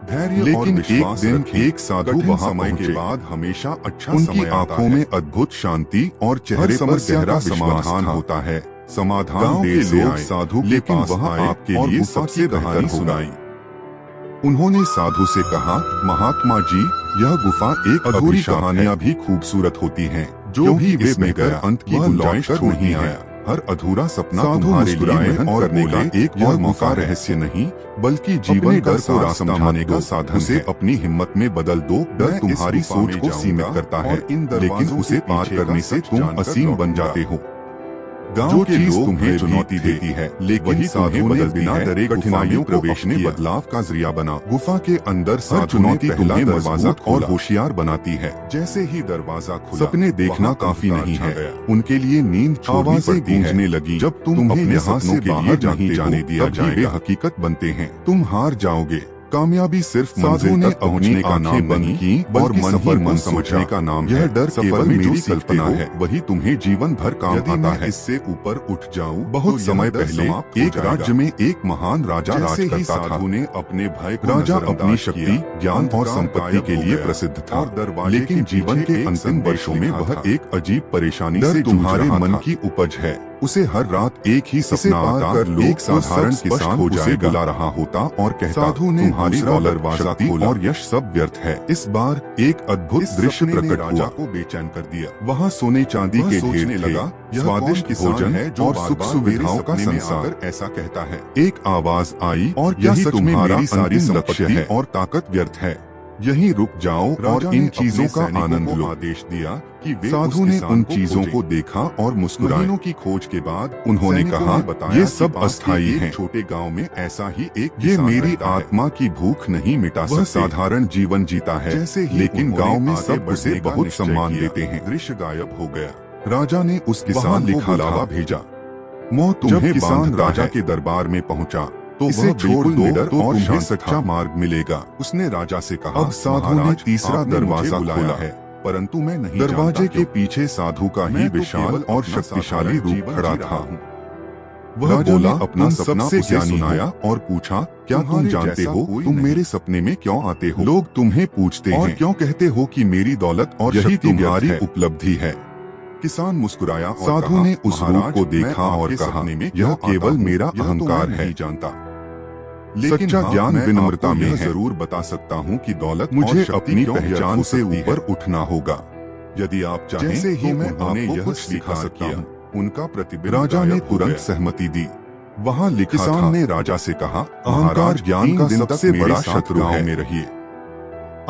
धैर्य लेकिन एक दिन एक साधु वहाँ समय के बाद हमेशा अच्छा उनकी आंखों में अद्भुत शांति और चेहरे पर गहरा समाधान होता है। समाधान दे से आए साधु के पास आए आपके लिए सबसे कहानी सुनाई। उन्होंने साधु से कहा, महात्मा जी, यह गुफा एक अधूरी कहानियां भी खूबसूरत होती हैं, जो भी इसमें गया अंत की गुंजाइश नहीं आया। हर अधूरा सपना तुम्हारे लिए मेहनत करने का एक और मौका रहस्य नहीं, बल्कि जीवन का सारा समझाने का साधन है। अपनी हिम्मत में बदल दो। डर तुम्हारी सोच को सीमित करता है, लेकिन उसे पार करने से तुम असीम बन जाते हो। जो चीज तुम्हें चुनौती देती है, लेकिन साधु बदल बिना डरे कठिनाइयों प्रवेश में बदलाव का जरिया बना। गुफा के अंदर हर चुनौती तुम्हें दरवाजा और होशियार बनाती है। जैसे ही दरवाजा खुला, सपने देखना काफी नहीं है, उनके लिए नींद छोड़नी गूंजने लगी। जब तुम अपने सपनों के लिए नहीं जाने दिया जाएगा, हकीकत बनते हैं। तुम हार जाओगे। कामयाबी सिर्फ मंजिल तक पहुंचने का नाम नहीं की, और मन ही मन समझने का नाम। यह डर केवल मेरी कल्पना है, वही तुम्हें जीवन भर काम आता है। इससे ऊपर उठ जाऊं, बहुत समय पहले एक राज्य में एक महान राजा राज करता था। ने अपने भय को राजा अपनी शक्ति, ज्ञान और संपत्ति के लिए प्रसिद्ध था, लेकिन जीवन के अंतिम वर्षों में वह एक अजीब परेशानी से तुम्हारे मन की उपज है। उसे हर रात एक ही सपना आता, एक साधारण किसान उसे बुला रहा होता और कहता, साधु ने तुम्हारी दरवाजा खोला और यश सब व्यर्थ है। इस बार एक अद्भुत दृश्य प्रकट हुआ, को बेचैन कर दिया। वहाँ सोने चांदी के ढेर लगा, स्वादिष्ट भोजन है और सुख सुविधाओं का संसार। ऐसा कहता है। एक आवाज आई, और यही तुम्हारा सारी लक्ष्य है और ताकत व्यर्थ है। यहीं रुक जाओ और इन चीजों का आनंद लो। आदेश दिया कि वे साधु ने उन चीजों को देखा और मुस्कुराए। महीनों की खोज के बाद उन्होंने कहा, ये सब अस्थायी हैं। छोटे गांव में ऐसा ही एक ये मेरी आत्मा की भूख नहीं मिटा सकता। वह साधारण जीवन जीता है, लेकिन गांव में सब उसे बहुत सम्मान देते हैं। दृश्य गायब हो गया। राजा ने उस किसान को बुलावा भेजा। मौत तुम्हें किसान राजा के दरबार में पहुँचा तो इसे छोड़ दो और तुम्हें सच्चा मार्ग मिलेगा। उसने राजा से कहा, अब साधु ने तीसरा दरवाजा खोला है, परंतु मैं नहीं। दरवाजे के पीछे साधु का ही विशाल और शक्तिशाली रूप खड़ा था। वह बोला, अपना सपना से क्या सुनाया और पूछा, क्या तुम जानते हो तुम मेरे सपने में क्यों आते हो? लोग तुम्हें पूछते हैं और क्यों कहते हो कि मेरी दौलत और यही तुम्हारी उपलब्धि है। किसान मुस्कुराया। साधु ने उस रूप को देखा और कहा, यह केवल मेरा अहंकार है, जानता। सच्चा ज्ञान विनम्रता में जरूर बता सकता हूँ कि दौलत मुझे अपनी पहचान से ऊपर उठना होगा। यदि आप चाहें तो मैं आपको यह स्वीकार किया। उनका प्रतिबिंब। राजा ने तुरंत सहमति दी। वहाँ लिखा था। किसान ने राजा से कहा, अहंकार ज्ञान का सबसे बड़ा शत्रु है। में रहिए।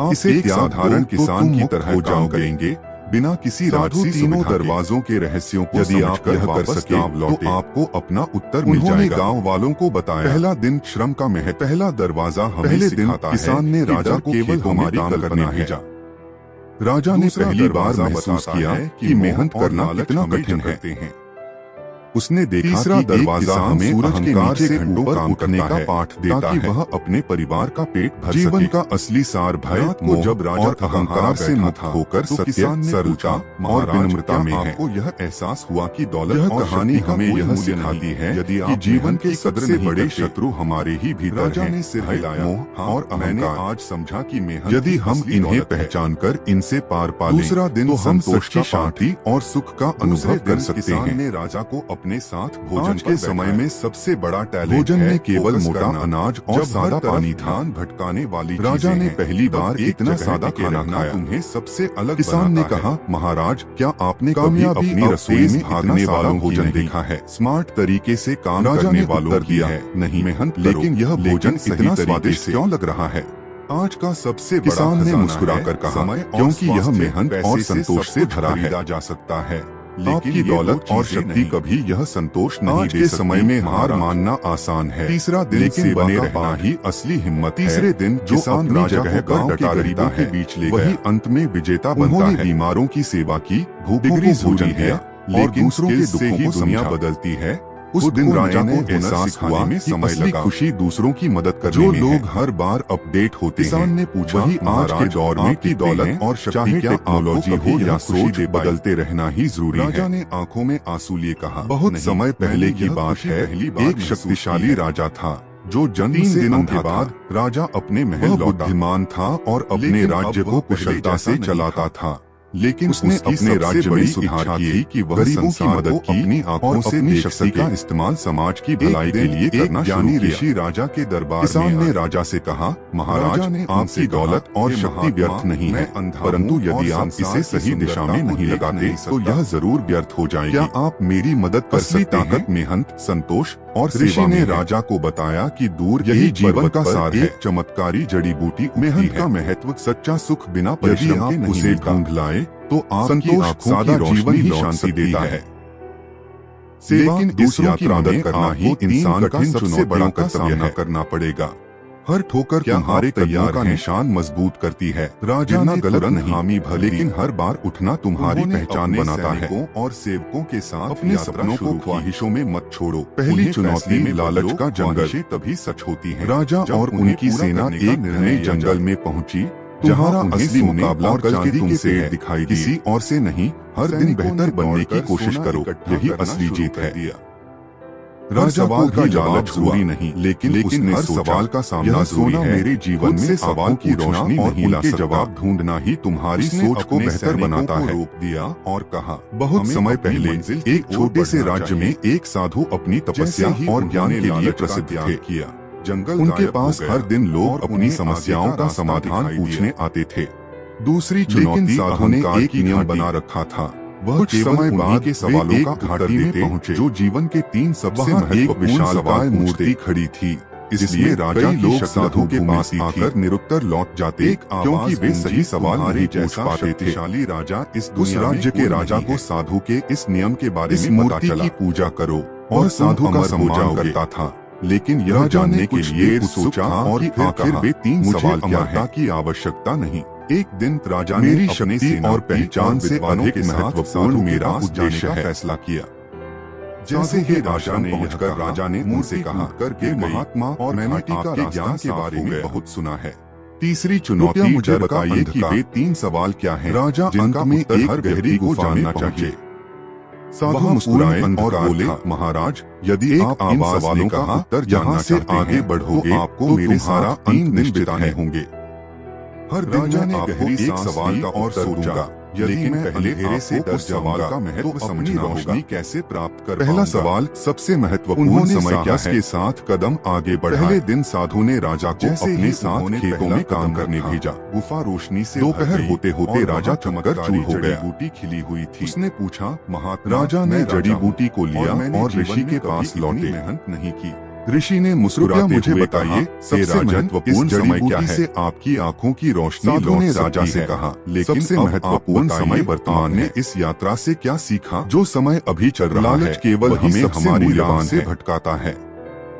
आप इसे एक साधारण किसान की तरह हो जाओगे, बिना किसी राजसी तीनों दरवाजों के रहस्यों को यदि आप यह कर सके तो आपको अपना उत्तर मिल जाएगा। उन्होंने गांव वालों को बताया, पहला दिन श्रम का महत्व। पहला दरवाजा हमें सिखाता है। किसान ने राजा को केवल हमारी काम करने भेजा। राजा ने पहली बार महसूस किया कि मेहनत करना कितना कठिन है। उसने देखा तीसरा दरवाजा हमें सूरज के नीचे से ऊपर उठने का पाठ देता है, वह अपने परिवार का पेट भर सके। जीवन का असली सार भय को जब राजा अहंकार से मुक्त होकर सत्य, सरलता और विनम्रता में है। आपको यह एहसास हुआ कि दौलत यह कहानी हमें यह सिखाती है, यदि आप जीवन के सबसे बड़े शत्रु हमारे ही भीतर हैं। राजा ने सिर हिलाया और मैंने आज समझा कि मेहनत, यदि हम इन्हें पहचान कर इनसे पार पा लें, दूसरा दिन तो हम सच्ची शांति और सुख का अनुभव कर सकते हैं। ने राजा को अपने साथ भोजन के समय में सबसे बड़ा टैलेंट भोजन में केवल मोटा अनाज और सादा पानी था। भटकाने वाली राजा ने पहली बार इतना सादा खाना खाया, तुम्हें सबसे अलग। किसान ने कहा, महाराज, क्या आपने कभी अपनी रसोई में भागने वालों भोजन देखा है? स्मार्ट तरीके से काम करने वालों दिया है, नहीं मेहनत। लेकिन यह भोजन इतना स्वादिष्ट क्यों लग रहा है? आज का सबसे बड़ा किसान ने मुस्कुरा कर कहा, क्योंकि यह मेहनत और संतोष से खरीदा जा सकता है, आपकी दौलत और शक्ति कभी यह संतोष नहीं दे सकती। आज के समय में हार मानना आसान है, तीसरा दिन से बने रहना ही असली हिम्मत है। तीसरे दिन जो अपनी जगह गांव के गरीबों के बीच ले वही अंत में विजेता बनता है। बीमारों की सेवा की, भूखों को भोजन दिया, लेकिन दूसरों के दुखों को दुनिया बदलती है। उस दिन राजा को एहसास हुआ कि असली खुशी दूसरों की मदद करने में है। जो लोग हर बार अपडेट होते हैं। किसान ने पूछा, वही आज के दौर में की दौलत और शक्ति, टेक्नोलॉजी हो या सोच, बदलते रहना ही जरूरी है। राजा ने आंखों में आंसू लिए कहा, बहुत समय पहले की बात है, एक शक्तिशाली राजा था जो जन्म से दिनों के बाद राजा अपने महल लौटा। बुद्धिमान था और अपने राज्य को कुशलता से चलाता था, लेकिन उसने अपने राज्य में सुधार किए कि वह गरीबों की मदद की, अपनी आंखों से देख सके का इस्तेमाल समाज की भलाई के लिए करना शुरू किया। ऋषि राजा के दरबार किसान ने राजा से कहा, महाराज आपकी दौलत और शक्ति व्यर्थ नहीं है, परंतु यदि आप इसे सही दिशा में नहीं लगाते तो यह जरूर व्यर्थ हो जाएगी। क्या आप मेरी मदद कर सकते हैं? मेहनत, संतोष और ऋषि ने राजा को बताया कि दूर यही जीवन का सार है, चमत्कारी जड़ी बूटी मेहनत का महत्व, सच्चा सुख बिना परिश्रम के नहीं मिलता। ढूंढ लाए तो आपकी आंखों की रोशनी ही शांति देता है। लेकिन इस यात्रा में करना ही इंसान का सबसे बड़ा सामना करना पड़ेगा। हर ठोकर तुम्हारे कदमों का निशान मजबूत करती है। राजा ने गलत नहीं हामी भर, लेकिन हर बार उठना तुम्हारी पहचान बनाता है। और सेवकों के साथ अपने सपनों को ख्वाहिशों में मत छोड़ो। पहली चुनौती में लालच का जंगल तभी सच होती है। राजा और उनकी सेना एक घने जंगल में पहुंची। तुम्हारा असली मुकाबला कल के तुमसे दिखाई किसी और से नहीं, हर दिन बेहतर बनने की कोशिश करो, यही असली जीत है। राजा सवाल का जवाब जरूरी नहीं, लेकिन उसने हर सवाल का सामना जरूरी है। मेरे जीवन में सवाल की रोशनी नहीं ला सकता, जवाब ढूंढना ही तुम्हारी सोच को बेहतर बनाता है। रोक दिया और कहा, बहुत समय पहले एक छोटे से राज्य में एक साधु अपनी तपस्या और ज्ञान के लिए प्रसिद्ध थे। जंगल उनके पास हर दिन लोग अपनी समस्याओं का समाधान पूछने आते थे। दूसरी चुनौती, साधु ने एक नियम बना रखा था, वह समय बाद के सवालों का घाटी में पहुंचे जो जीवन के 3 सबसे महत्वपूर्ण विशालकाय मूर्ति खड़ी थी। इसलिए राजा लोग साधु के पास आकर निरुत्तर लौट जाते, क्योंकि वे सही सवाल नहीं पूछ पाते थे। शक्तिशाली राजा उस राज्य के राजा को साधु के इस नियम के बारे में पता चला। पूजा करो और साधु का सम्मान करता था, लेकिन यह जानने के लिए सोचा और आखिर वे 3 सवाल क्या की आवश्यकता नहीं। एक दिन राजा ने मेरी शक्ति और पहचान से अधिक महत्वपूर्ण मेरा उद्देश्य है फैसला किया। जैसे ही राजा ने पहुंचकर राजा ने मुझसे कहा करके महात्मा और मैंने आपके ज्ञान के बारे में बहुत सुना है। तीसरी चुनौती, मुझे बताइए कि वे 3 सवाल क्या हैं? राजा अंत में एक गहरी को जानना चाहिए। साधु मुस्कुराए और बोले, महाराज यदि आप इन सवालों का उत्तर जानना से आगे बढ़ोगे तो आपको मेरे सारा 3 दिन बिताने होंगे। हर राजा ने गहरी एक सवाल का और सोचा, यदि मैं पहले से 10 सवाल का महत्व समझना रोशनी कैसे प्राप्त कर? पहला सवाल, सबसे महत्वपूर्ण समय क्या है? के साथ कदम आगे बढ़ा। पहले दिन साधु ने राजा को अपने साथ खेतों में काम करने भेजा। गुफा रोशनी से दोपहर होते होते राजा चमककर चूर हो गया। बूटी खिली हुई थी। उसने पूछा, महात्मा राजा ने जड़ी बूटी को लिया और ऋषि के पास लौटे। मेहनत नहीं की। ऋषि ने मुस्कुराते मुझे बताइए सबसे महत्वपूर्ण समय क्या है? से आपकी आंखों की रोशनी। साधु ने राजा से कहा, लेकिन सबसे महत्वपूर्ण समय वर्तमान में इस यात्रा से क्या सीखा? जो समय अभी चल रहा है केवल हमें हमारी जबान से भटकाता है।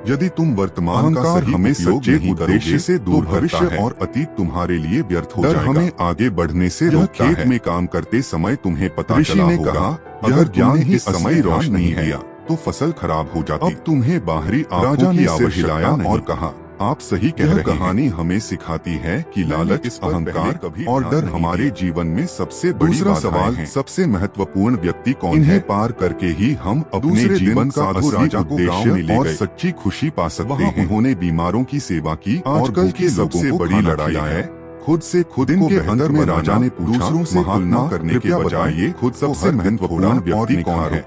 यदि तुम वर्तमान का सही हमें सच्चे उद्देश्य से दूर भविष्य और अतीत तुम्हारे लिए व्यर्थ हो जाएगा। हमें आगे बढ़ने से रोकता है। खेत में काम करते समय तुम्हें पता चला होगा, अगर ज्ञान ही समय रोशनी नहीं दिया तो फसल खराब हो जाती। अब तुम्हें बाहरी आंखों की आवश्यकता और कहा, आप सही कह रहे हैं। कहानी हमें सिखाती है कि लालच, अहंकार और डर हमारे जीवन में सबसे बड़ी दूसरा सवाल, सबसे महत्वपूर्ण व्यक्ति कौन है? पार करके ही हम अपने जीवन का असली राजा को उद्देश्य और सच्ची खुशी पा सकते हैं। उन्होंने बीमारों की सेवा की। आजकल की सबसे बड़ी लड़ाई है खुद से खुद को बेहतर में। राजा ने पूछा, दूसरों से तुलना करने के बजाय खुद सबसे महत्वपूर्ण व्यक्ति कौन है?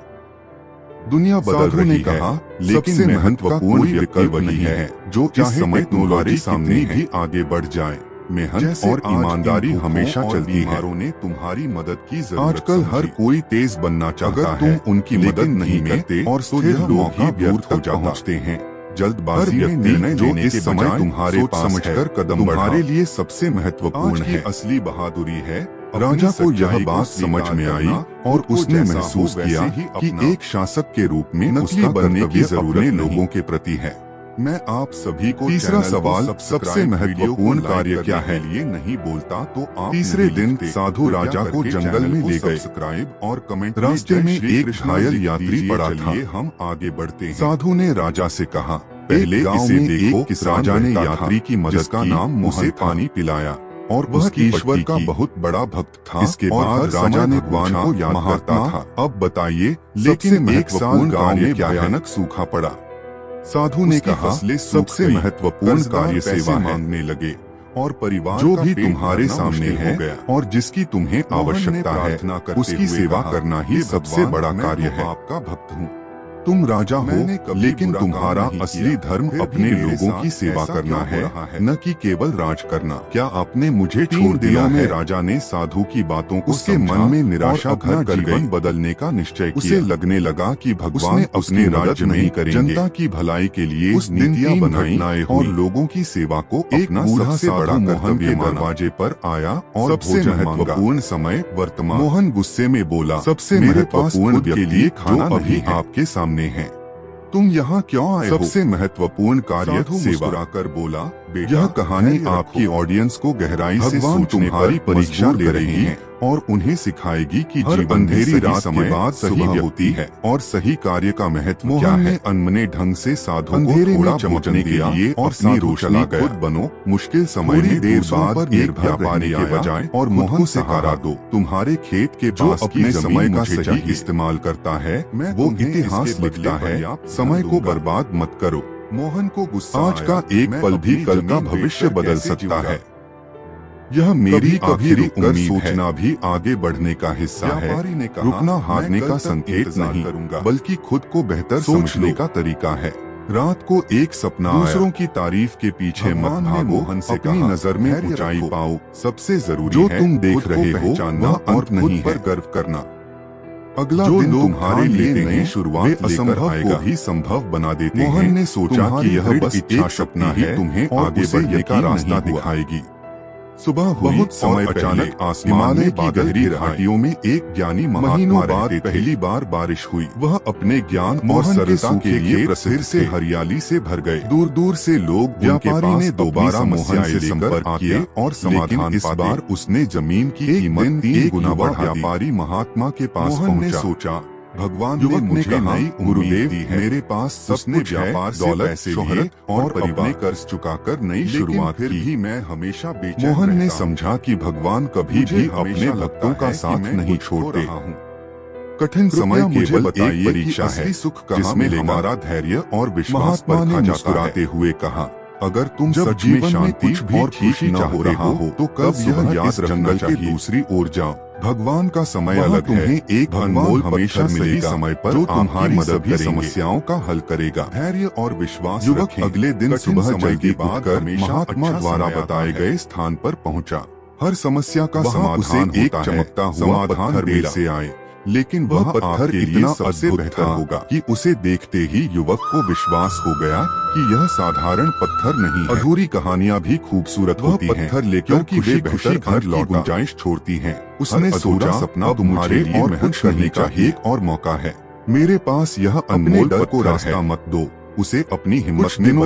दुनिया बदल रही है, लेकिन महत्वपूर्ण विकल्प नहीं है जो इस समय तुम्हारे सामने भी आगे बढ़ जाए। मेहनत और ईमानदारी हमेशा चलती है। ने तुम्हारी मदद की जरूरत। आजकल हर कोई तेज बनना चाहता है, तुम उनकी मदद नहीं करते और स्थिर लोग ही व्यर्थ हो पहुंचते हैं। जल्दबाजी में निर्णय लेने के समय तुम्हारे पास समझकर कदम तुम्हारे लिए सबसे महत्वपूर्ण है। असली बहादुरी है। राजा को यह बात समझ में आई और उसने महसूस किया कि एक शासक के रूप में नकली बनने की जरूरत लोगों के प्रति है। मैं आप सभी को तीसरा सवाल, सबसे महत्वपूर्ण कार्य क्या है? लिए नहीं बोलता तो आप। तीसरे दिन साधु राजा को जंगल में ले गए। सब्सक्राइब और कमेंट। रास्ते में एक घायल यात्री पड़ा था। हम आगे बढ़ते हैं। साधु ने राजा से कहा, पहले इसे देखो। किस राजा ने यात्री की मदद का नाम उसे पानी पिलाया और वह ईश्वर का बहुत बड़ा भक्त था। इसके बाद राजा ने भगवान को याद करता था। अब बताइए, लेकिन एक साल गांव में भयानक सूखा पड़ा। साधु ने कहा, सबसे महत्वपूर्ण कार्य सेवा मांगने लगे। और परिवार जो का भी पेट तुम्हारे भरना सामने मुश्किल है हो गया। और जिसकी तुम्हें मोहन ने आवश्यकता है प्रार्थना करते उसकी हुए सेवा कहा, करना ही "हे सबसे भगवान, बड़ा मैं कार्य तो है। आपका भक्त हूँ। तुम राजा हो मैंने कभी लेकिन बुरा काम तुम्हारा नहीं असली किया, धर्म फिर भी अपने मेरे लोगों साथ की सेवा ऐसा करना क्यों हो है, रहा है? न कि केवल राज करना। क्या आपने मुझे छोड़ 3 दिया दिनों है? में राजा ने साधु की बातों को उसके समझा मन में निराशा और अपना भर कर जीवन गई। बदलने का निश्चय उसे किया। लगने लगा कि भगवान उसने अपने अपनी राज्य मदद में नहीं करेंगे। जनता की भलाई के लिए उस दिन नीतियां 3 बनाई घटनाएं और हुई। लोगों की सेवा को एक अपना बूढ़ा सबसे बड़ा साधु मोहन के माना। दरवाजे पर आया और सबसे भोजन महत्वपूर्ण मांगा। समय वर्तमान। मोहन गुस्से में बोला, सबसे मेरे पास महत्वपूर्ण खुद के व्यक्ति लिए खाना जो नहीं अभी है। आपके सामने है। तुम यहाँ क्यों आए हो? सबसे महत्वपूर्ण कार्य साधु सेवा। मुस्कुराकर बोला, बेटा, यह कहानी धैर्य आपकी रखो। ऑडियंस को गहराई से भगवान सोचने तुम्हारी पर परीक्षा मजबूर ले रहे करेगी हैं। और उन्हें सिखाएगी कि हर जीवन में अंधेरी सही रात समय के बाद सही सही व्यक्ति होती है और सही कार्य का महत्व क्या मोहन है। ने अनमने ढंग से साधु को अंधेरे में थोड़ा चमकने भोजन के दिया लिए और अपनी साधु रोशनी चला खुद गया। बनो, मुश्किल समय थोड़ी में देर दूसरों बाद पर एक एक व्यापारी रहने के आया बजाय और खुद मोहन को से सहारा दो। तुम्हारे खेत के जो पास अपने की समय जमीन का मुझे सही चाहिए इस्तेमाल करता है मैं वो तुम्हें इतिहास इसके बदले लिखता है। पर्याप्त समय धन को दूंगा। बर्बाद मत करो। मोहन को गुस्सा आज आया, का एक मैं पल भी अपनी कल का जमीन भविष्य बेचकर बदल कैसे सकता जीऊंगा? है। यह मेरी कभी-कभी आखिरी रुककर उम्मीद है। सोचना भी आगे बढ़ने का हिस्सा है। व्यापारी ने कहा, रुकना मैं हारने कल का तक संकेत इंतजार नहीं करूंगा। बल्कि खुद को बेहतर सोच समझने लो। का तरीका है। रात को एक सपना आया। दूसरों की तारीफ के पीछे मत भगवान ने भागो। मोहन से अपनी कहा, नजर में धैर्य ऊंचाई रखो। पाओ। सबसे जरूरी जो है तुम देख खुद को रहे हो, पहचानना वह और अंत नहीं नहीं पर है। गर्व करना। अगला जो दिन लोग तुम्हारे ठान लिए लेते नई हैं, शुरुआत वे लेकर असंभव आएगा। को भी संभव बना देते हैं। मोहन ने सोचा तुम्हारी कि यह दृढ़ बस इच्छा एक शक्ति सपना ही है तुम्हें और आगे उसे बढ़ने का यकीन रास्ता नहीं हुआ। दिखाएगी। सुबह हुई बहुत समय और पहले अचानक आसमान हिमालय में की बादल गहरी घिर आए। घाटियों में एक ज्ञानी महीनों महीनों बाद बाद पहली बार बारिश हुई। वह अपने ज्ञान और मोहन के सरलता के सूखे लिए खेत प्रसिद्ध फिर से थे। हरियाली से भर गए। दूर दूर से लोग उनके व्यापारी पास ने दोबारा अपनी मोहन समस्याएं से लेकर संपर्क आके किया और समाधान इस पाते। बार उसने जमीन की एक कीमत दिन 3 एक गुना युवा बढ़ा दी। व्यापारी महात्मा के पास मोहन ने पहुंचा। सोचा, भगवान युवक ने ने मुझे कहा, नई गुरुदेव, उम्मीद दी है। मेरे पास सब उसने कुछ है, व्यापार से दौलत, पैसे शोहरत लिए और और अपने परिवार। कर्ज चुकाकर नई लेकिन शुरुआत फिर की। भी मैं हमेशा बेचैन मोहन ने रहता हूं। समझा कि भगवान कभी मुझे भी हमेशा अपने लगता भक्तों का है कि साथ मैं नहीं कुछ खो छोड़ते। रहा हूं। कठिन समय मुझे केवल बताइए एक कि परीक्षा असली है सुख कहाँ जिसमें मिलेगा? हमारा धैर्य और विश्वास महात्मा ने परखा जाता मुस्कुराते है। हुए कहा, अगर तुम जब सच में जीवन में शांति कुछ भी और ठीक खुशी न हो चाहते रहा हो, तो कल तब यह सुबह याद इस रखना जंगल के चाहिए। दूसरी ओर जाओ। भगवान का समय वहाँ अलग है। तुम्हें एक अनमोल पत्थर हमेशा सही मिलेगा, समय पर जो तुम्हारी तुम्हारी मदद सभी करेंगे। समस्याओं का हल करेगा। धैर्य और विश्वास युवक रखें। अगले दिन कठिन सुबह समय जल्दी के बाद उठकर हमेशा महात्मा अच्छा द्वारा समय आता बताए है। गए स्थान पर पहुंचा। हर समस्या का वहाँ समाधान उसे एक होता है। चमकता हुआ समाधान पत्थर देर मिला। से आए, लेकिन वह वह पत्थर आपके लिए इतना सबसे अद्भुत बेहतर था होगा कि उसे देखते ही युवक को विश्वास हो गया कि यह साधारण पत्थर नहीं है। अधूरी कहानियां भी खूबसूरत होती हैं, पत्थर लेकर क्योंकि वे खुशी-खुशी बेहतर घर घर की लौटा। गुंजाइश छोड़ती हैं। उसने उसने सोचा, सोचा सपना अब तुम्हारे मुझे लिए और मेहनत कुछ करने करने का चाहिए। एक और मौका है। मेरे पास यह अनमोल डर को पत्थर रास्ता है। मत दो, उसे अपनी हिम्मत कुछ दिनों